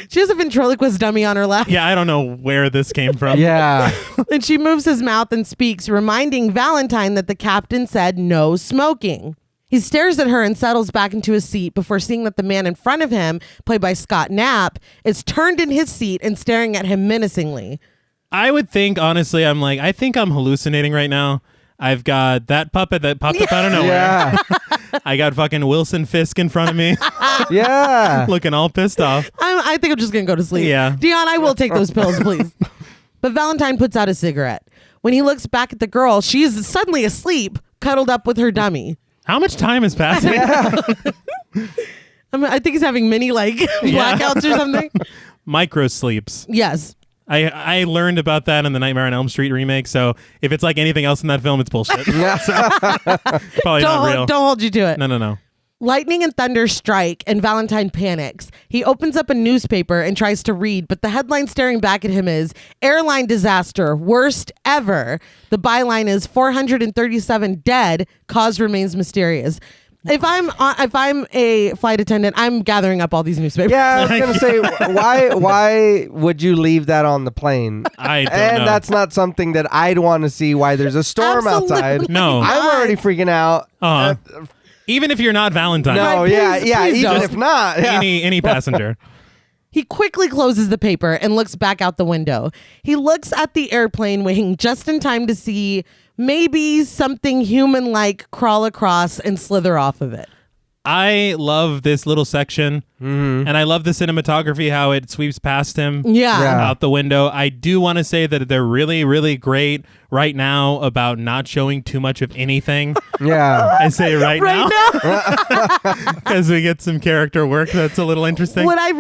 she has a ventriloquist dummy on her lap. Yeah, I don't know where this came from. Yeah. And she moves his mouth and speaks, reminding Valentine that the captain said no smoking. He stares at her and settles back into his seat before seeing that the man in front of him, played by Scott Knapp, is turned in his seat and staring at him menacingly. I would think, honestly, I think I'm hallucinating right now. I've got that puppet that popped up out of nowhere. Yeah. I got fucking Wilson Fisk in front of me, Yeah. looking all pissed off. I think I'm just going to go to sleep. Yeah. Dion, I will take those pills, please. But Valentine puts out a cigarette. When he looks back at the girl, she is suddenly asleep, cuddled up with her dummy. How much time is passing? I think he's having mini blackouts or something. Micro sleeps. Yes. I learned about that in the Nightmare on Elm Street remake, so if it's like anything else in that film, it's bullshit. Probably not real. Don't hold you to it. No. Lightning and thunder strike, and Valentine panics. He opens up a newspaper and tries to read, but the headline staring back at him is Airline Disaster, Worst Ever. The byline is 437 dead, cause remains mysterious. If I'm a flight attendant, I'm gathering up all these newspapers. Yeah, I was gonna say, why would you leave that on the plane? I don't And know. that's not something that I'd want to see. Why there's a storm Absolutely outside? No. I'm already freaking out. Even if you're not Valentine. No, Right, yeah, please yeah. don't. Even if not, yeah. Any passenger. He quickly closes the paper and looks back out the window. He looks at the airplane wing just in time to see maybe something human-like crawl across and slither off of it. I love this little section, and I love the cinematography, how it sweeps past him out the window. I do want to say that they're really, really great right now about not showing too much of anything. Yeah. I say right now. Because we get some character work that's a little interesting. What I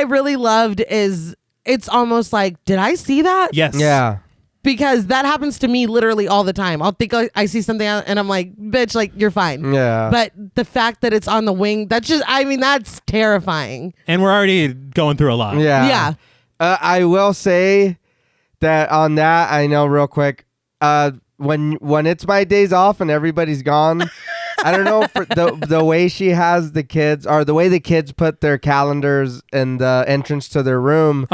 really loved is it's almost like, did I see that? Yes. Yeah. Because that happens to me literally all the time. I'll think I see something and I'm like, bitch, like, you're fine. Yeah. But the fact that it's on the wing, that's terrifying. And we're already going through a lot. Yeah. Yeah. I will say that on that, I know real quick, when it's my days off and everybody's gone, I don't know for the way she has the kids, or the way the kids put their calendars in the entrance to their room.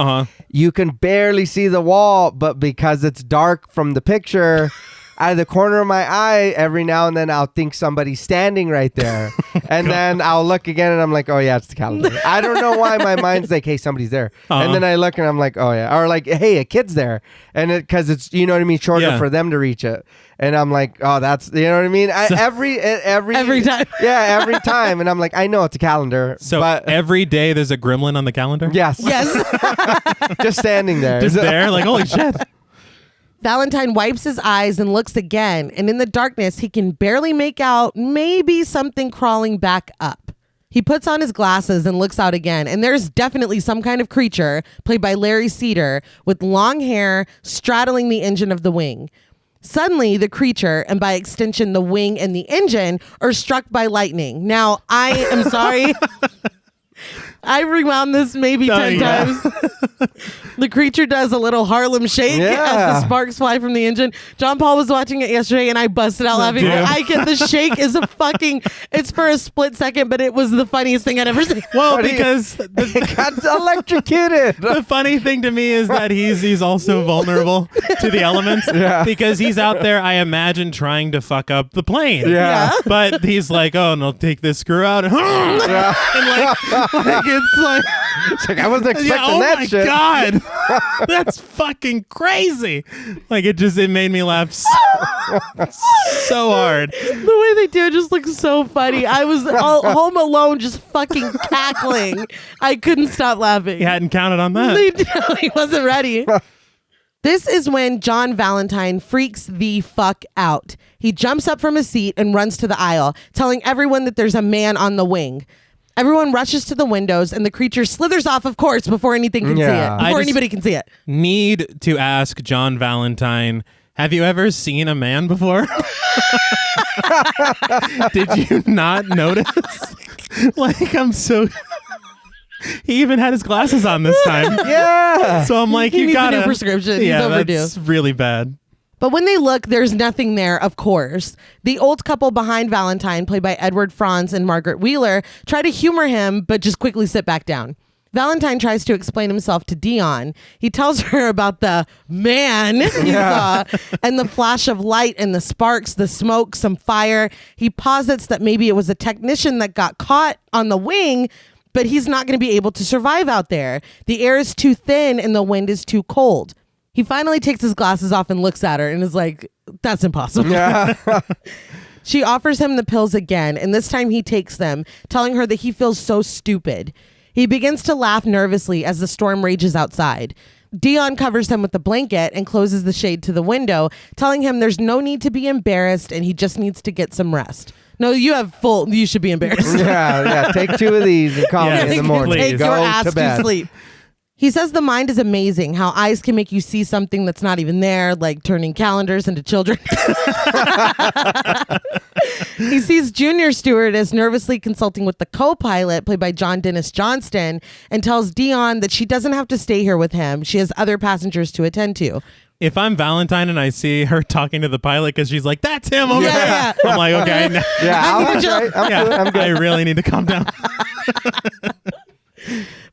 You can barely see the wall, but because it's dark from the picture, out of the corner of my eye, every now and then I'll think somebody's standing right there. And then I'll look again and I'm like, oh yeah, it's the calendar. I don't know why my mind's like, hey, somebody's there. And then I look and I'm like, oh yeah. Or like, hey, a kid's there. And because it's, you know what I mean, shorter for them to reach it. And I'm like, oh, that's, you know what I mean? Every time. Yeah, every time. And I'm like, I know it's a calendar. So but every day there's a gremlin on the calendar? Yes. Yes. Just standing there. Just there? Like, holy shit. Valentine wipes his eyes and looks again, and in the darkness, he can barely make out maybe something crawling back up. He puts on his glasses and looks out again, and there's definitely some kind of creature, played by Larry Cedar, with long hair straddling the engine of the wing. Suddenly, the creature, and by extension, the wing and the engine, are struck by lightning. Now, I am sorry. I rewound this maybe 10 times. The creature does a little Harlem shake as the sparks fly from the engine. John Paul was watching it yesterday and I busted out laughing. I get the shake is it's for a split second, but it was the funniest thing I'd ever seen. Well, because it got electrocuted. The funny thing to me is that he's also vulnerable to the elements because he's out there, I imagine, trying to fuck up the plane. Yeah. But he's like, oh, and I'll take this screw out and, It's like I wasn't expecting that shit. Oh my God. That's fucking crazy. Like it made me laugh so hard. The way they do it just looks so funny. I was home alone just fucking cackling. I couldn't stop laughing. You hadn't counted on that. He wasn't ready. This is when John Valentine freaks the fuck out. He jumps up from his seat and runs to the aisle, telling everyone that there's a man on the wing. Everyone rushes to the windows, and the creature slithers off, of course, before anything can see it. Before anybody can see it. Need to ask John Valentine, have you ever seen a man before? Did you not notice? He even had his glasses on this time. Yeah. So I'm like, he you needs gotta. a new prescription. Yeah, he's overdue. that's really bad. But when they look, there's nothing there, of course. The old couple behind Valentine, played by Edward Franz and Margaret Wheeler, try to humor him, but just quickly sit back down. Valentine tries to explain himself to Dion. He tells her about the man he saw and the flash of light and the sparks, the smoke, some fire. He posits that maybe it was a technician that got caught on the wing, but he's not going to be able to survive out there. The air is too thin and the wind is too cold. He finally takes his glasses off and looks at her and is like, that's impossible. Yeah. She offers him the pills again, and this time he takes them, telling her that he feels so stupid. He begins to laugh nervously as the storm rages outside. Dion covers him with a blanket and closes the shade to the window, telling him there's no need to be embarrassed and he just needs to get some rest. No, you should be embarrassed. Yeah. Take 2 of these and call me in the morning. Take Go your ass to bed. sleep. He says the mind is amazing, how eyes can make you see something that's not even there, like turning calendars into children. He sees Junior Stewardess nervously consulting with the co-pilot, played by John Dennis Johnston, and tells Dion that she doesn't have to stay here with him. She has other passengers to attend to. If I'm Valentine and I see her talking to the pilot because she's like, that's him over there. Yeah. I'm like, okay. I'm good. I really need to calm down.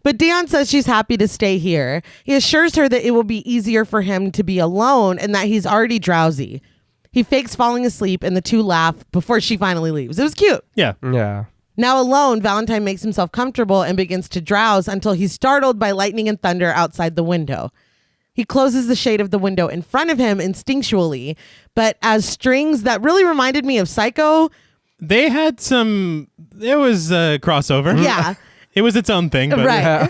But Dion says she's happy to stay here. He assures her that it will be easier for him to be alone and that he's already drowsy. He fakes falling asleep and the two laugh before she finally leaves. It was cute. Yeah. Yeah. Now alone, Valentine makes himself comfortable and begins to drowse until he's startled by lightning and thunder outside the window. He closes the shade of the window in front of him instinctually, but as strings that really reminded me of Psycho. They had there was a crossover. Yeah. It was its own thing. But Right. Yeah.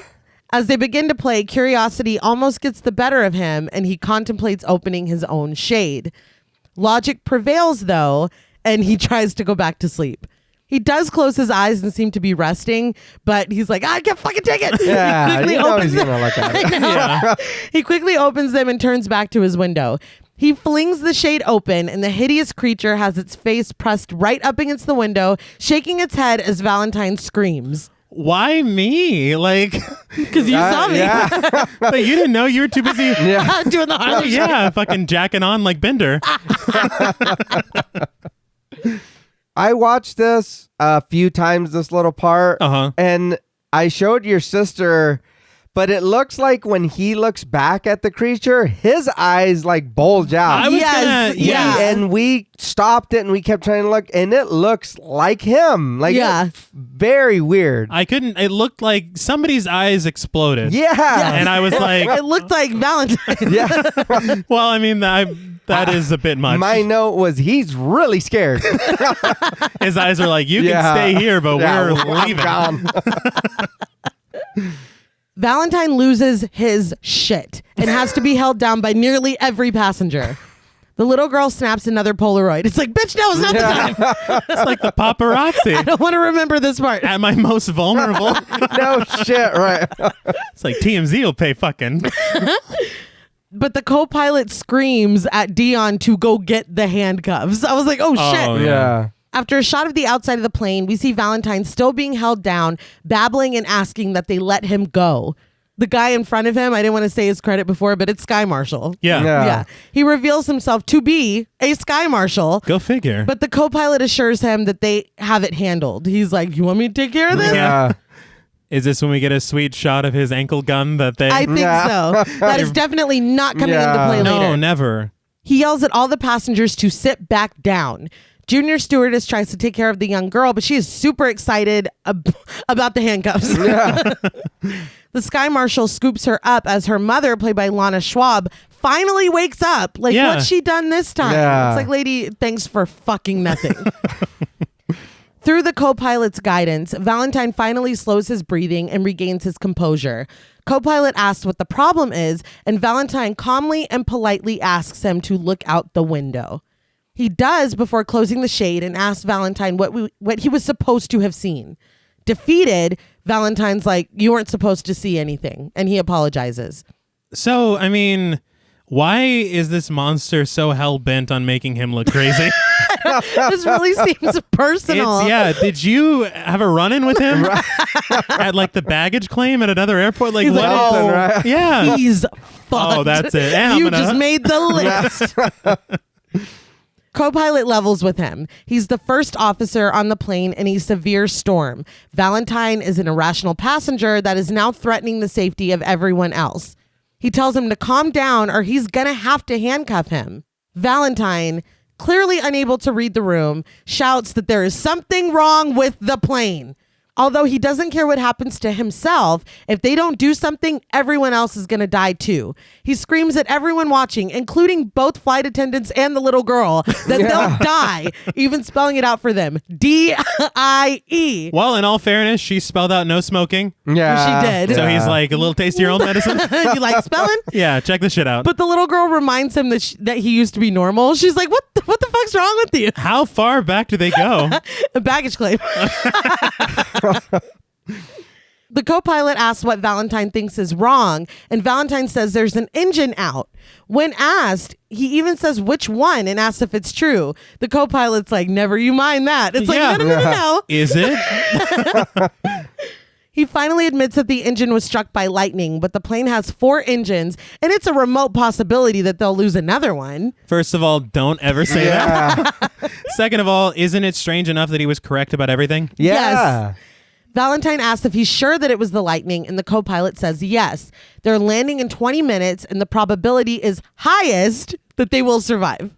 As they begin to play, curiosity almost gets the better of him and he contemplates opening his own shade. Logic prevails though, and he tries to go back to sleep. He does close his eyes and seem to be resting, but he's like, I can't fucking take it. Yeah, He you know he's gonna look at it. I know. He quickly opens them and turns back to his window. He flings the shade open and the hideous creature has its face pressed right up against the window, shaking its head as Valentine screams. Why me? Like, Because you saw me. Yeah. but you didn't know, you were too busy. Yeah. doing the Harlem Shake. Yeah, fucking jacking on like Bender. I watched this a few times, this little part, and I showed your sister, but it looks like when he looks back at the creature, his eyes like bulge out. I was Yes, gonna, yeah. And we stopped it and we kept trying to look, and it looks like him. Like, Yeah. very weird. it looked like somebody's eyes exploded. Yeah. And I was like, It looked like Valentine. Yeah. well, I mean, that is a bit much. My note was, he's really scared. His eyes are like, you Yeah. can stay here, but Yeah, we're I'm leaving. gone. Valentine loses his shit and has to be held down by nearly every passenger. The little girl snaps another Polaroid. It's like, bitch, no, it's not the time. It's like the paparazzi. I don't want to remember this part. At my most vulnerable. No shit, right. It's like TMZ will pay fucking. But the co-pilot screams at Dion to go get the handcuffs. I was like, oh, shit. Oh, Yeah. After a shot of the outside of the plane, we see Valentine still being held down, babbling and asking that they let him go. The guy in front of him, I didn't want to say his credit before, but it's Sky Marshal. Yeah. Yeah. He reveals himself to be a Sky Marshal. Go figure. But the co-pilot assures him that they have it handled. He's like, you want me to take care of this? Yeah. Is this when we get a sweet shot of his ankle gun that they... I think Yeah. so. That is definitely not coming into Yeah. play no, later. never. He yells at all the passengers to sit back down. Junior stewardess tries to take care of the young girl, but she is super excited about the handcuffs. Yeah. The Sky Marshal scoops her up as her mother, played by Lana Schwab, finally wakes up. Like, Yeah. what's she done this time? Yeah. It's like, lady, thanks for fucking nothing. Through the co-pilot's guidance, Valentine finally slows his breathing and regains his composure. Co-pilot asks what the problem is, and Valentine calmly and politely asks him to look out the window. He does before closing the shade and asks Valentine what he was supposed to have seen. Defeated, Valentine's like, you weren't supposed to see anything, and he apologizes. So, I mean, why is this monster so hell-bent on making him look crazy? This really seems personal. Did you have a run-in with him at like the baggage claim at another airport? Like, He's what? like, Something, oh, right? Yeah. he's fucked. Oh, that's it. And I'm You gonna- just made the list. Co-pilot levels with him. He's the first officer on the plane in a severe storm. Valentine is an irrational passenger that is now threatening the safety of everyone else. He tells him to calm down or he's gonna have to handcuff him. Valentine, clearly unable to read the room, shouts that there is something wrong with the plane. Although he doesn't care what happens to himself, if they don't do something, everyone else is going to die too. He screams at everyone watching, including both flight attendants and the little girl, that they'll die, even spelling it out for them. D-I-E. Well, in all fairness, she spelled out no smoking. Yeah. She did. So he's like, a little taste of your own medicine? You like spelling? Yeah, check this shit out. But the little girl reminds him that he used to be normal. She's like, what the fuck's wrong with you? How far back do they go? A baggage claim. The co-pilot asks what Valentine thinks is wrong, and Valentine says there's an engine out. When asked, he even says which one and asks if it's true. The co-pilot's like, never you mind that. It's like, Yeah. no. Is it? He finally admits that the engine was struck by lightning, but the plane has 4 engines, and it's a remote possibility that they'll lose another one. First of all, don't ever say that. Second of all, isn't it strange enough that he was correct about everything? Yeah. Yes. Valentine asks if he's sure that it was the lightning, and the co-pilot says yes. They're landing in 20 minutes, and the probability is highest that they will survive.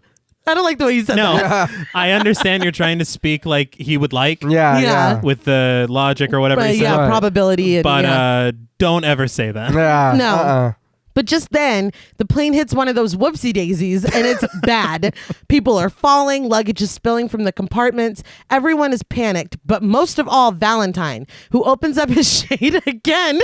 I don't like the way you said that. No, I understand you're trying to speak like he would like. Yeah. With the logic or whatever But he said. yeah, Right. probability. And, But don't ever say that. Yeah. No. But just then, the plane hits one of those whoopsie daisies and it's bad. People are falling, luggage is spilling from the compartments. Everyone is panicked, but most of all, Valentine, who opens up his shade again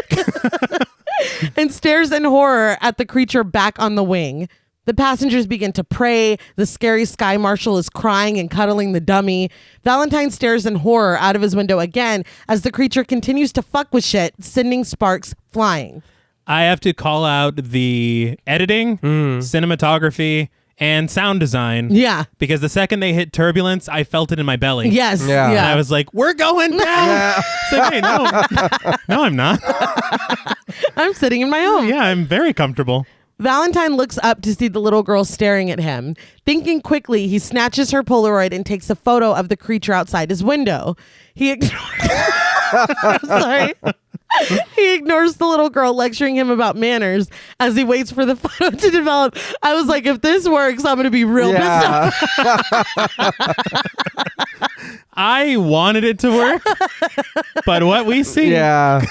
and stares in horror at the creature back on the wing. The passengers begin to pray. The scary sky marshal is crying and cuddling the dummy. Valentine stares in horror out of his window again as the creature continues to fuck with shit, sending sparks flying. I have to call out the editing, cinematography, and sound design. Yeah. Because the second they hit turbulence, I felt it in my belly. Yes. Yeah. And Yeah. I was like, we're going down. Yeah. It's like, hey, no, I'm not. I'm sitting in my own. Yeah, I'm very comfortable. Valentine looks up to see the little girl staring at him. Thinking quickly, he snatches her Polaroid and takes a photo of the creature outside his window. He ignores Sorry. He ignores the little girl lecturing him about manners as he waits for the photo to develop. I was like, if this works, I'm going to be real pissed off. I wanted it to work, but what we see. Yeah.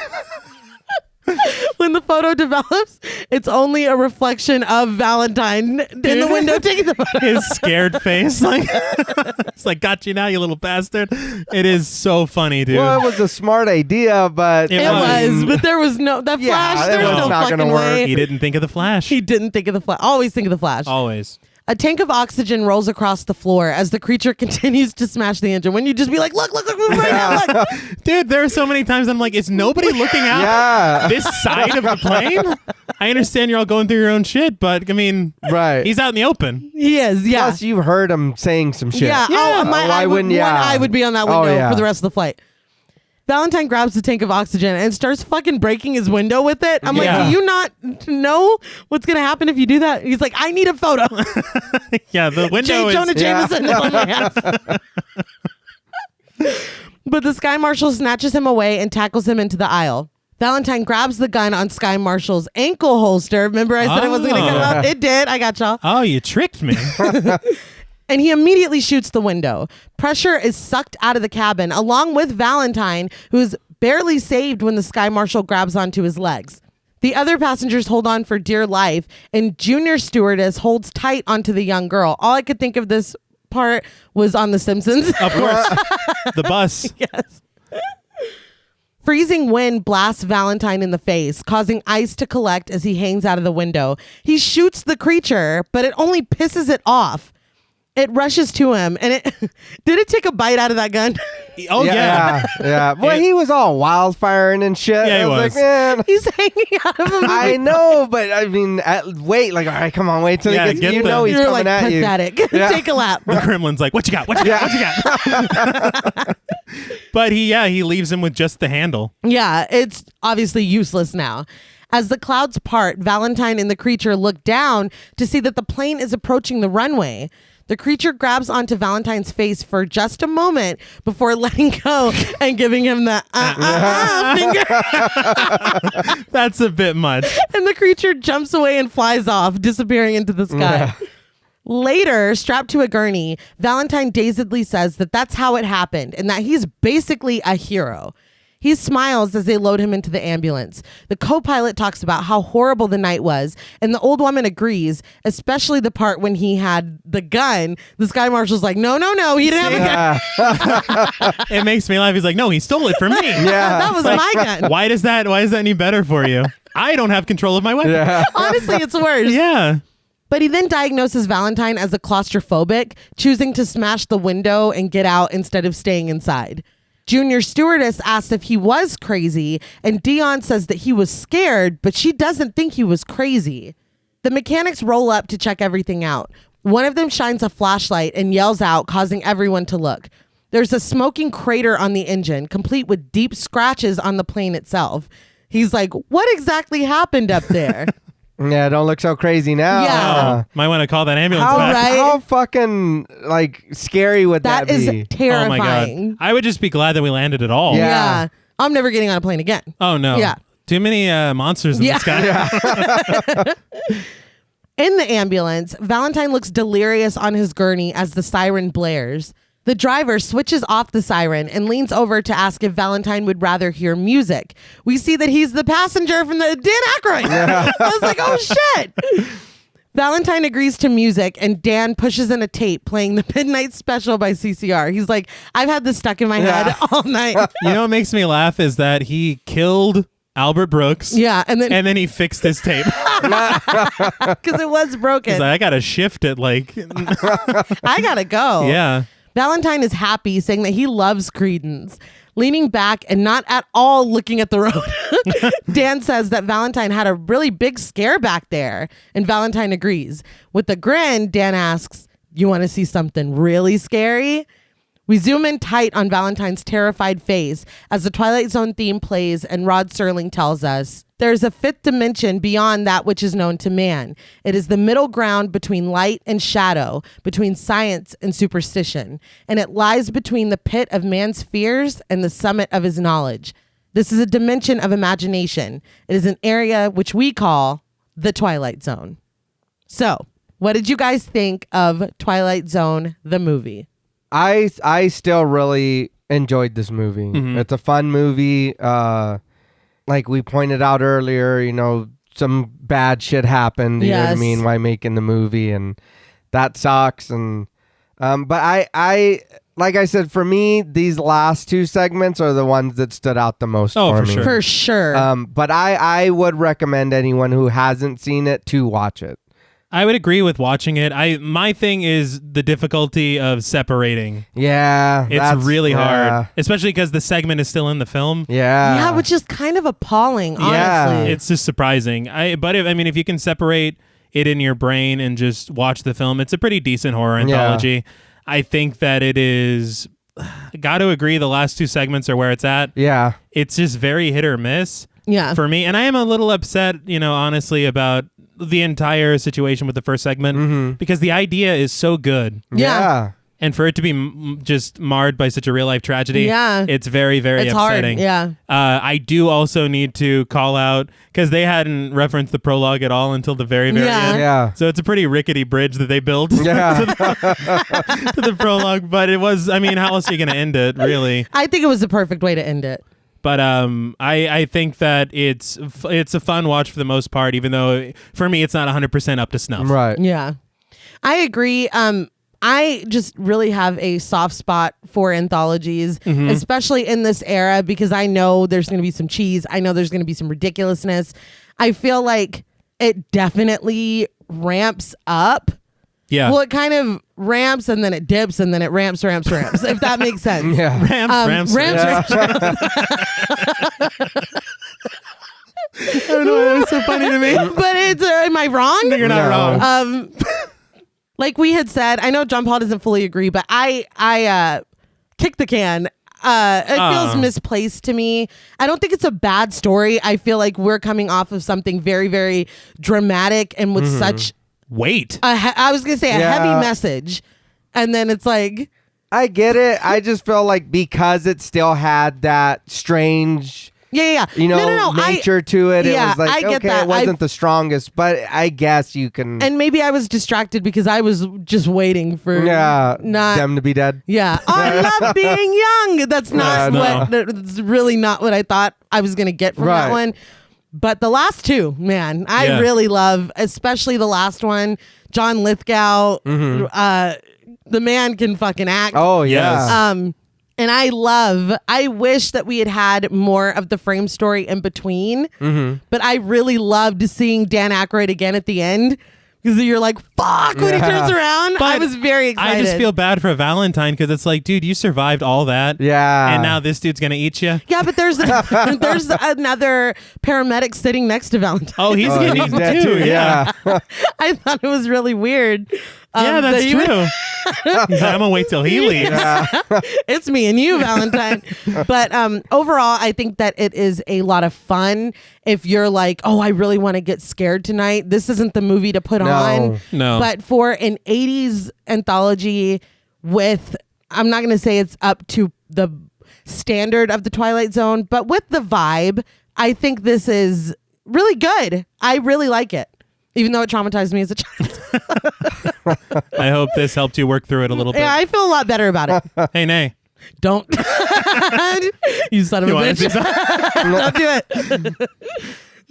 When the photo develops, it's only a reflection of Valentine in the window taking the photo. His scared face, like it's like, got you now, you little bastard. It is so funny, dude. Well, it was a smart idea, but It It was. was, but there was no that Yeah, flash. it There's was no not fucking gonna work. way. He didn't think of the flash. He didn't think of the flash. Always think of the flash. Always. A tank of oxygen rolls across the floor as the creature continues to smash the engine. When you just be like, look, right now, look. Dude, there are so many times I'm like, is nobody looking out Yeah. this side of the plane? I understand you're all going through your own shit, but I mean, Right. he's out in the open. He is, yeah. Plus, you've heard him saying some shit. Yeah. Oh, Why eye wouldn't one you? eye would be on that Oh, window yeah. for the rest of the flight. Valentine grabs the tank of oxygen and starts fucking breaking his window with it. I'm Yeah. like, do you not know what's going to happen if you do that? He's like, I need a photo. Yeah, the window is... Jonah Yeah. Jameson is on my ass. But the Sky Marshal snatches him away and tackles him into the aisle. Valentine grabs the gun on Sky Marshal's ankle holster. Remember I said it wasn't going to come Oh. out? It did. I got y'all. Oh, you tricked me. And he immediately shoots the window. Pressure is sucked out of the cabin, along with Valentine, who's barely saved when the Sky Marshal grabs onto his legs. The other passengers hold on for dear life, and Junior Stewardess holds tight onto the young girl. All I could think of this part was on The Simpsons. Of course. The bus. Yes. Freezing wind blasts Valentine in the face, causing ice to collect as he hangs out of the window. He shoots the creature, but it only pisses it off. It rushes to him, and it did it take a bite out of that gun? Oh, yeah. Yeah. Well, he was all wildfiring and shit. Yeah, he I was was. like, man. He's hanging out of him. I know, but I mean, wait, like, all right, come on, wait till Yeah, he gets, get you the- know he's You're coming like at you. pathetic. Yeah. Take a lap. The gremlin's like, what you got? What you got? What you got? But he leaves him with just the handle. Yeah, it's obviously useless now. As the clouds part, Valentine and the creature look down to see that the plane is approaching the runway. The creature grabs onto Valentine's face for just a moment before letting go and giving him the finger. That's a bit much. And the creature jumps away and flies off, disappearing into the sky. Later, strapped to a gurney, Valentine dazedly says that that's how it happened and that he's basically a hero. He smiles as they load him into the ambulance. The co-pilot talks about how horrible the night was, and the old woman agrees, especially the part when he had the gun. The Sky Marshal's like, no, he didn't have a gun. It makes me laugh. He's like, no, he stole it from me. Yeah. That was my gun. Why is that any better for you? I don't have control of my weapon. Yeah. Honestly, it's worse. Yeah. But he then diagnoses Valentine as a claustrophobic, choosing to smash the window and get out instead of staying inside. Junior Stewardess asks if he was crazy, and Dion says that he was scared, but she doesn't think he was crazy. The mechanics roll up to check everything out. One of them shines a flashlight and yells out, causing everyone to look. There's a smoking crater on the engine, complete with deep scratches on the plane itself. He's like, what exactly happened up there? Yeah, don't look so crazy now. Yeah. Might want to call that ambulance How, back. right? how fucking like scary would that, That is be? terrifying. Oh my god! I would just be glad that we landed at all. Yeah. Yeah. I'm never getting on a plane again. Oh no. Yeah. Too many monsters in Yeah. the sky. In the ambulance, Valentine looks delirious on his gurney as the siren blares. The driver switches off the siren and leans over to ask if Valentine would rather hear music. We see that he's the passenger from the Dan Aykroyd. I was like, oh shit. Valentine agrees to music and Dan pushes in a tape playing the Midnight Special by CCR. He's like, I've had this stuck in my head all night. You know what makes me laugh is that he killed Albert Brooks. Yeah, and then he fixed his tape. because it was broken. He's like, I gotta shift it. Like, I gotta go. yeah. Valentine is happy, saying that he loves Creedence. Leaning back and not at all looking at the road, Dan says that Valentine had a really big scare back there, and Valentine agrees. With a grin, Dan asks, you want to see something really scary? We zoom in tight on Valentine's terrified face as the Twilight Zone theme plays and Rod Serling tells us, there's a fifth dimension beyond that which is known to man. It is the middle ground between light and shadow, between science and superstition, and it lies between the pit of man's fears and the summit of his knowledge. This is a dimension of imagination. It is an area which we call the Twilight Zone. So, what did you guys think of Twilight Zone, the movie? I still really enjoyed this movie. Mm-hmm. It's a fun movie. Like we pointed out earlier, you know, some bad shit happened. You know what I Yes. mean? Why making the movie, and that sucks. And but I like I said, for me, these last two segments are the ones that stood out the most Oh, for for me. sure. For sure. But I would recommend anyone who hasn't seen it to watch it. I would agree with watching it. My thing is the difficulty of separating. Yeah, It's really yeah. hard, especially because the segment is still in the film. Yeah, yeah, which is kind of appalling, honestly. Yeah. It's just surprising. But if you can separate it in your brain and just watch the film, it's a pretty decent horror anthology. I think that it is. Got to agree, the last two segments are where it's at. Yeah, It's just very hit or miss Yeah. for me, and I am a little upset, honestly, about the entire situation with the first segment because the idea is so good. Yeah. And for it to be just marred by such a real life tragedy, Yeah. it's very, very It's upsetting. hard. Yeah. I do also need to call out, because they hadn't referenced the prologue at all until the very, very Yeah. end. Yeah. So it's a pretty rickety bridge that they built Yeah. to the prologue. But it was, how else are you going to end it, really? I think it was the perfect way to end it. But I think that it's a fun watch for the most part, even though for me it's not 100% up to snuff. Right. Yeah. I agree. I just really have a soft spot for anthologies, especially in this era, because I know there's going to be some cheese. I know there's going to be some ridiculousness. I feel like it definitely ramps up. Yeah. Well, it kind of ramps and then it dips and then it ramps, if that makes sense. Yeah. Ramps. Ramps. I don't know why that was so funny to me. But am I wrong? You're not No. wrong. Like we had said, I know John Paul doesn't fully agree, but I kick the can. It feels misplaced to me. I don't think it's a bad story. I feel like we're coming off of something very, very dramatic and with such Wait. I was gonna say a Yeah. heavy message, and then it's like, I get it. I just feel like because it still had that strange, yeah. No. nature to it. yeah, It was like, I get okay, that. it wasn't the strongest, but I guess you can. And maybe I was distracted because I was just waiting for not. them to be dead. Yeah, I love being young. That's not no. that's really not what I thought I was gonna get from that Right. one. But the last two, man, I Yeah. really love, especially the last one. John Lithgow, the man can fucking act. Oh Yes. yeah. And I wish that we had more of the frame story in between. But I really loved seeing Dan Aykroyd again at the end. Because you're like, fuck, when he turns around. I But was very excited. I just feel bad for Valentine because it's like, dude, you survived all that. Yeah. And now this dude's going to eat you. Yeah, but there's another paramedic sitting next to Valentine. Oh, he's getting eaten That too. Yeah. I thought it was really weird. Yeah, that that's he would- true. He's like, I'm going to wait till he leaves. It's me and you, Valentine. But overall, I think that it is a lot of fun. If you're like, oh, I really want to get scared tonight, this isn't the movie to put on. No. But for an 80s anthology with, I'm not going to say it's up to the standard of the Twilight Zone, but with the vibe, I think this is really good. I really like it. even though it traumatized me as a child. I hope this helped you work through it a little bit. Yeah, I feel a lot better about it. Hey, Nay. Don't. You son of You a wanna bitch. say Don't do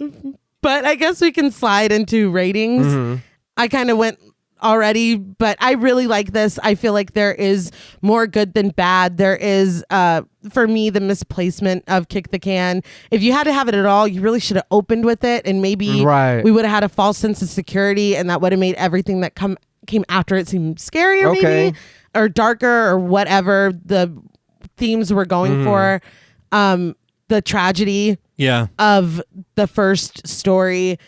it. But I guess we can slide into ratings. I kind of went already, but I really like this. I feel like there is more good than bad. There is, for me, the misplacement of Kick the Can. If you had to have it at all, you really should have opened with it, and maybe we would have had a false sense of security, and that would have made everything that came after it seem scarier, maybe, or darker, or whatever the themes we're going for. The tragedy of the first story,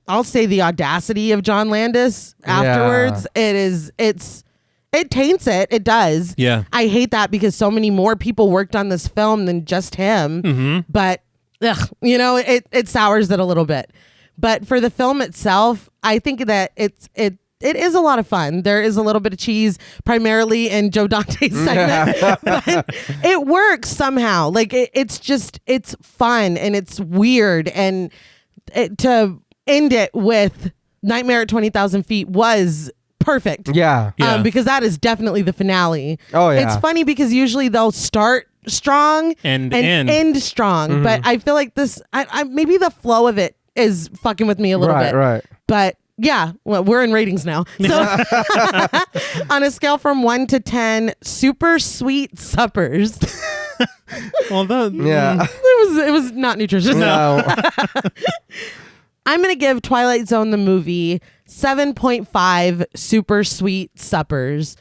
I'll say the audacity of John Landis afterwards. It taints it. It does. Yeah. I hate that because so many more people worked on this film than just him. But it sours it a little bit. But for the film itself, I think that it is a lot of fun. There is a little bit of cheese, primarily in Joe Dante's segment, but it works somehow. Like it's fun and it's weird, and to end it with Nightmare at 20,000 Feet was perfect. Yeah. Because that is definitely the finale. Oh yeah. It's funny because usually they'll start strong and end strong, but I feel like this. I maybe the flow of it is fucking with me a little bit. Right. But yeah, well, we're in ratings now. So on a scale from 1 to 10, super sweet suppers. Well, It was not nutritious. No. I'm going to give Twilight Zone the movie 7.5 super sweet suppers.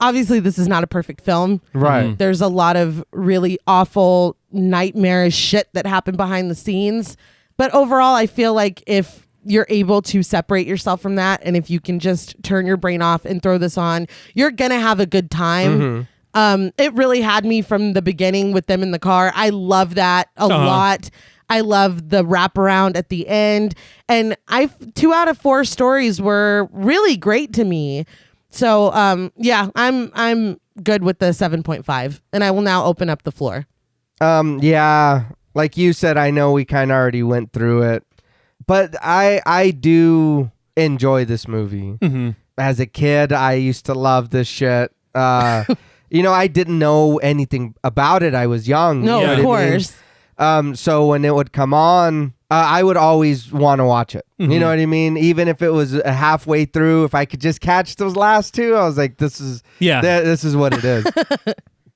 Obviously, this is not a perfect film. Right. There's a lot of really awful, nightmarish shit that happened behind the scenes. But overall, I feel like if you're able to separate yourself from that, and if you can just turn your brain off and throw this on, you're going to have a good time. It really had me from the beginning with them in the car. I love that a lot. I love the wraparound at the end. And 2 out of 4 stories were really great to me. So I'm good with the 7.5. And I will now open up the floor. Yeah. Like you said, I know we kind of already went through it. But I do enjoy this movie. As a kid, I used to love this shit. I didn't know anything about it. I was young. No, of course. So when it would come on, I would always want to watch it. You know what I mean? Even if it was halfway through, if I could just catch those last 2, I was like, this is what it is.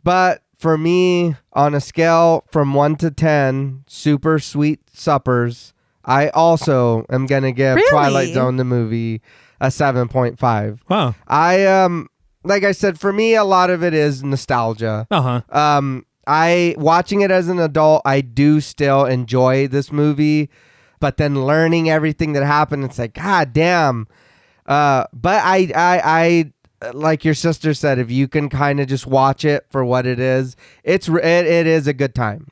But for me, on a scale from 1 to 10, super sweet suppers, I also am going to give Twilight Zone the movie a 7.5. Wow. Like I said, for me, a lot of it is nostalgia. Watching it as an adult, I do still enjoy this movie, but then learning everything that happened, it's like, God damn. But I like your sister said, if you can kind of just watch it for what it is, it is a good time.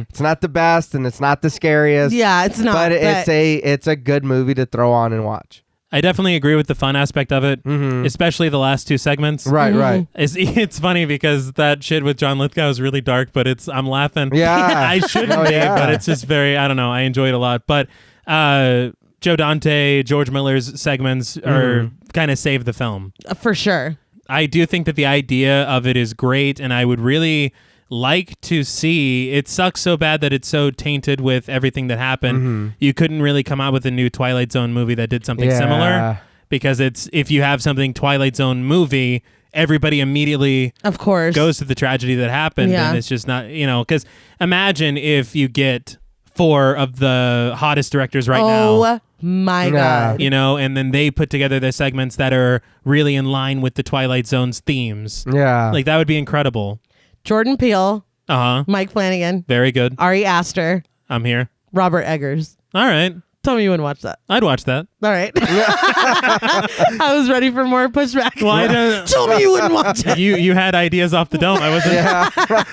It's not the best and it's not the scariest. Yeah, it's not. But it's a good movie to throw on and watch. I definitely agree with the fun aspect of it, especially the last 2 segments. Right. It's funny because that shit with John Lithgow is really dark, but I'm laughing. Yeah. I shouldn't be, but it's just very, I don't know, I enjoy it a lot. But Joe Dante, George Miller's segments are kind of save the film. For sure. I do think that the idea of it is great, and I would really like to see. It sucks so bad that it's so tainted with everything that happened. You couldn't really come out with a new Twilight Zone movie that did something similar, because if you have something Twilight Zone movie, everybody immediately of course goes to the tragedy that happened, and it's just not, because imagine if you get 4 of the hottest directors right now. Oh my God. And then they put together their segments that are really in line with the Twilight Zone's themes. Yeah. Like, that would be incredible. Jordan Peele, Mike Flanagan, very good. Ari Aster, I'm here. Robert Eggers. All right. Tell me you wouldn't watch that. I'd watch that. All right. I was ready for more pushback. Well, I don't. Tell me you wouldn't watch it. You had ideas off the dome. I wasn't.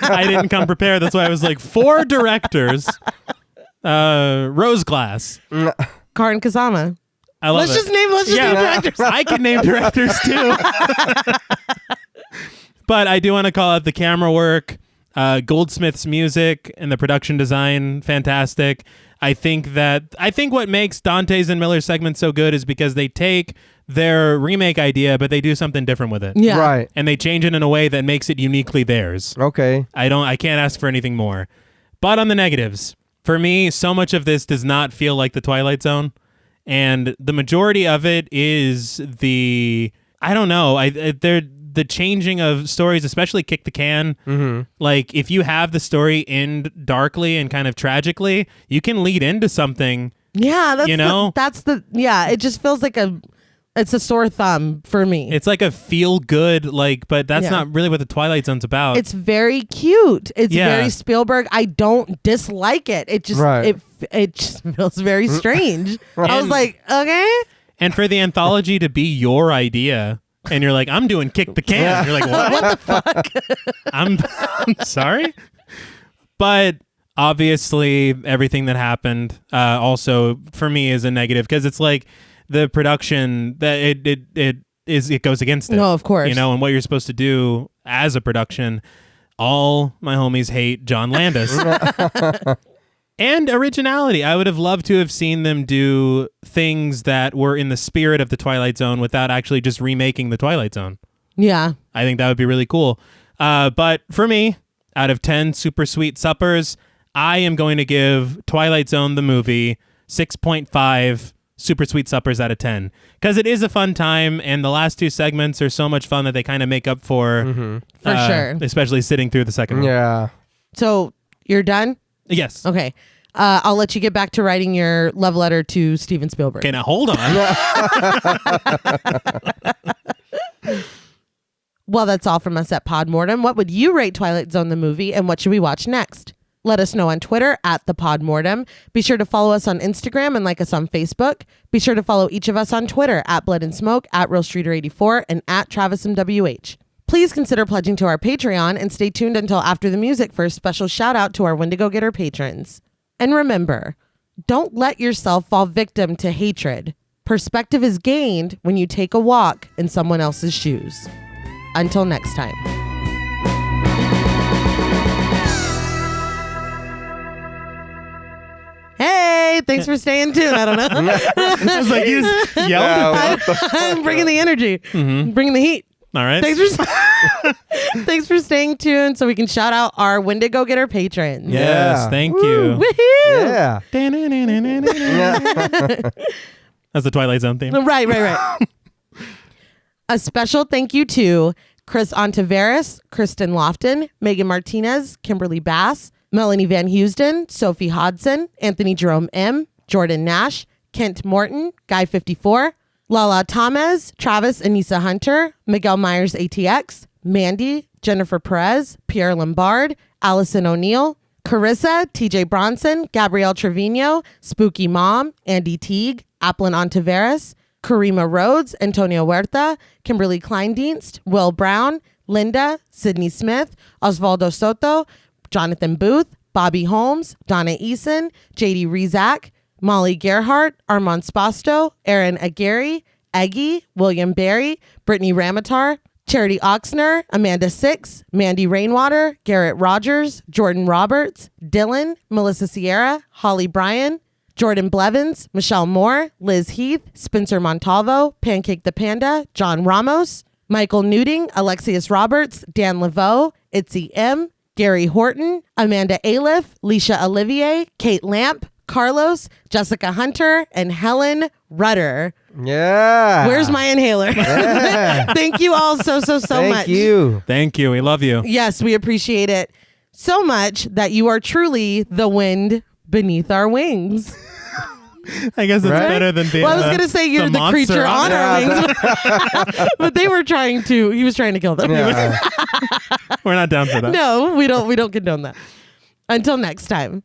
I didn't come prepared. That's why I was like, 4 directors. Rose Glass. Karin Kasama. I love Let's just name directors. I can name directors too. But I do want to call out the camera work. Goldsmith's music and the production design, fantastic. I think what makes Dante's and Miller's segment so good is because they take their remake idea, but they do something different with it. Yeah. Right. And they change it in a way that makes it uniquely theirs. Okay. I can't ask for anything more. But on the negatives, for me, so much of this does not feel like the Twilight Zone. And the majority of it is the changing of stories, especially Kick the Can. Mm-hmm. Like, if you have the story end darkly and kind of tragically, you can lead into something. Yeah, that's it just feels like it's a sore thumb for me. It's like a feel good, but that's not really what the Twilight Zone's about. It's very cute. It's very Spielberg. I don't dislike it. It just it just feels very strange. I was like, okay. And for the anthology to be your idea, and you're like, I'm doing Kick the Can. You're like, what the fuck? I'm sorry. But obviously, everything that happened also for me is a negative, because it's like the production that it goes against it. No, of course. And what you're supposed to do as a production. All my homies hate John Landis. And originality. I would have loved to have seen them do things that were in the spirit of the Twilight Zone without actually just remaking the Twilight Zone. Yeah. I think that would be really cool. But for me, out of 10 super sweet suppers, I am going to give Twilight Zone the movie 6.5 super sweet suppers out of 10. Because it is a fun time, and the last two segments are so much fun that they kind of make up for sure. Especially sitting through the second one. Yeah. So you're done? Yes. Okay. I'll let you get back to writing your love letter to Steven Spielberg. Okay, now hold on. Well, that's all from us at Podmortem. What would you rate Twilight Zone the movie, and what should we watch next? Let us know on Twitter at the Podmortem. Be sure to follow us on Instagram and like us on Facebook. Be sure to follow each of us on Twitter at Blood and Smoke, at RealStreeter84, and at TravisMWH. Please consider pledging to our Patreon and stay tuned until after the music for a special shout out to our Wendigo Getter patrons. And remember, don't let yourself fall victim to hatred. Perspective is gained when you take a walk in someone else's shoes. Until next time. Hey, thanks for staying tuned. I don't know. It was like you just yelled. I'm bringing the energy, bringing the heat. All right. Thanks for staying tuned so we can shout out our Wendigo Getter patrons. Yes, thank you. Woohoo! Yeah. That's the Twilight Zone theme. Right. A special thank you to Chris Ontiveros, Kristen Lofton, Megan Martinez, Kimberly Bass, Melanie Van Houston, Sophie Hodson, Anthony Jerome M., Jordan Nash, Kent Morton, Guy 54, Lala Tamez, Travis Anissa Hunter, Miguel Myers ATX, Mandy, Jennifer Perez, Pierre Lombard, Allison O'Neill, Carissa, TJ Bronson, Gabrielle Trevino, Spooky Mom, Andy Teague, Applin Ontiveros, Karima Rhodes, Antonio Huerta, Kimberly Kleindienst, Will Brown, Linda, Sydney Smith, Osvaldo Soto, Jonathan Booth, Bobby Holmes, Donna Eason, JD Rezak, Molly Gerhardt, Armand Spasto, Aaron Aguirre, Eggy, William Barry, Brittany Ramatar, Charity Oxner, Amanda Six, Mandy Rainwater, Garrett Rogers, Jordan Roberts, Dylan, Melissa Sierra, Holly Bryan, Jordan Blevins, Michelle Moore, Liz Heath, Spencer Montalvo, Pancake the Panda, John Ramos, Michael Newting, Alexius Roberts, Dan Laveau, Itzy M., Gary Horton, Amanda Aliff, Leisha Olivier, Kate Lamp, Carlos, Jessica Hunter, and Helen Rudder. Yeah. Where's my inhaler? Yeah. Thank you all so much. Thank you. Thank you. We love you. Yes, we appreciate it so much that you are truly the wind beneath our wings. I guess it's better than being. Well, I was going to say you're the creature on our wings, but he was trying to kill them. Yeah. We're not down for that. No, we don't condone that. Until next time.